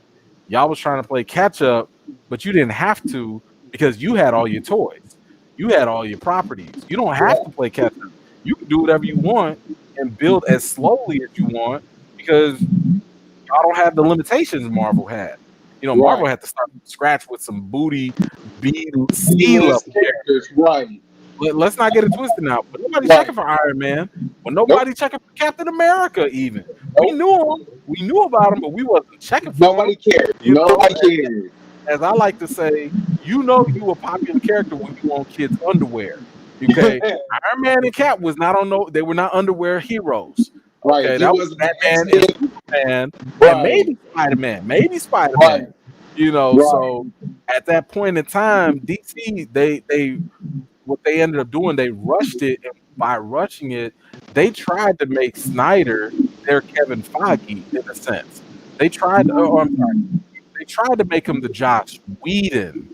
y'all was trying to play catch up, but you didn't have to because you had all your toys, you had all your properties. You don't have to play catch up. You can do whatever you want and build as slowly as you want because y'all don't have the limitations Marvel had. Marvel Right. had to start from scratch with some booty B, C B-list level characters. Right. let's not get it twisted now. But nobody's checking Right. for Iron Man. Well, Nope. nobody checking for Captain America even. We Nope. knew him. We knew about him, but we wasn't checking for him. Nobody cared. You know, Nobody cared. as I like to say, you a popular character when you on kids' underwear. Okay, Iron Man and Cap was not on no. They were not underwear heroes. Right. Okay, He that was wasn't the Batman and X-Men. Superman, and Right. maybe Spider Man, maybe Spider Right. Man. Right. So at that point in time, DC they what they ended up doing, they rushed it, and by rushing it, they tried to make Snyder their Kevin Feige in a sense. They tried, I'm sorry, they tried to make him the Josh Whedon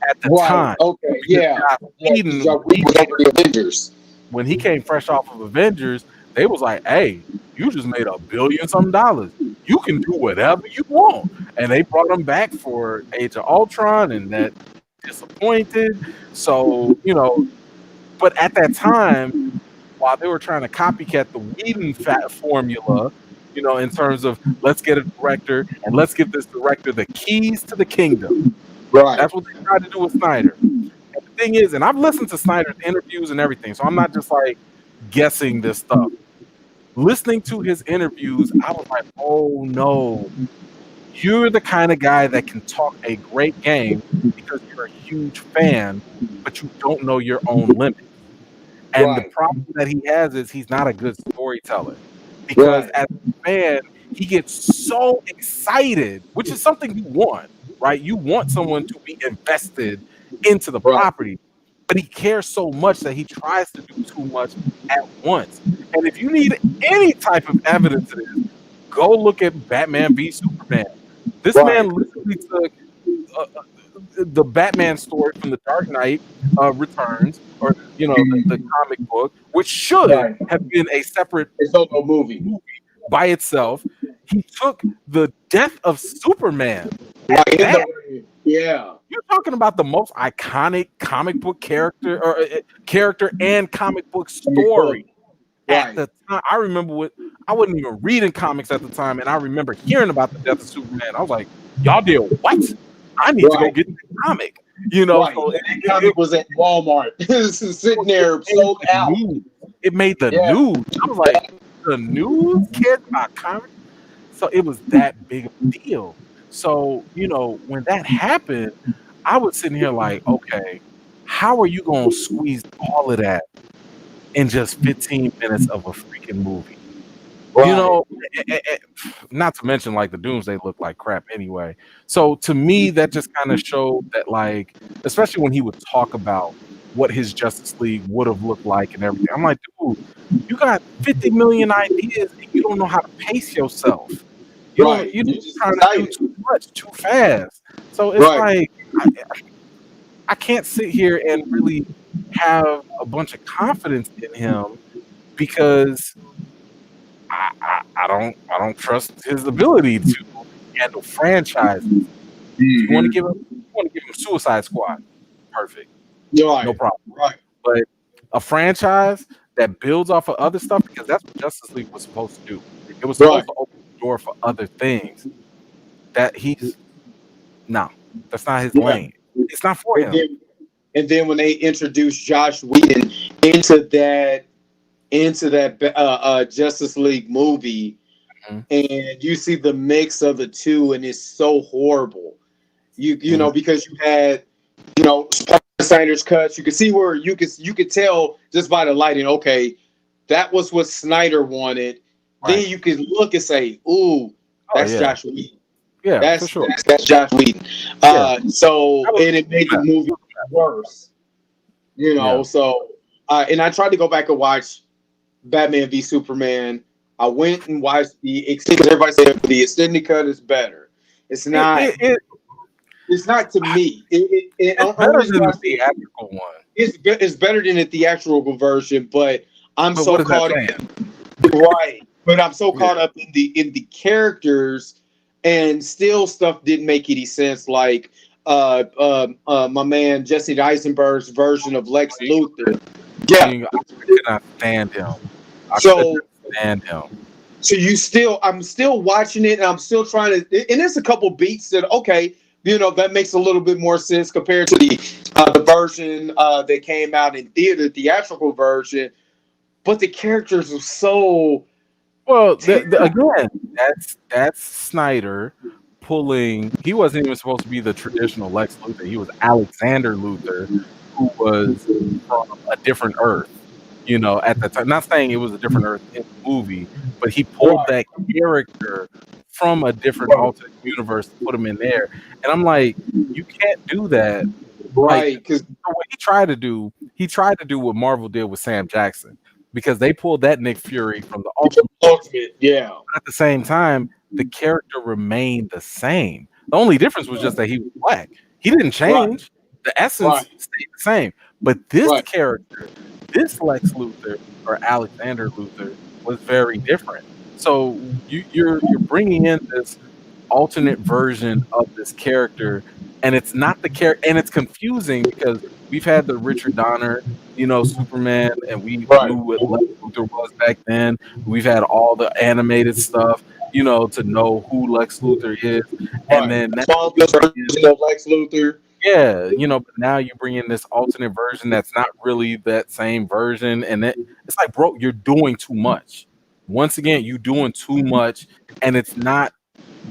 at the Right. time. Okay. because yeah, Joss yeah. Because Whedon, Joss Whedon was over the Avengers. when he came fresh off of Avengers, they was like, "Hey, you just made $1 billion some dollars. You can do whatever you want." And they brought him back for Age of Ultron, and that disappointed. So but at that time, while they were trying to copycat the Whedon formula, in terms of let's get a director and let's give this director the keys to the kingdom. Right, That's what they tried to do with Snyder. And the thing is, and I've listened to Snyder's interviews and everything, so I'm not just like guessing this stuff. Listening to his interviews, I was like, oh no, you're the kind of guy that can talk a great game because you're a huge fan, but you don't know your own limits. And the right, problem that he has is he's not a good storyteller because right, as a fan, he gets so excited, which is something you want, right? You want someone to be invested into the right. property, but he cares so much that he tries to do too much at once. And if you need any type of evidence of this, go look at Batman v Superman. This Right. man literally took uh, the Batman story from the Dark Knight Returns, or the comic book, which should Right. have been a separate It's solo movie. movie by itself. He took the death of Superman Right. at that. Yeah. You're talking about the most iconic comic book character, or character and comic book story. At Right. the time, I remember I wasn't even reading comics at the time, and I remember hearing about the death of Superman. I was like, "Y'all did what? I need to go Right. get the comic." Right. So That comic was at Walmart. Sitting there sold out. It made the Yeah. news. I was like, the news cared about comics, so it was that big of a deal. So when that happened, I was sitting here like, okay, how are you gonna squeeze all of that in just 15 minutes of a freaking movie? Right. Not to mention like the Doomsday looked like crap anyway. So to me, that just kind of showed that, like, especially when he would talk about what his Justice League would have looked like and everything. I'm like, dude, you got 50 million ideas and you don't know how to pace yourself. Right. You're You just trying to do excited. too much too fast. So it's Right. like I can't sit here and really have a bunch of confidence in him because I don't trust his ability to handle franchises. You want to give him Suicide Squad, perfect, Right. no problem. Right. But a franchise that builds off of other stuff, because that's what Justice League was supposed to do. It was supposed to open the door for other things. That that's not his lane. It's not for him. And then when they introduced Josh Whedon into that Justice League movie, Mhm. and you see the mix of the two, and it's so horrible. You know, because you had Snyder's cuts. You could see where you could tell just by the lighting. Okay, that was what Snyder wanted. Right. Then you could look and say, "Ooh, that's yeah. Josh Whedon. Yeah, for sure. That's Josh Whedon." So and it made the movie worse. So and I tried to go back and watch Batman v Superman. I went and watched because everybody said the extended cut is better. It's not. It's not to me. It's better than the theatrical one. It's better than the theatrical version, but I'm But so what is caught that up. Right, but I'm so caught up in the characters, and still stuff didn't make any sense. Like my man Jesse Eisenberg's version of Lex Luthor. Yeah, I could not stand him. so stand him. So I'm still watching it, and I'm still trying to. And there's a couple beats that that makes a little bit more sense compared to the version that came out in theater, the theatrical version. But the characters are so. Well, again, that's Snyder pulling. He wasn't even supposed to be the traditional Lex Luthor. He was Alexander Luthor, who was from a different Earth. At the time, not saying it was a different Earth in the movie, but he pulled that character from a different alternate universe to put him in there. And I'm like, you can't do that. Right. Because what he tried to do what Marvel did with Sam Jackson, because they pulled that Nick Fury from the Ultimate. Yeah. But at the same time, the character remained the same. The only difference was just that he was black. He didn't change. The essence Right. stayed the same. But this Right. character, this Lex Luthor or Alexander Luthor, was very different. So you're bringing in this alternate version of this character, and it's not the character, and it's confusing because we've had the Richard Donner, Superman, and we Right. knew what Lex Luthor was back then. We've had all the animated stuff, to know who Lex Luthor is, and Right. then now you Smallville's bring in, version of Lex Luthor. yeah, but now you bring in this alternate version that's not really that same version, and it's like, bro, you're doing too much. Once again, you doing too much, and it's not.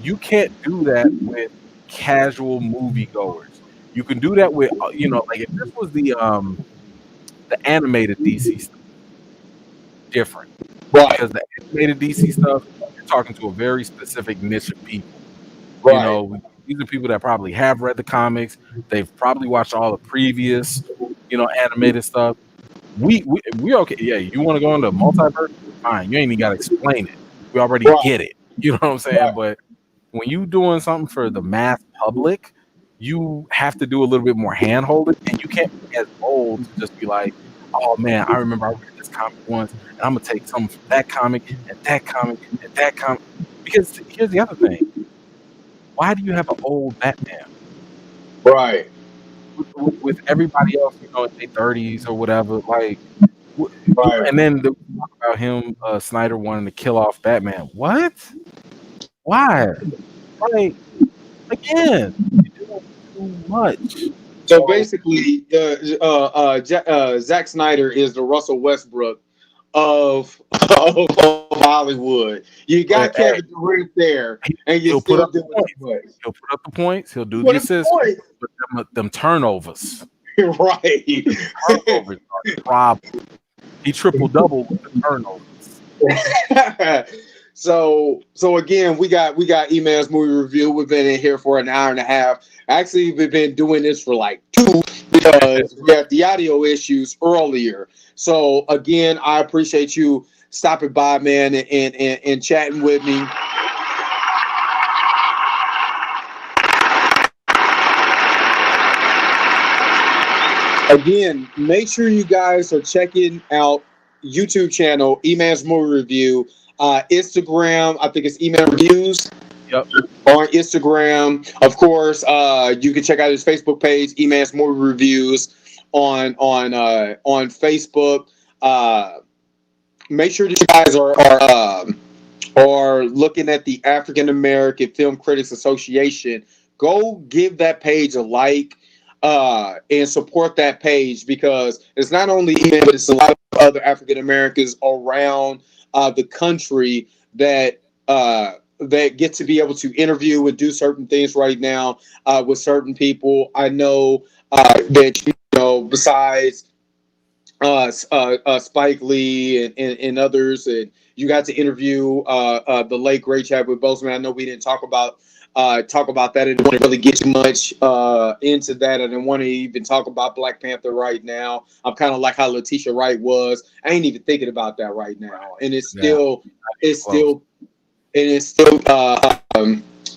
You can't do that with casual moviegoers. You can do that with, like if this was the animated DC stuff, different, Right. because the animated DC stuff, you're talking to a very specific niche of people. Right. These are people that probably have read the comics. They've probably watched all the previous, animated stuff. We okay. Yeah, you want to go into multiverse? Fine. You ain't even got to explain it. We already Right. get it. You know what I'm saying? Right. But when you doing something for the mass public, you have to do a little bit more hand holding, and you can't be as bold to just be like, "Oh man, I remember I read this comic once, and I'm gonna take something from that comic and that comic and that comic." Because here's the other thing: why do you have an old Batman Right. with everybody else, in their 30s or whatever? Like, Right. and then the talk about him, Snyder wanting to kill off Batman. What? Why? Like, again, you're doing too much. So So basically, Zack Snyder is the Russell Westbrook of, of Hollywood. You but got hey, Kevin Durant there, and you're he'll put still up the doing points. too much. He'll put up the points. He'll do the What a assists, point! but them turnovers, Right. turnovers are the problem. He triple double with the turnovers. So again, we got emails movie review. We've been in here for an hour and a half. Actually, we've been doing this for like two because we had the audio issues earlier. So again, I appreciate you stopping by, man, and chatting with me. Again, make sure you guys are checking out YouTube channel Eman's Movie Review, Instagram. I think it's Eman Reviews Yep. on Instagram. Of course, you can check out his Facebook page, Eman's Movie Reviews on Facebook. Make sure that you guys are looking at the African American Film Critics Association. Go give that page a like and support that page because it's not only him, but it's a lot of other African Americans around the country that get to be able to interview and do certain things right now with certain people. I know that besides Spike Lee and others, and you got to interview the late great Chadwick Boseman. I know we didn't talk about that. I didn't want to really get too much into that. I didn't want to even talk about Black Panther right now. I'm kind of like how Letitia Wright was. I ain't even thinking about that right now, and it's Yeah. still it's Close. still and it's still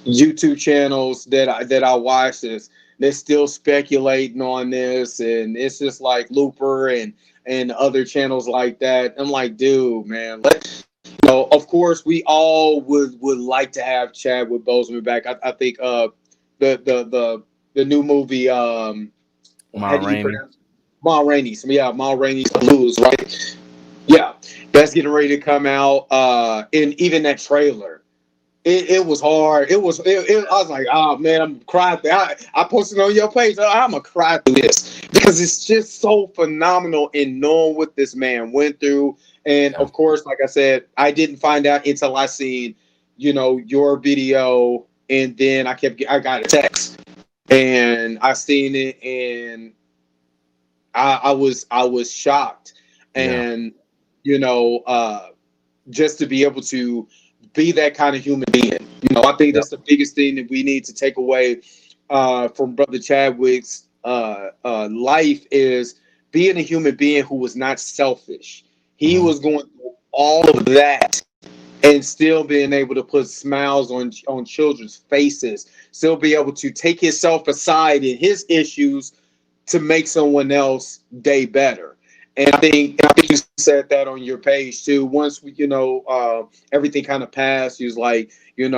YouTube channels that I watch. They're still speculating on this, and it's just like Looper and other channels like that. I'm like, dude, man, of course, we all would like to have Chadwick Boseman back. I think the new movie how Ma do you Rainey. pronounce it? Ma Rainey. So yeah, Ma Rainey's Lose, right? Yeah, that's getting ready to come out. And even that trailer, it was hard. I was like, oh man, I'm crying. I posted on your page. I'm gonna cry through this because it's just so phenomenal in knowing what this man went through. And Yeah. of course, like I said, I didn't find out until I seen, your video, and then I got a text, and I seen it, and I was shocked, Yeah. and just to be able to be that kind of human being. I think Yep. that's the biggest thing that we need to take away from Brother Chadwick's life is being a human being who was not selfish. He Mhm. was going through all of that and still being able to put smiles on children's faces, still be able to take himself aside in his issues to make someone else day better. And I think you said that on your page too. Once we, everything kind of passed, he was like, take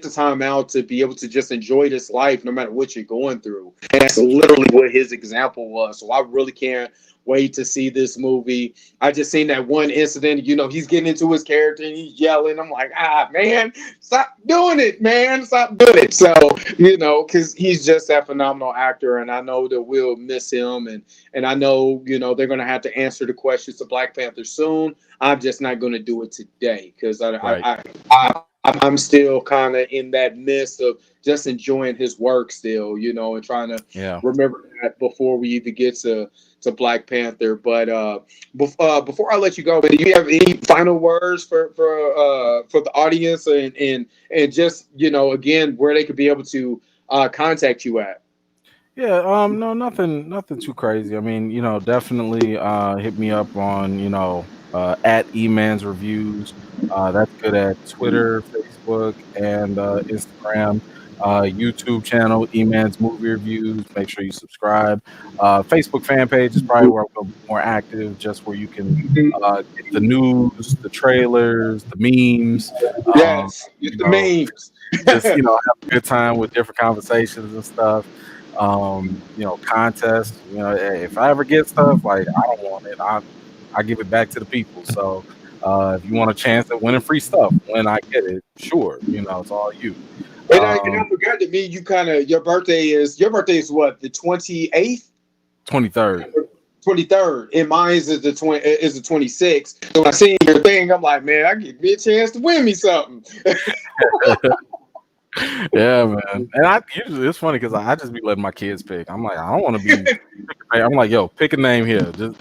the time out to be able to just enjoy this life no matter what you're going through. And that's literally what his example was. So I really can't wait to see this movie. I just seen that one incident, he's getting into his character and he's yelling. I'm like, man, stop doing it, man. Stop doing it. So, because he's just that phenomenal actor, and I know that we'll miss him, and I know, they're gonna have to answer the questions to Black Panther soon. I'm just not gonna do it today because Right. I'm still kind of in that midst of just enjoying his work still, and trying to Yeah. remember that before we even get to Black Panther. But before I let you go, do you have any final words for the audience and just again where they could be able to contact you at? Yeah, no, nothing too crazy. I mean, definitely hit me up on, at Eman's Reviews. That's good at Twitter, Facebook, and Instagram. YouTube channel, Eman's Movie Reviews. Make sure you subscribe. Facebook fan page is probably where I'm going to be more active, just where you can get the news, the trailers, the memes. Um, Yes, get you the know, memes. just have a good time with different conversations and stuff. Contests. Hey, if I ever get stuff like I don't want it, I give it back to the people. So if you want a chance at winning free stuff when I get it, sure, it's all you. And I forgot to mean you kind of your birthday is what, the 28th? 23rd. 23rd, and mine is the 26th. So when I seen your thing, I'm like, man, I get me a chance to win me something. Yeah, man. And I usually it's funny because I just be letting my kids pick. I'm like, I don't want to be. I'm like, yo, pick a name here. Just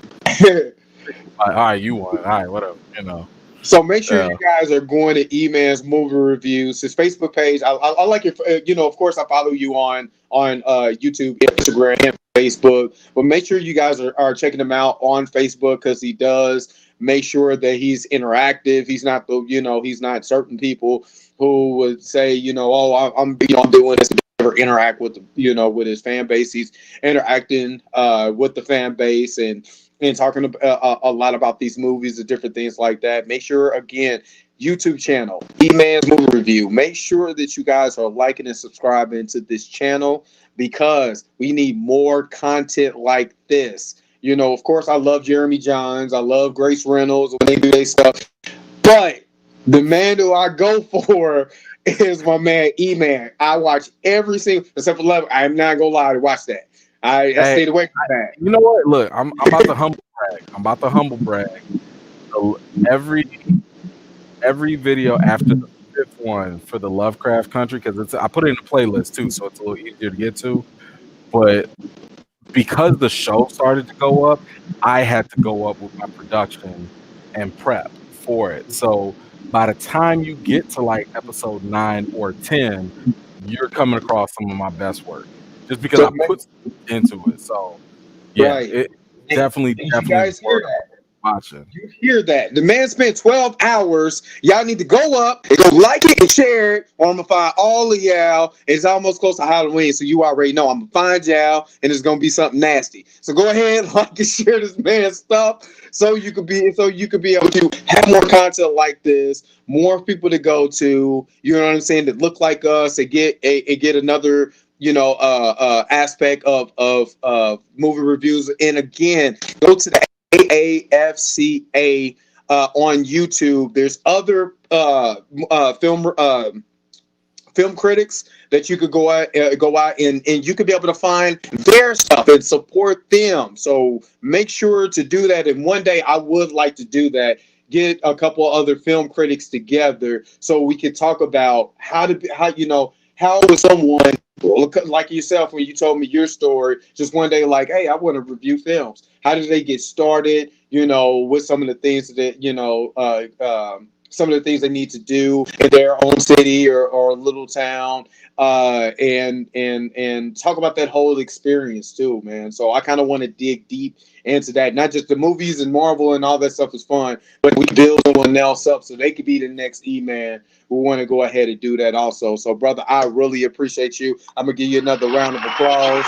all right, you want it. All right, whatever. So make sure Yeah. you guys are going to E-Man's Movie Reviews, his Facebook page. I like your, of course, I follow you on YouTube, Instagram, and Facebook. But make sure you guys are checking him out on Facebook because he does make sure that he's interactive. He's not he's not certain people who would say, oh, I'm beyond doing this. Never interact with with his fan base. He's interacting with the fan base and talking a lot about these movies and different things like that. Make sure, again, YouTube channel, E-Man's Movie Review. Make sure that you guys are liking and subscribing to this channel because we need more content like this. Of course, I love Jeremy Johns. I love Grace Reynolds when they do their stuff. But the man who I go for is my man E-Man. I watch every single, except for Love. I'm not going to lie to watch that. I Hey, stayed away from that. you know what? Look, I'm about to humble brag. I'm about to humble brag. So every video after the fifth one for the Lovecraft Country, because I put it in a playlist too, so it's a little easier to get to. But because the show started to go up, I had to go up with my production and prep for it. So by the time you get to like episode 9 or 10, you're coming across some of my best work just because I put into it. So yeah, Right. it definitely You guys hear worth that? watching. You hear that? The man spent 12 hours. Y'all need to go up and go like it and share it, or I'm gonna find all of y'all. It's almost close to Halloween, so you already know I'm gonna find y'all, and it's gonna be something nasty. So go ahead, like and share this man's stuff, so you could be able to have more content like this, more people to go to. You know what I'm saying? That look like us and get another aspect of movie reviews. And again, go to the AAFCA on YouTube. There's other film critics that you could go out and you could be able to find their stuff and support them. So make sure to do that. And one day I would like to do that. Get a couple other film critics together so we can talk about how was someone like yourself when you told me your story just one day, like, hey, I want to review films. How did they get started? With some of the things that some of the things they need to do in their own city or little town, and talk about that whole experience too, man. So I kind of want to dig deep into that. Not just the movies and Marvel and all that stuff is fun, but we build someone else up so they could be the next E-Man. We want to go ahead and do that also. So, brother, I really appreciate you. I'm gonna give you another round of applause.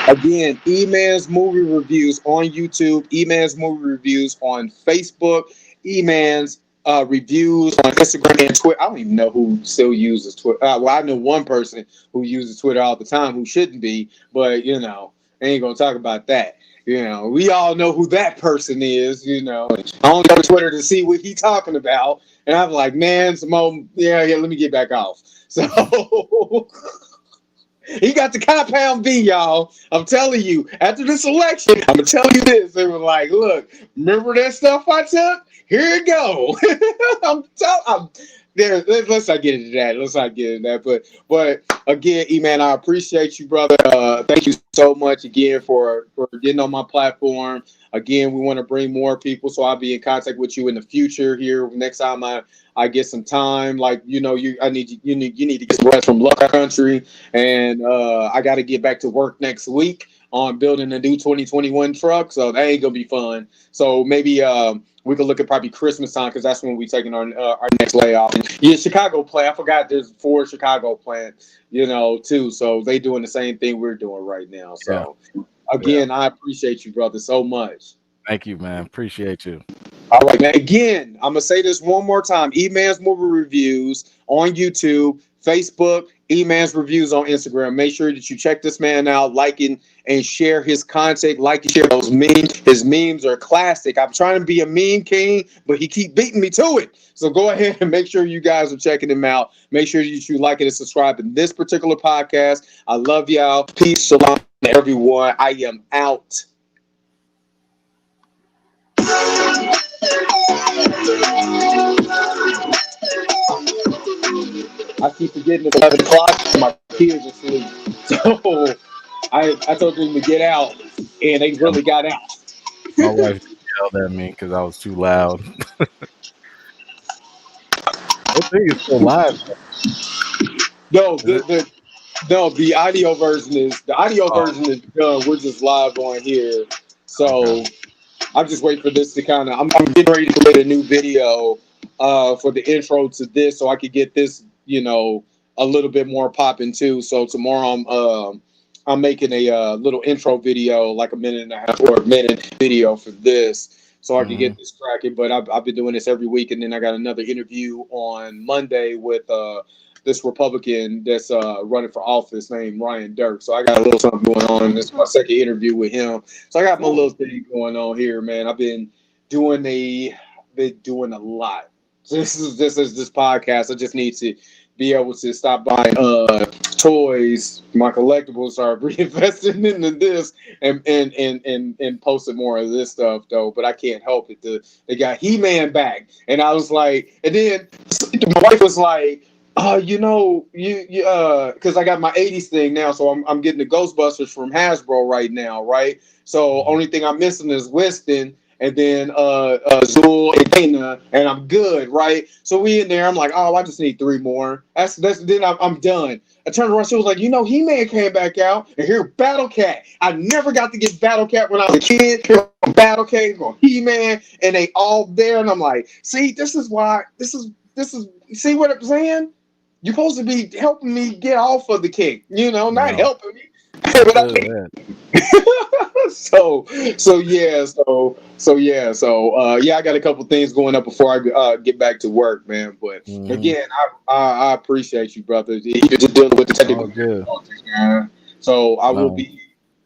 Again, E-Man's Movie Reviews on YouTube, E-Man's Movie Reviews on Facebook, E-Man's reviews on Instagram and Twitter. I don't even know who still uses Twitter. Well, I know one person who uses Twitter all the time who shouldn't be, but I ain't gonna talk about that. We all know who that person is. I only go to Twitter to see what he talking about, and I'm like, man, Simone, yeah, let me get back off. So he got the compound V, y'all. I'm telling you, after this election, I'm gonna tell you this. They were like, look, remember that stuff I took? Here it go. I'm there. Let's not get into that. But again, E-Man, I appreciate you, brother. Thank you so much again for getting on my platform. Again, we want to bring more people, so I'll be in contact with you in the future. Here, next time I get some time, like I need you need to get some rest from Lovecraft Country, and I got to get back to work next week on building a new 2021 truck, so that ain't gonna be fun. So maybe we could look at probably Christmas time, because that's when we taking our next layoff. And yeah, Chicago plant. I forgot there's 4 Chicago plants, too. So they doing the same thing we're doing right now. So again, I appreciate you, brother, so much. Thank you, man. Appreciate you. All right, man. Again, I'm gonna say this one more time. E-Man's Movie Reviews on YouTube, Facebook, E-Man's Reviews on Instagram. Make sure that you check this man out, liking and share his content, like and share those memes. His memes are classic. I'm trying to be a meme king, but he keep beating me to it. So go ahead and make sure you guys are checking him out. Make sure that you like and subscribe to this particular podcast. I love y'all. Peace, shalom to everyone. I am out. I keep forgetting it's 11 o'clock and my kids are asleep. So I told them to get out, and they really got out. My wife yelled at me because I was too loud. I think it's still live. No, the audio version is done. We're just live on here. So I'm just waiting for this to kind of. I'm getting ready to create a new video for the intro to this, so I could get this, a little bit more popping too. So tomorrow I'm making a little intro video, like a minute and a half or a minute video for this, so I can get this cracking. But I've been doing this every week, and then I got another interview on Monday with this Republican that's running for office named Ryan Dirk. So I got a little something going on. This is my second interview with him. So I got my little thing going on here, man. I've been doing a lot. This podcast. I just need to be able to stop buying toys. My collectibles are reinvesting into this and posting more of this stuff though. But I can't help it. They got He-Man back, and I was like, and then my wife was like, because I got my 80s thing now, so I'm getting the Ghostbusters from Hasbro right now, right? So only thing I'm missing is Winston, and then Zool and Dana, and I'm good, right? So we in there. I'm like, oh, I just need 3 more. That's then I'm done. I turned around. She was like, He-Man came back out, and here Battle Cat. I never got to get Battle Cat when I was a kid. Here Battle Cat, He-Man, and they all there, and I'm like, see, this is why. This is. See what I'm saying? You're supposed to be helping me get off of the kick, not helping me. But I can't. So I got a couple things going up before I get back to work, man. But again, I appreciate you, brother. You're just dealing with the technical difficulties, man. So I will be,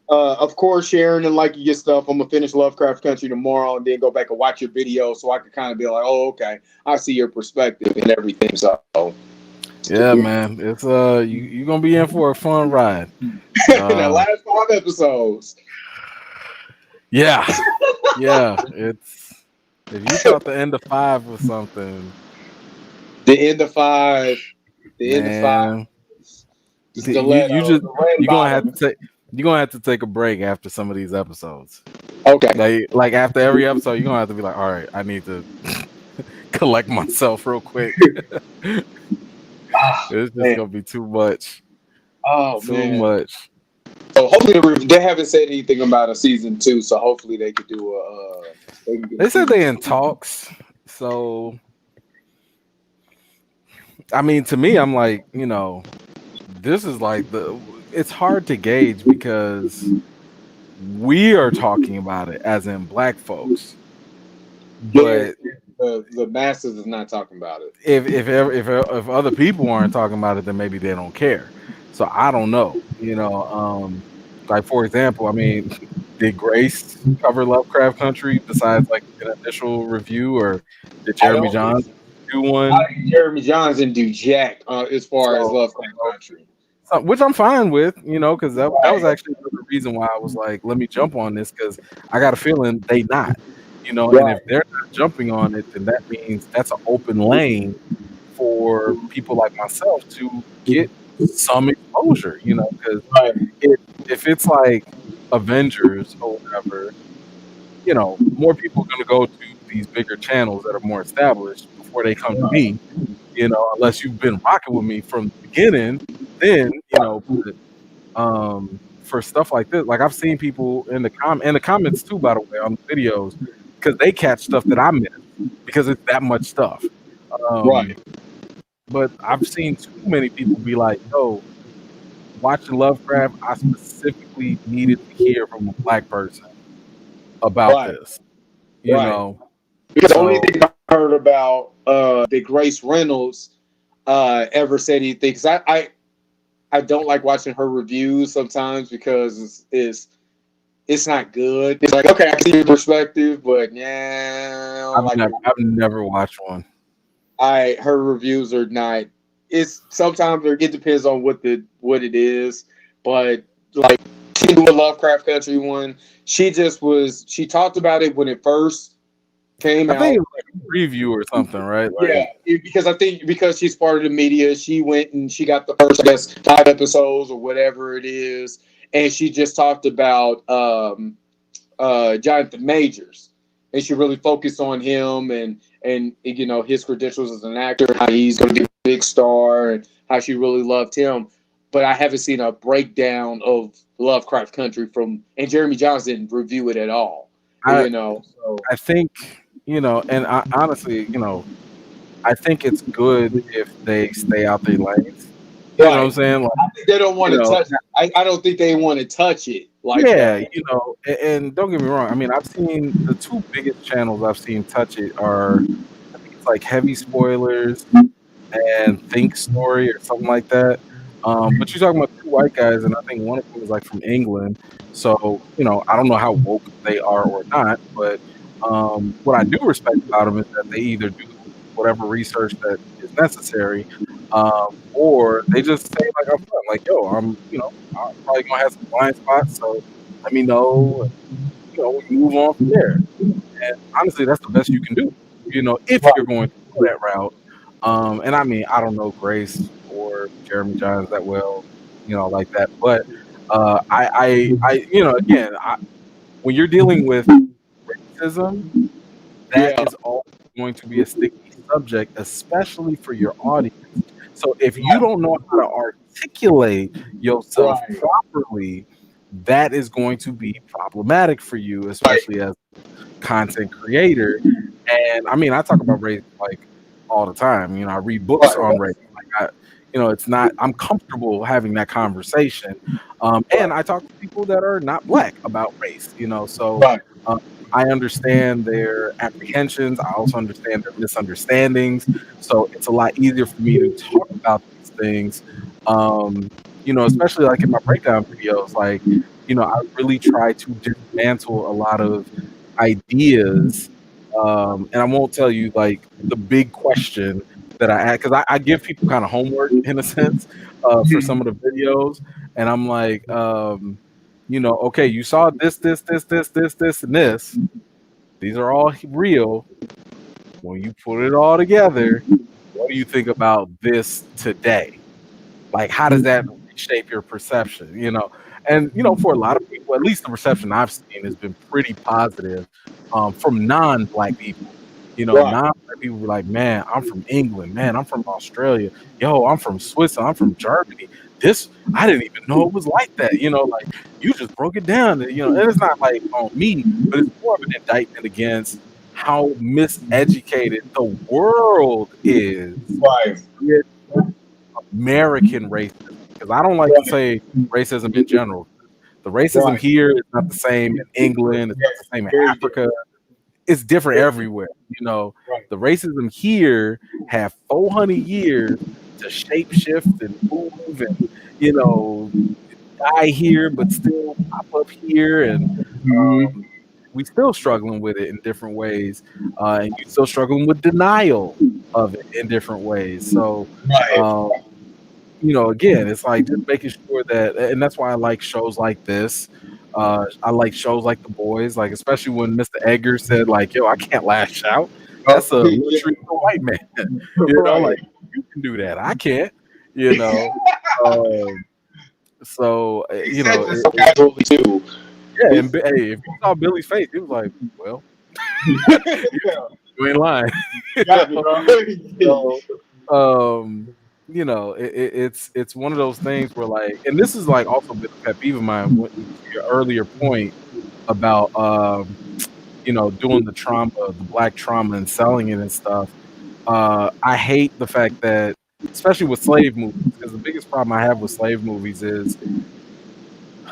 of course, sharing and liking your stuff. I'm gonna finish Lovecraft Country tomorrow, and then go back and watch your video, so I can kind of be like, oh, okay, I see your perspective and everything. So. Yeah, man, it's you're gonna be in for a fun ride. The last 5 episodes. Yeah, it's if you thought the end of 5 was something. The end of 5. The end of 5. You're gonna have to take a break after some of these episodes. Okay. Like after every episode, you're gonna have to be like, all right, I need to collect myself real quick. It's just gonna be too much. Too much. So hopefully they haven't said anything about a season 2. So hopefully they could do They said they're in talks. So I mean, to me, I'm like, this is like it's hard to gauge because We are talking about it as in black folks, Yeah, but the masses is not talking about it. if other people aren't talking about it, then maybe they don't care. So I don't know. Like for example, I mean, did Grace cover Lovecraft Country besides like an initial review, or did I Jeremy don't think Johns do one? Jeremy Johns didn't do jack as far as So, Lovecraft Country. which I'm fine with, because that was Right, actually another reason why I was like, let me jump on this because I got a feeling they not, and if right, they're not jumping on it, then that means that's an open lane for people like myself to get some exposure, because right, if it's like Avengers or whatever, more people are going to go to these bigger channels that are more established before they come to me, unless you've been rocking with me from the beginning, then, but, for stuff like this, like I've seen people in the comments too, by the way, on the videos, because they catch stuff that I miss because it's that much stuff. Um, right, but I've seen too many people be like, "Yo, watching Lovecraft, I specifically needed to hear from a black person about right, this." You right. know, Because the only so thing I heard about that Grace Reynolds ever said anything, because I don't like watching her reviews sometimes because it's not good. It's like, okay, I see your perspective, but yeah, I don't like your I've never watched one. I her reviews are not. It's sometimes it depends on what it is, but like she did a Lovecraft Country one. She talked about it when it first came I think it out. was like a preview or something, right? Yeah, Like, because I think because she's part of the media, she went and she got the first, I guess, 5 episodes or whatever it is, and she just talked about Jonathan Majors, and she really focused on him and his credentials as an actor, how he's going to be a big star, and how she really loved him. But I haven't seen a breakdown of Lovecraft Country and Jeremy Johnson didn't review it at all. I So I think, and honestly, I think it's good if they stay out their lanes. You know what I'm right, saying? Like, I think they don't want you to know, touch it. I don't think they want to touch it like yeah, that. and don't get me wrong. I mean, I've seen the two biggest channels I've seen touch it are, I think it's like Heavy Spoilers and Think Story or something like that. But you're talking about two white guys, and I think one of them is like from England. So, I don't know how woke they are or not, but what I do respect about them is that they either do whatever research that is necessary, or they just say like upfront, like, "Yo, I'm probably gonna have some blind spots, so let me know." And, we move on from there. And honestly, that's the best you can do, if you're going to go that route. And I mean, I don't know Grace or Jeremy Johns that well, like that. But again, when you're dealing with racism, that Yeah, is always going to be a sticky subject, especially for your audience. So if you don't know how to articulate yourself right, properly, that is going to be problematic for you, right, especially as content creator. And I mean, I talk about race like all the time. I read books right, on race. Like it's not. I'm comfortable having that conversation, and right, I talk to people that are not black about race. So right, um, I understand their apprehensions. I also understand their misunderstandings. So it's a lot easier for me to talk about these things. Especially like in my breakdown videos, like I really try to dismantle a lot of ideas. And I won't tell you like the big question that I ask, because I give people kind of homework in a sense for some of the videos, and I'm like, okay, you saw this, and this. These are all real. When you put it all together, what do you think about this today? Like, how does that reshape your perception? And for a lot of people, at least the perception I've seen has been pretty positive from non-black people. right, Non-black people were like, "Man, I'm from England. Man, I'm from Australia. Yo, I'm from Switzerland. I'm from Germany. This I didn't even know it was like that. Like you just broke it down. And it's not like on me, but it's more of an indictment against how miseducated the world is right, American racism, because I don't like to say racism in general. The racism Right. here is not the same in England. It's not the same in Very Africa. It's different different. everywhere. You know, Right. the racism here have 400 years to shape shift and move and, you know, die here, but still pop up here. And Mm-hmm. we still struggling with it in different ways. And you still struggling with denial of it in different ways. So, Right. um, you know, again, it's like just making sure that, and that's why I like shows like this. I like shows like The Boys, like especially when Mr. Edgar said, like, "Yo, I can't lash out. That's a Yeah. luxury for a white man." You know, Right. like you can do that. I can't. You know, um, so He you said know, this so casually too. yeah. And hey, if you saw Billy's face, he was like, "Well, you, Yeah. you ain't lying." You Got me, know? bro. So, you know, it's one of those things where like, and this is like also been a pet peeve of mine. To your earlier point about you know, doing the trauma, the black trauma, and selling it and stuff. I hate the fact that, especially with slave movies, because the biggest problem I have with slave movies is,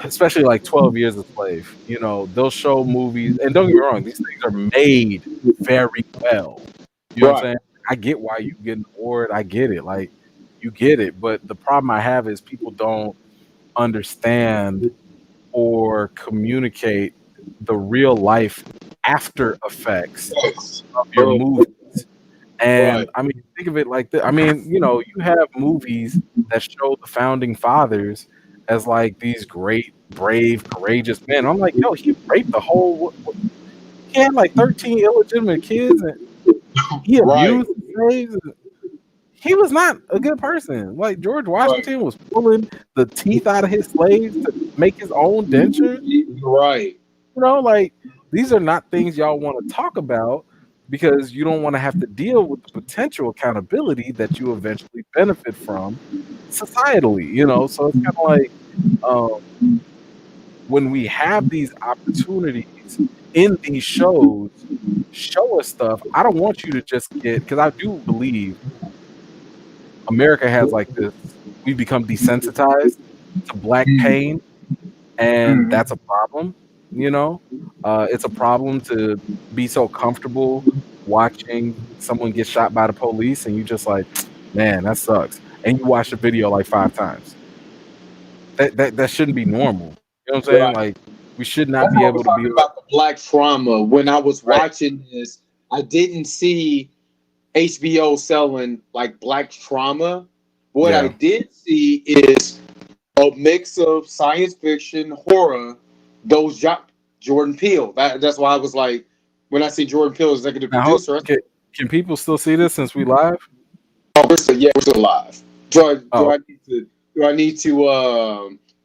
especially like 12 Years a Slave. You know, they'll show movies, and don't get me wrong, these things are made very well. You know what I'm Right. saying? I get why you get an award. I get it. Like, you get it. But the problem I have is people don't understand or communicate the real life after effects Yes. of your movie. And Right. I mean, think of it like this. I mean, you know, you have movies that show the founding fathers as like these great, brave, courageous men. I'm like, yo, he raped the whole. He had like 13 illegitimate kids, and he Right. abused slaves. He was not a good person. Like George Right. Washington was pulling the teeth out of his slaves to make his own dentures. Right. You know, like these are not things y'all want to talk about because you don't want to have to deal with the potential accountability that you eventually benefit from societally. You know, so it's kind of like when we have these opportunities in these shows, show us stuff. I don't want you to just get, because I do believe America has like this. We become desensitized to black pain, and Mhm. that's a problem. You know, it's a problem to be so comfortable watching someone get shot by the police, and you just like, man, that sucks. And you watch the video like 5 times. That shouldn't be normal. You know what I'm saying? Right. Like, we should not That's be what I was able to be talking about, the black trauma. When I was right. watching this, I didn't see HBO selling like black trauma. What I Yeah. did see is a mix of science fiction, horror, those Jordan Peele. That's why I was like, when I see Jordan Peele as executive Now, producer, I said, can people still see this since we live? oh, we're still alive. Do Oh, I need to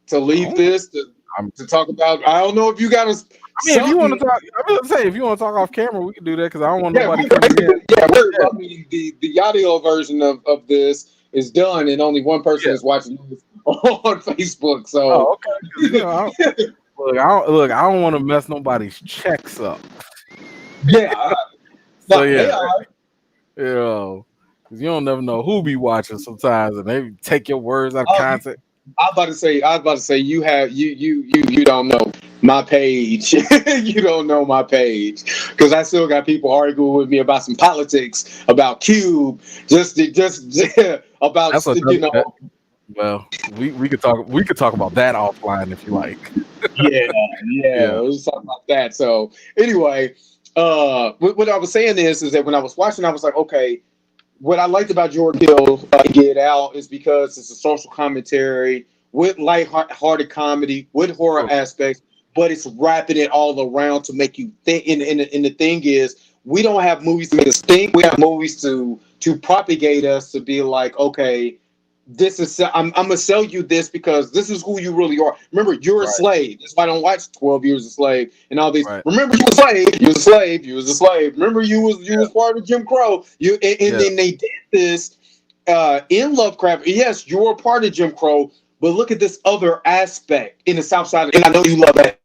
to I leave don't know. this I'm, to talk about? I don't know if you got us I mean, if you want to something. talk, I'm gonna say if you want to talk off camera, we can do that because I don't want Yeah, nobody coming in. Yeah, I mean, the audio version of this is done, and only one person yeah. is watching this on Facebook. So, Oh, okay. Because you know, I don't want to mess nobody's checks up. yeah, So no, yeah, they are. you know, 'cause you don't never know who be watching sometimes, and they take your words out of Oh, context. I was about to say, you don't know my page. You don't know my page because I still got people arguing with me about some politics, about Cube, just about That's another. Well, we could talk about that offline if you like. yeah, yeah. Yeah. Let's talk about that. So anyway, what I was saying is that when I was watching, I was like, okay, what I liked about Jordan Peele Get Out is because it's a social commentary with light-hearted comedy with horror True. aspects, but it's wrapping it all around to make you think. And the thing is, we don't have movies to make us think. We have movies to propagate us to be like, okay, this is I'm gonna sell you this because this is who you really are. Remember, you're a Right. slave. That's why I don't watch 12 Years a Slave and all these. Right. Remember, you was a slave. You was a slave. You was a slave. Remember, you Yeah. was part of Jim Crow. And Yeah. then they did this in Lovecraft. Yes, you're a part of Jim Crow, but look at this other aspect in the South Side. And I know you love that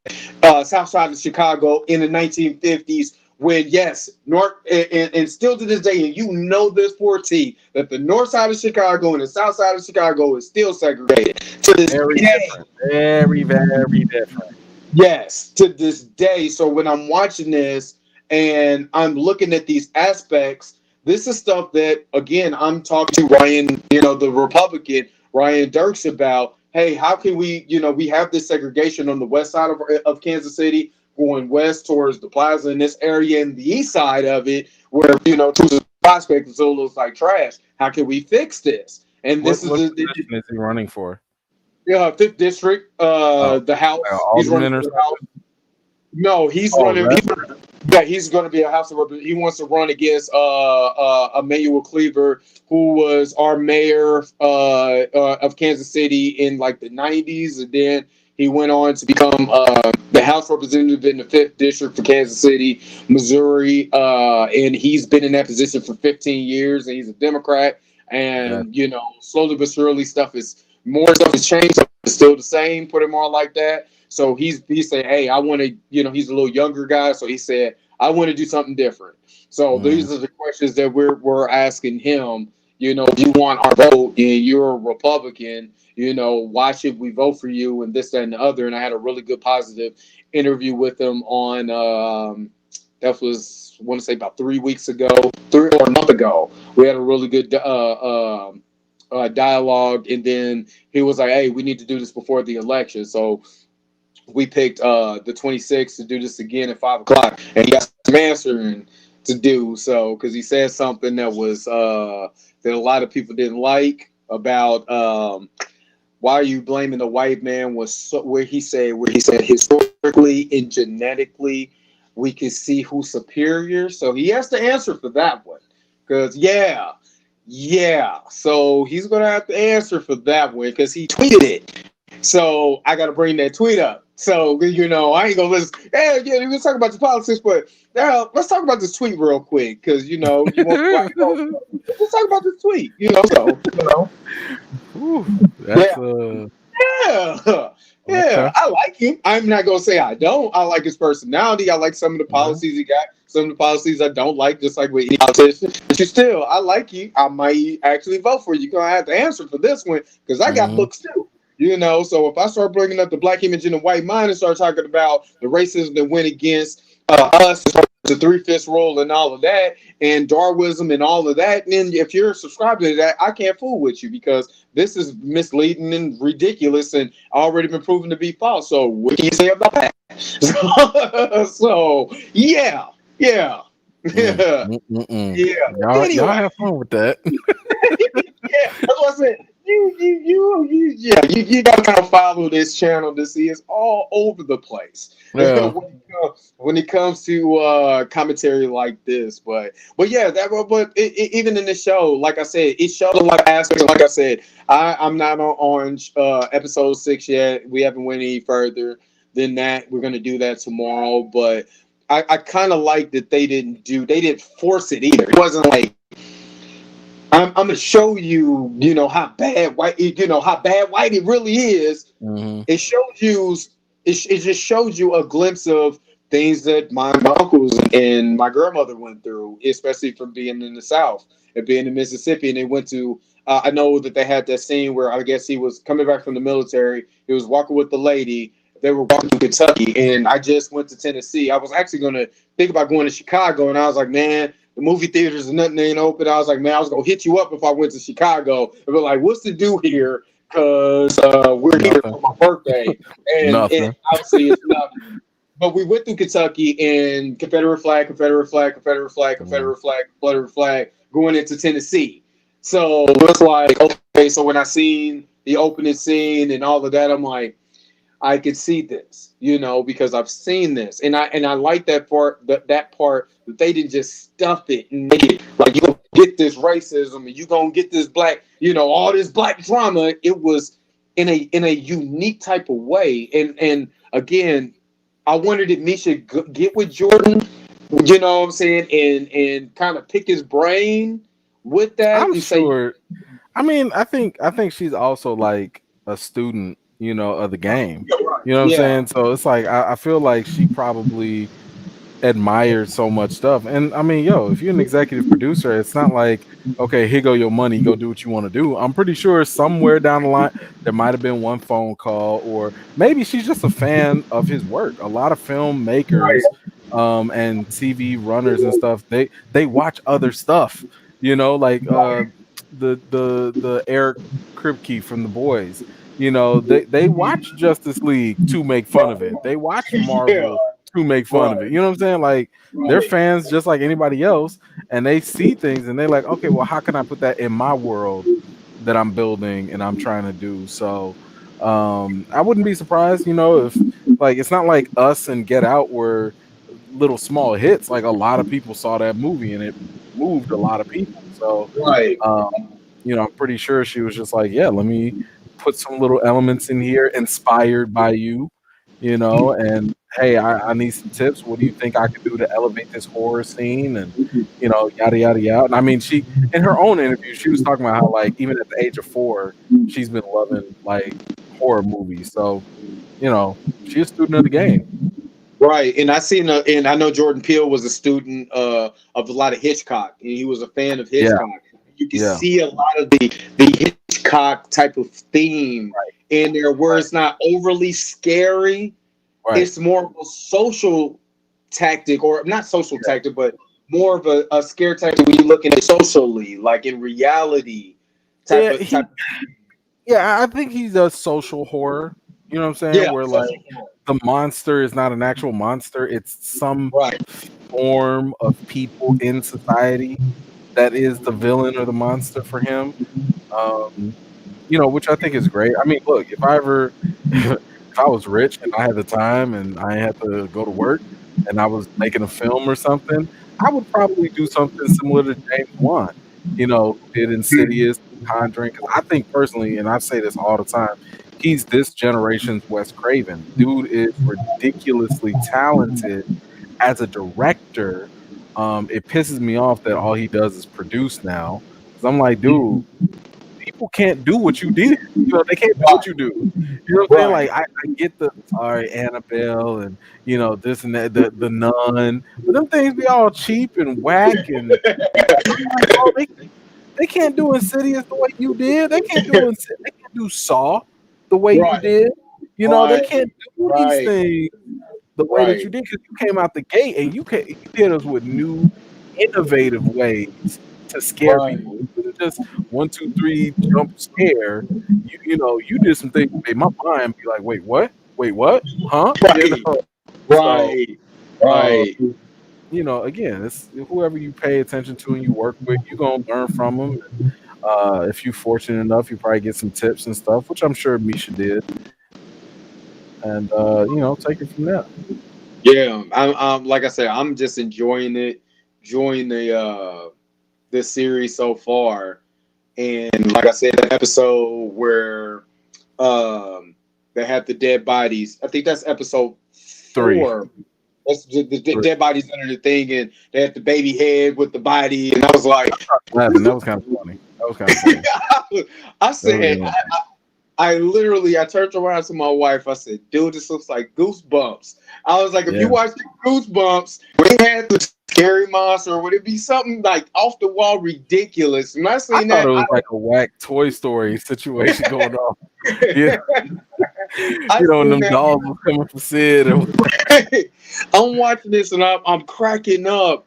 South Side of Chicago in the 1950s when yes, North and still to this day, and you know this for a T, that the north side of Chicago and the south side of Chicago is still segregated to this Very day. different. Very, very different. Yes, to this day. So when I'm watching this and I'm looking at these aspects, this is stuff that again I'm talking to Ryan, the Republican Ryan Dirks about. Hey, how can we, we have this segregation on the west side of Kansas City, going west towards the plaza in this area, and the east side of it, where to the prospect it still looks like trash. How can we fix this? And this is What the position is he running for? fifth district, Oh, the like House. He's running alderman or for the House. something? No, he's Oh, running. rep. Yeah, he's going to be a House of Representatives. He wants to run against Emmanuel Cleaver, who was our mayor of Kansas City in like the '90s, and then he went on to become the House representative in the fifth district for Kansas City, Missouri, and he's been in that position for 15 years, and he's a Democrat. Yeah. And slowly but surely, stuff has changed. It's still the same, put it more like that. So he said, "Hey, I want to." He's a little younger guy, so he said, "I want to do something different." So Mm. these are the questions that we're asking him. If you want our vote and you're a Republican, why should we vote for you and this, that, and the other? And I had a really good positive interview with him on that was I want to say about 3 weeks ago, 3 or a month ago. We had a really good dialogue, and then he was like, "Hey, we need to do this before the election." So we picked the 26th to do this again at 5 o'clock, and he got some answering to do. So because he said something that was that a lot of people didn't like about why are you blaming the white man, was where he said historically and genetically we can see who's superior. So he has to answer for that one because yeah. So he's gonna have to answer for that one because he tweeted it. So I got to bring that tweet up. So I ain't gonna listen. Hey, yeah, we talk about the politics, but let's talk about this tweet real quick because you want let's talk about this tweet. So Ooh, yeah, that's yeah, okay. yeah. I like him. I'm not gonna say I don't. I like his personality. I like some of the Yeah. policies he got. Some of the policies I don't like, just like with any politician. But I like you. I might actually vote for you. You're gonna have to answer for this one because I got Hmm. books too. So if I start bringing up the black image in the white mind and start talking about the racism that went against us, the three-fifths rule and all of that, and Darwinism and all of that, then if you're subscribed to that, I can't fool with you because this is misleading and ridiculous and already been proven to be false. So what can you say about that? So yeah, yeah, Mm. yeah, Mm-mm-mm. yeah. Y'all Anyway, have fun with that. yeah, that's what I said. Yeah, you gotta kind of follow this channel to see it's all over the place Yeah. when it comes to commentary like this. But yeah, even in this show, like I said, it showed a lot of aspects. Like I said, I'm not on episode 6 yet. We haven't went any further than that. We're gonna do that tomorrow, but I kind of like that they didn't force it either. It wasn't like I'm gonna show you, how bad white it really is. Hmm. It shows you, it just shows you a glimpse of things that my uncles and my grandmother went through, especially from being in the South and being in Mississippi. And they went to, I know that they had that scene where I guess he was coming back from the military. He was walking with the lady. They were walking to Kentucky, and I just went to Tennessee. I was actually gonna think about going to Chicago, and I was like, man, the movie theaters and nothing ain't open. I was like, man, I was gonna hit you up if I went to Chicago and be like, what's the do here? Because we're here Nothing. for my birthday, and Nothing. obviously it's nothing. But we went through Kentucky and Confederate flag, Confederate flag, Confederate flag, Mm. Confederate flag, Confederate flag, going into Tennessee. So it's like, okay, so when I seen the opening scene and all of that, I'm like, I could see this, because I've seen this, and I like that part that they didn't just stuff it and make it like you gonna get this racism and you gonna get this black, all this black drama. It was in a unique type of way, and again, I wondered if Misha get with Jordan, what I'm saying, and kind of pick his brain with that I'm and say, sure. I mean, I think she's also like a student, of the game. yeah, right, You know what I'm yeah, saying? So it's like I feel like she probably admired so much stuff. And I mean, yo, if you're an executive producer, it's not like, okay, here go your money, go do what you want to do. I'm pretty sure somewhere down the line there might have been one phone call, or maybe she's just a fan of his work. A lot of filmmakers and TV runners and stuff, they watch other stuff, like the Eric Kripke from The Boys. They watch Justice League to make fun of it. They watch Yeah, Marvel to make fun of right, it. You know what I'm saying? Like they're right, fans just like anybody else, and they see things and they're like, okay, well, how can I put that in my world that I'm building and I'm trying to do? So I wouldn't be surprised, if like it's not like Us and Get Out were little small hits. Like a lot of people saw that movie and it moved a lot of people. So right. um, I'm pretty sure she was just like, yeah, let me put some little elements in here inspired by you, and hey, I need some tips. What do you think I could do to elevate this horror scene? And, yada, yada, yada. And I mean, in her own interview, she was talking about how, like, even at the age of 4, she's been loving, like, horror movies. So, she's a student of the game. Right, and and I know Jordan Peele was a student of a lot of Hitchcock, and he was a fan of Yeah, Hitchcock. You can yeah, see a lot of the Hitchcock type of theme in there, where right, it's not overly scary. right. It's more of a social tactic, or not social Yeah, tactic, but more of a scare tactic when you look at it socially, like in reality type yeah, of type. yeah, I think he does social horror. You know what I'm saying? Yeah, Where like social horror. the monster is not an actual monster; it's some Right. form of people in society that is the villain or the monster for him. Um, which I think is great. I mean, look, if I ever, if I was rich and I had the time and I had to go to work and I was making a film or something, I would probably do something similar to James Wan, who did Insidious, Conjuring. Because I think personally, and I say this all the time, he's this generation's Wes Craven. Dude is ridiculously talented as a director. It pisses me off that all he does is produce now. Because I'm like, dude, people can't do what you did. They can't do what you do. You know what I'm saying? Right. Like I get the sorry Annabelle and this and that, the nun, but them things be all cheap and whack and I'm like, bro, they can't do Insidious the way you did. They can't do Saw the way you Right. did. They Right. can't do these Right. things the way that Right. you did because you came out the gate and you hit us with new, innovative ways to scare Right. people. It wasn't just 1, 2, 3 jump scare. You did some things that made my mind be like, wait, what? Wait, what? Huh? Right. So Right. uh, Right. again, it's whoever you pay attention to and you work with, you're gonna learn from them. If you're fortunate enough, you probably get some tips and stuff, which I'm sure Misha did, and take it from there. Yeah. I'm like I said, I'm just enjoying it, enjoying this series so far. And like I said, the episode where they have the dead bodies. I think that's episode 3. 4. That's the 3. dead bodies under the thing, and they had the baby head with the body, and I was like, Laughing. That was kind of funny. That was kind of funny. I That was said, kind of I turned around to my wife. I said, dude, this looks like Goosebumps. I was like, if you Yeah. watch the Goosebumps, when they had the scary monster, would it be something like off the wall ridiculous? When I I seen thought it that, was like a whack Toy Story situation going on. Yeah, I and seen them dolls was coming for Sid. that. I'm watching this and I'm cracking up.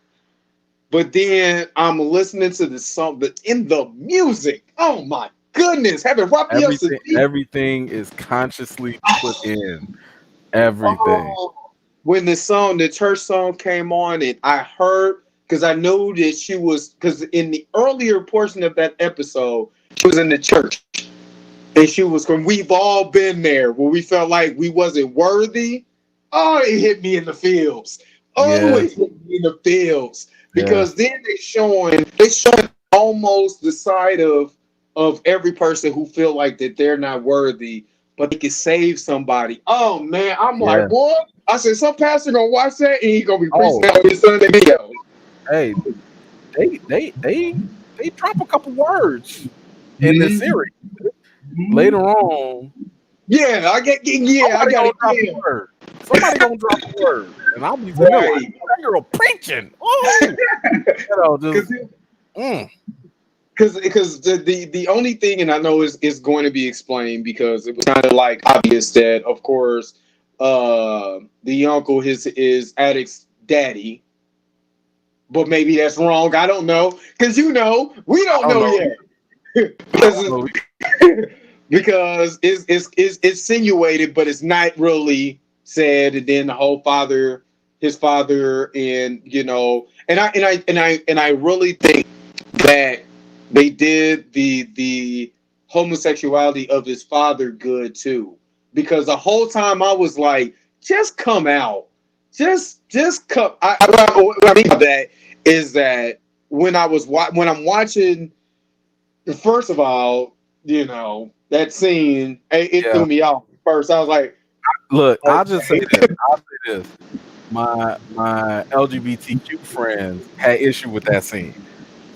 But then I'm listening to the song, but in the music, oh my goodness, having Raphael Sadiq. Everything is consciously put in. Everything. Oh, when the church song came on, and I heard, because I knew that she was, because in the earlier portion of that episode, she was in the church, and she was from. We've all been there where we felt like we wasn't worthy. Oh, it hit me in the feels. Oh, Yeah, it hit me in the feels yeah, because then they showing almost the side of every person who feel like that they're not worthy, but they can save somebody. Oh man, I'm yeah. like, boy. I said, some pastor gonna watch that and he gonna be preaching Oh, that on his Sunday video. hey, they drop a couple words in the Mm-hmm. series. Later on, Yeah, I somebody got gonna it. drop Yeah. a word. somebody gonna drop a word, and I'll be vanilla. Right. That girl preaching. Oh, just. Because the only thing, and I know is going to be explained because it was kind of like obvious that of course the uncle is Addict's daddy, but maybe that's wrong. I don't know because we don't know yet. because because it's insinuated, but it's not really said. And then the whole his father, and I really think that they did the homosexuality of his father good too, because the whole time I was like, just come out, just come. What I mean by that is that when I'm watching, first of all, that scene, it threw me off first. I was like, look, okay. I'll just say this. I'll say this. My LGBTQ friends had issue with that scene.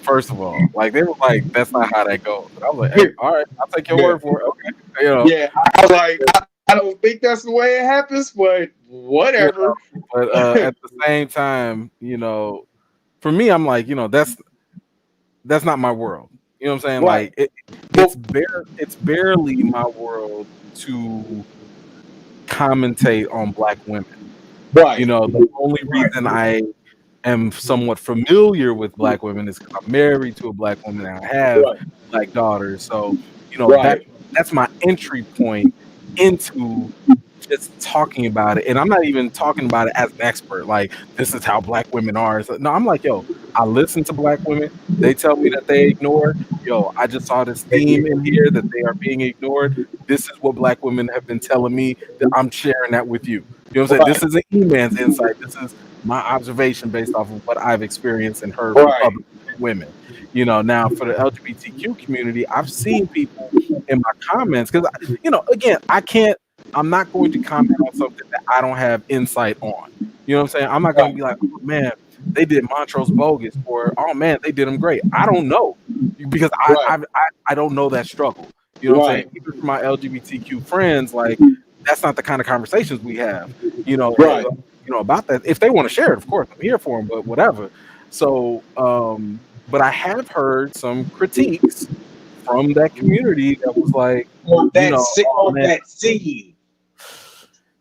First of all, like they were like, "That's not how that goes." And I was like, "Hey, all right, I'll take your Yeah. word for it." Okay, Yeah, I was like, I don't think that's the way it happens, but whatever. But at the same time, for me, I'm like, that's not my world. You know what I'm saying? Right. Like it's barely my world to commentate on black women. Right. The only reason I am somewhat familiar with black women is because I'm married to a black woman and I have Right. black daughters. So, Right. that's my entry point into just talking about it. And I'm not even talking about it as an expert, like this is how black women are. So, no, I'm like, yo, I listen to black women. They tell me that they ignore. Yo, I just saw this theme in here that they are being ignored. This is what black women have been telling me, that I'm sharing that with you. You know what I'm saying? Right. This isn't E-Man's insight. This is my observation based off of what I've experienced and heard from Right. other women. Now for the LGBTQ community, I've seen people in my comments because, again, I'm not going to comment on something that I don't have insight on. You know what I'm saying? I'm not going to be like, oh, man, they did Montrose bogus, or oh man, they did them great. I don't know because Right. I don't know that struggle. You know what I'm saying? Right. Even for my LGBTQ friends, like that's not the kind of conversations we have. You know, Right. about that. If they want to share it, of course, I'm here for them. But whatever. So, but I have heard some critiques from that community that was like, oh On man, that scene,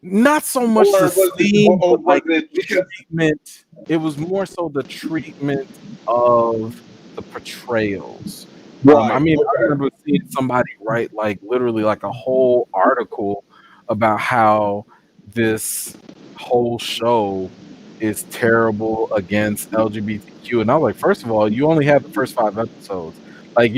not so much the or scene, but was like it the because treatment. It was more so the treatment of the portrayals. I right? mean, I Okay. remember seeing somebody write like literally like a whole article about how this whole show is terrible against LGBTQ, and I was like, first of all, you only have the first 5 episodes. Like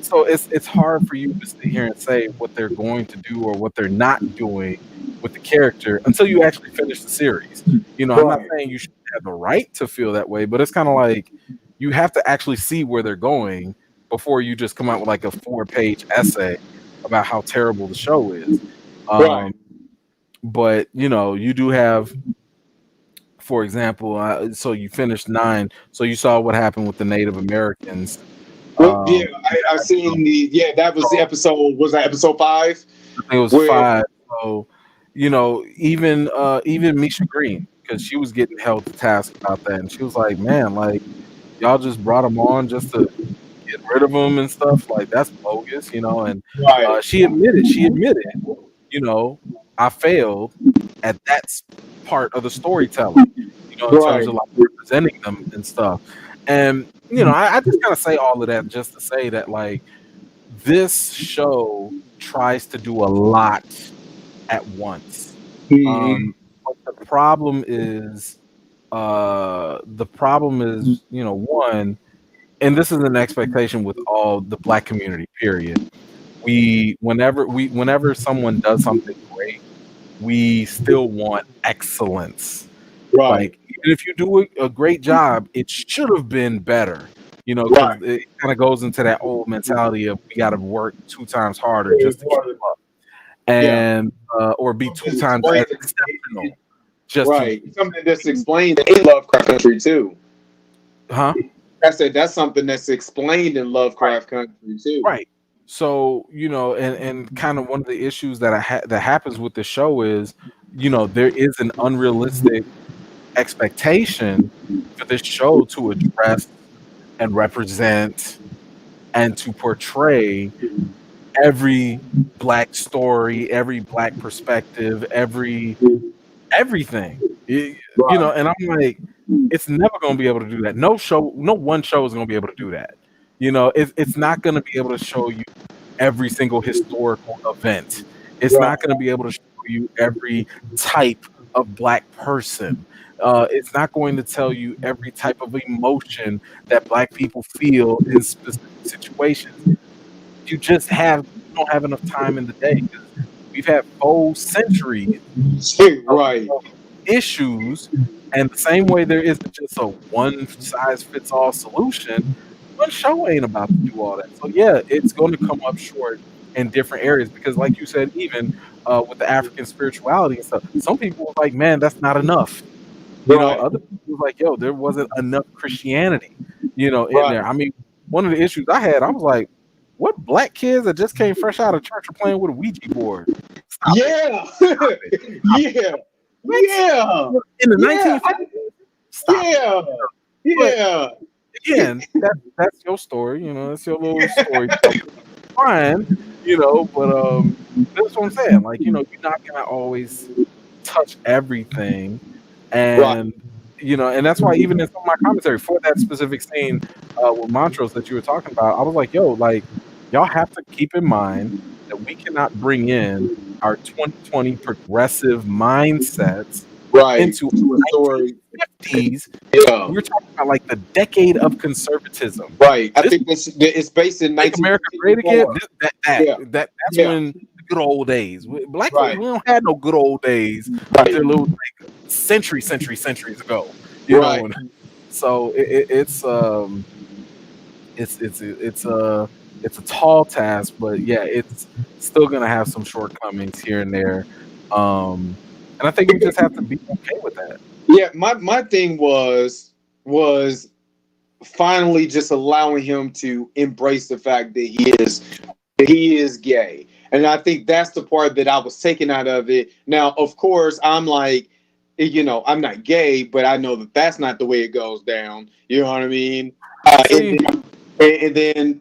so it's hard for you to sit here and say what they're going to do or what they're not doing with the character until you actually finish the series. I'm not Right. saying you should have the right to feel that way, but it's kind of like you have to actually see where they're going before you just come out with like a 4-page essay about how terrible the show is. Right. But you do have, for example, so you finished 9, so you saw what happened with the Native Americans. Well, yeah, Um, I seen the that was the episode. Was that episode 5? I think it was Where 5. So, even Misha Green, because she was getting held to task about that, and she was like, "Man, like y'all just brought him on just to get rid of him and stuff. Like that's bogus, And right. she admitted, you know, I failed at that part of the storytelling, in terms Right. of like representing them and stuff. And I just kind of say all of that just to say that like this show tries to do a lot at once. Mhm. But the problem is, one, and this is an expectation with all the black community, period. Whenever someone does something great, we still want excellence. Right. Like even if you do a great job, it should have been better. Because Right. it kind of goes into that old mentality of we got to work 2 times harder just to keep up, Yeah. and or be Something 2 times explained. as exceptional just to, Right. Something that's explained in Lovecraft Country too. huh? I said that's something that's explained in Right, Lovecraft Country too. right. So, and kind of one of the issues that that happens with the show is, there is an unrealistic expectation for this show to address and represent and to portray every black story, every black perspective, everything. Right. And I'm like, it's never going to be able to do that. No one show is going to be able to do that. It's not going to be able to show you every single historical event. It's Right. not going to be able to show you every type of black person. It's not going to tell you every type of emotion that black people feel in specific situations. You don't have enough time in the day because we've had full centuries of, Right. of issues, and the same way there isn't just a one size fits all solution. One show ain't about to do all that. So yeah, it's going to come up short in different areas because, like you said, even with the African spirituality and stuff, some people were like, "Man, that's not enough." Right. Other people was like, "Yo, there wasn't enough Christianity," in Right. there. I mean, one of the issues I had, I was like, "What black kids that just came fresh out of church are playing with a Ouija board? Stop it! Yeah. Stop it! Stop it! Yeah. What? Yeah. In the Yeah. 1950s? Stop it!" Yeah. But Yeah. again, that's your story. That's your little story. Fine, but that's what I'm saying. Like, you're not gonna always touch everything, Right. and and that's why even in some of my commentary for that specific scene with Montrose that you were talking about, I was like, yo, like, y'all have to keep in mind that we cannot bring in our 2020 progressive mindsets Right. into To a story. 1950s. Yeah. We're talking about like the decade of conservatism. Right. I This think it's based in Make America Great Again. 1954. Yeah. That's Yeah. when the good old days. Black folks, Right. we don't have no good old days Right. until it was like centuries ago. Right. And so it's a tall task, but yeah, it's still gonna have some shortcomings here and there. And I think we just have to be okay with that. Yeah. My thing was finally just allowing him to embrace the fact that he is gay. And I think that's the part that I was taken out of it. Now, of course, I'm like, I'm not gay, but I know that that's not the way it goes down. You know what I mean? And See, then, and then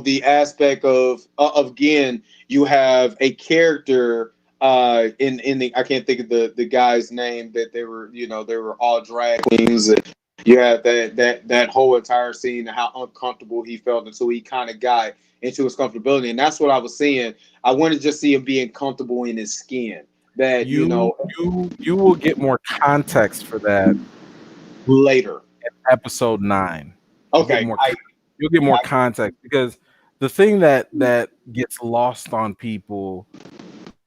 the aspect of again, you have a character in the I can't think of the guy's name that they were all drag queens. You have that whole entire scene and how uncomfortable he felt until he kind of got into his comfortability, and that's what I was saying. I want to just see him being comfortable in his skin. That you will get more context for that later. episode 9. Okay, You'll get more context because the thing that gets lost on people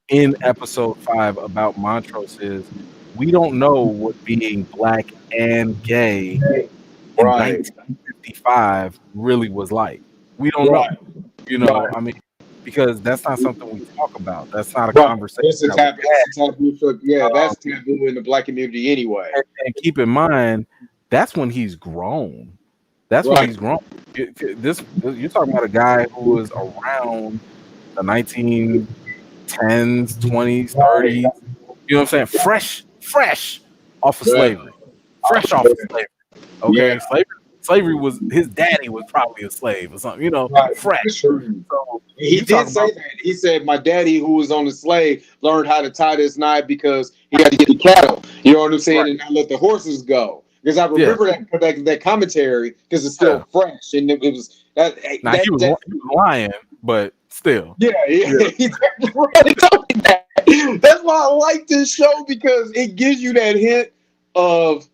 in episode 5 about Montrose is we don't know what being black and gay in right, 1955 really was like. We don't know. right, I mean, because that's not something we talk about. That's not a right. conversation It's a that we taboo. It's a taboo. Yeah, have. that's taboo in the black community anyway. And keep in mind, that's when he's grown. That's when Right, he's grown. You're talking about a guy who was around the 1910s, 20s, 30s. You know what I'm saying? Fresh off of right. slavery. Fresh off of slavery. Yeah, Okay, slavery was his daddy was probably a slave or something. right. That's Fresh. true. So He you did talking say about that. He said my daddy, who was on the slave, learned how to tie this knot because he had to get the cattle. You know what I'm saying? right? And not let the horses go. Because I Yeah, remember that commentary because it's yeah. still fresh and it was that Now that that. he was lying, but still. Yeah, Yeah, yeah. He definitely told me that. That's why I like this show because it gives you that hint of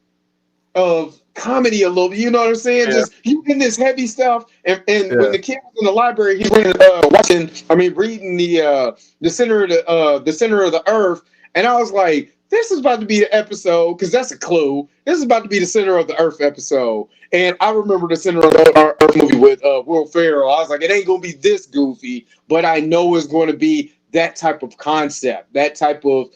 comedy a little bit. You know what I'm saying? yeah, Just you in this heavy stuff, and when yeah. the kid was in the library, he was reading the center of the center of the earth, and I was like, this is about to be the episode because that's a clue. This is about to be the center of the earth episode. And I remember the center of the earth movie with Will Ferrell. I was like, it ain't gonna be this goofy, but I know it's going to be that type of concept, that type of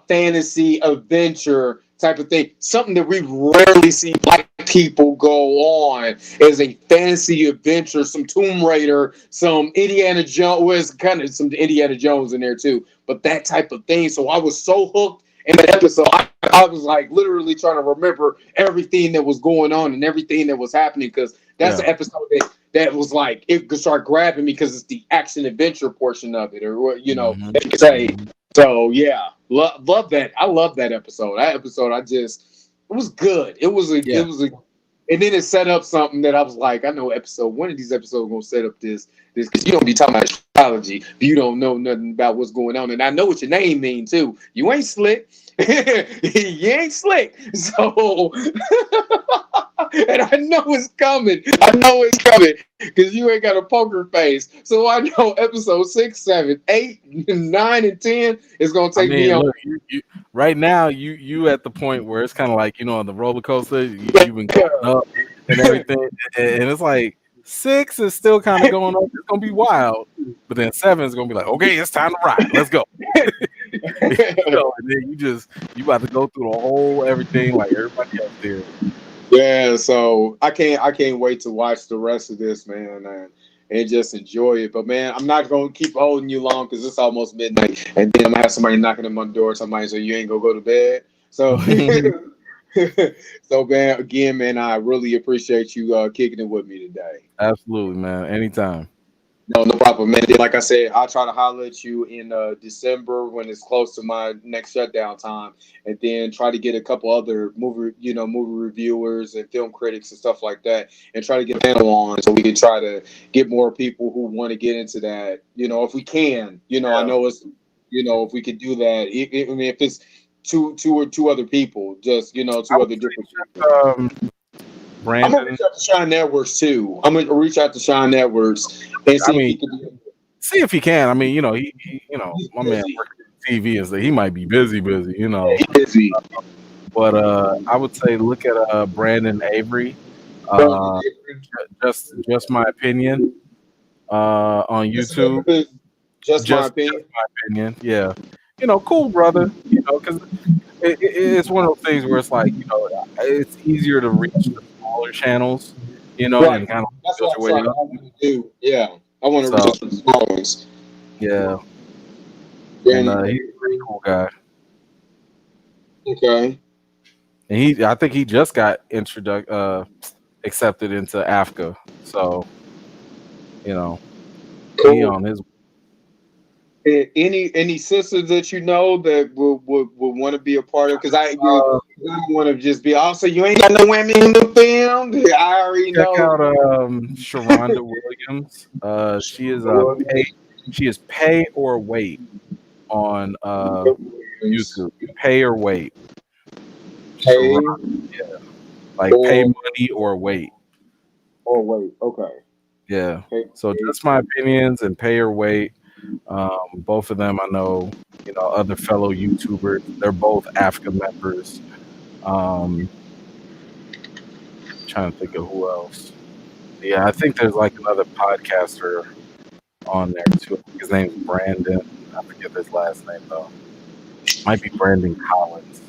fantasy adventure type of thing. Something that we rarely see black people go on as a fantasy adventure, some Tomb Raider, some Indiana Jones. Well, it's kind of some Indiana Jones in there too, but that type of thing. So I was so hooked in that episode. I was like literally trying to remember everything that was going on and everything that was happening because that's the episode that was like it could start grabbing me because it's the action adventure portion of it, or what you could say. So yeah, love that. I love that episode. That episode, it was good. It was a, and then it set up something that I was like, I know one of these episodes gonna set up this because you don't be talking about astrology, but you don't know nothing about what's going on, and I know what your name means too. You ain't slick. You ain't slick. So, and I know it's coming. I know it's coming because you ain't got a poker face. So I know episode 6, 7, 8, 9, and 10 is gonna take me on. Look, right now, you at the point where it's kind of like on the roller coaster. You've been going up and everything, and it's like 6 is still kind of going up. It's gonna be wild, but then 7 is gonna be like, okay, it's time to ride. Let's go. And then you about to go through the whole everything like everybody else there. Yeah, so I can't wait to watch the rest of this, man, and just enjoy it. But man, I'm not gonna keep holding you long because it's almost midnight, and then I'm gonna have somebody knocking on my door. Somebody say you ain't gonna go to bed. So, so man, again, man, I really appreciate you kicking it with me today. Absolutely, man. Anytime. No problem, man. Like I said, I'll try to holler at you in December when it's close to my next shutdown time, and then try to get a couple other movie reviewers and film critics and stuff like that, and try to get a panel on so we can try to get more people who want to get into that. If we can, I know it's, if we could do that. I mean, if it's two other people, just two other different people. Brandon. I'm gonna reach out to Sean Edwards too. I'm gonna reach out to Sean Edwards and see if he can do it. See if he can. I mean, he my man working TV is that he might be busy. He's busy. But I would say look at Brandon Avery. Just my opinion. On YouTube. Just my opinion. Yeah. Cool brother. Because it's one of those things where it's like it's easier to reach the smaller channels. Right. And kind of that's what I'm trying to do. Yeah, I want to reach the small ones. Yeah. And he's a pretty cool guy. Okay. And I think he just got accepted into AFCA. So, cool. He on his. Any sisters that you know that would want to be a part of? Because I don't want to just be. Also, you ain't got no women in the film. I already know. Check out Sharonda Williams. She is pay or wait on YouTube. Pay or wait. Pay. Yeah. Like pay money or wait. Or wait. Okay. Yeah. So just my opinions and pay or wait. Both of them I know, other fellow YouTubers. They're both AFCA members. Trying to think of who else. Yeah, I think there's like another podcaster on there too. His name's Brandon. I forget his last name though. Might be Brandon Collins.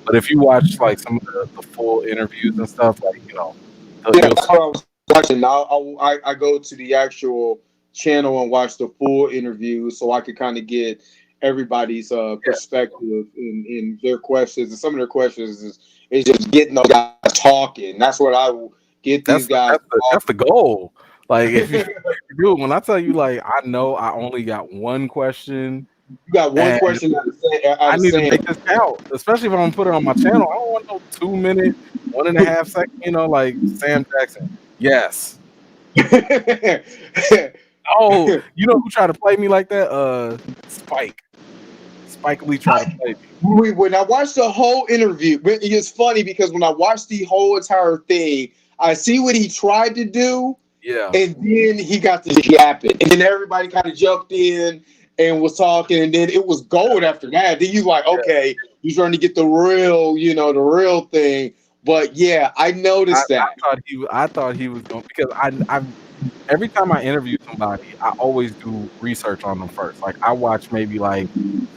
But if you watch like some of the full interviews and stuff, like that's what I was watching. I go to the actual channel and watch the full interview so I could kind of get everybody's perspective in their questions. And some of their questions is just getting those guys talking. That's what I will get these guys. That's the goal. Like if you do, when I tell you, like I know I only got one question. You got one question. I need to make this count, especially if I'm gonna put it on my channel. I don't want no 2 minute, 1.5 second. Like Sam Jackson. Yes. Oh, you know who tried to play me like that? Spike Lee tried to play me. When I watched the whole interview, it's funny because when I watched the whole entire thing, I see what he tried to do. Yeah. And then he got to yapping. And then everybody kind of jumped in and was talking. And then it was gold after that. Then you like, okay, you're trying to get the real, the real thing. But yeah, I noticed that. I thought he was going, because I every time I interview somebody, I always do research on them first. Like I watch maybe like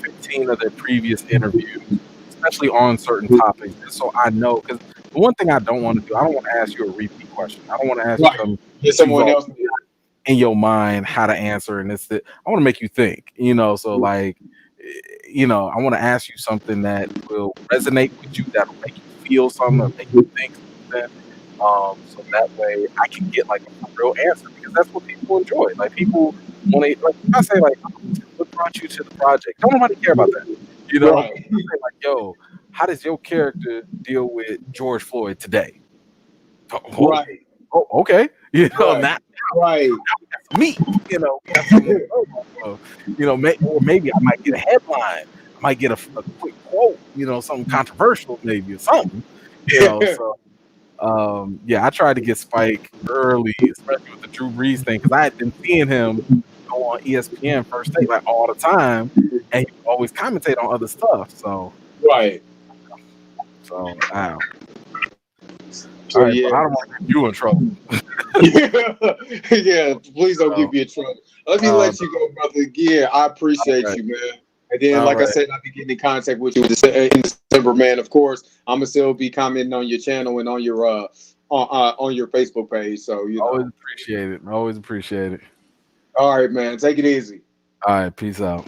15 of their previous interviews, especially on certain topics, so I know, because The one thing I don't want to do, I don't want to ask you a repeat question. I don't want to ask you Right. something Get that you've someone already else. in your mind how to answer, and it's that I want to make you think. So like, I want to ask you something that will resonate with you, that'll make you feel something, or make you think something. So that way I can get like a real answer because that's what people enjoy. Like people want to like if I say like, what brought you to the project? Don't nobody care about that. But Right. if I say like, yo, how does your character deal with George Floyd today? Oh, whoa. Right. Oh, okay. Right. Now Right. we got some meat. We got some. Or maybe I might get a headline. I might get a quick quote. Something controversial, maybe or something. So yeah, I tried to get Spike early, especially with the Drew Brees thing, because I had been seeing him go on ESPN first take like all the time, and he would always commentate on other stuff. Right. Wow. All So right, yeah. bro. I don't want to get you in trouble. Yeah. Please don't So, get me in trouble. Let me uh, let you go, brother. Yeah, I all appreciate right, you, man. And then, all like I right. said, I'll be getting in contact with you in December, man. Of course, I'm gonna still be commenting on your channel and on your Facebook page. So Always appreciate it. Always appreciate it. All right, man. Take it easy. All right, peace out.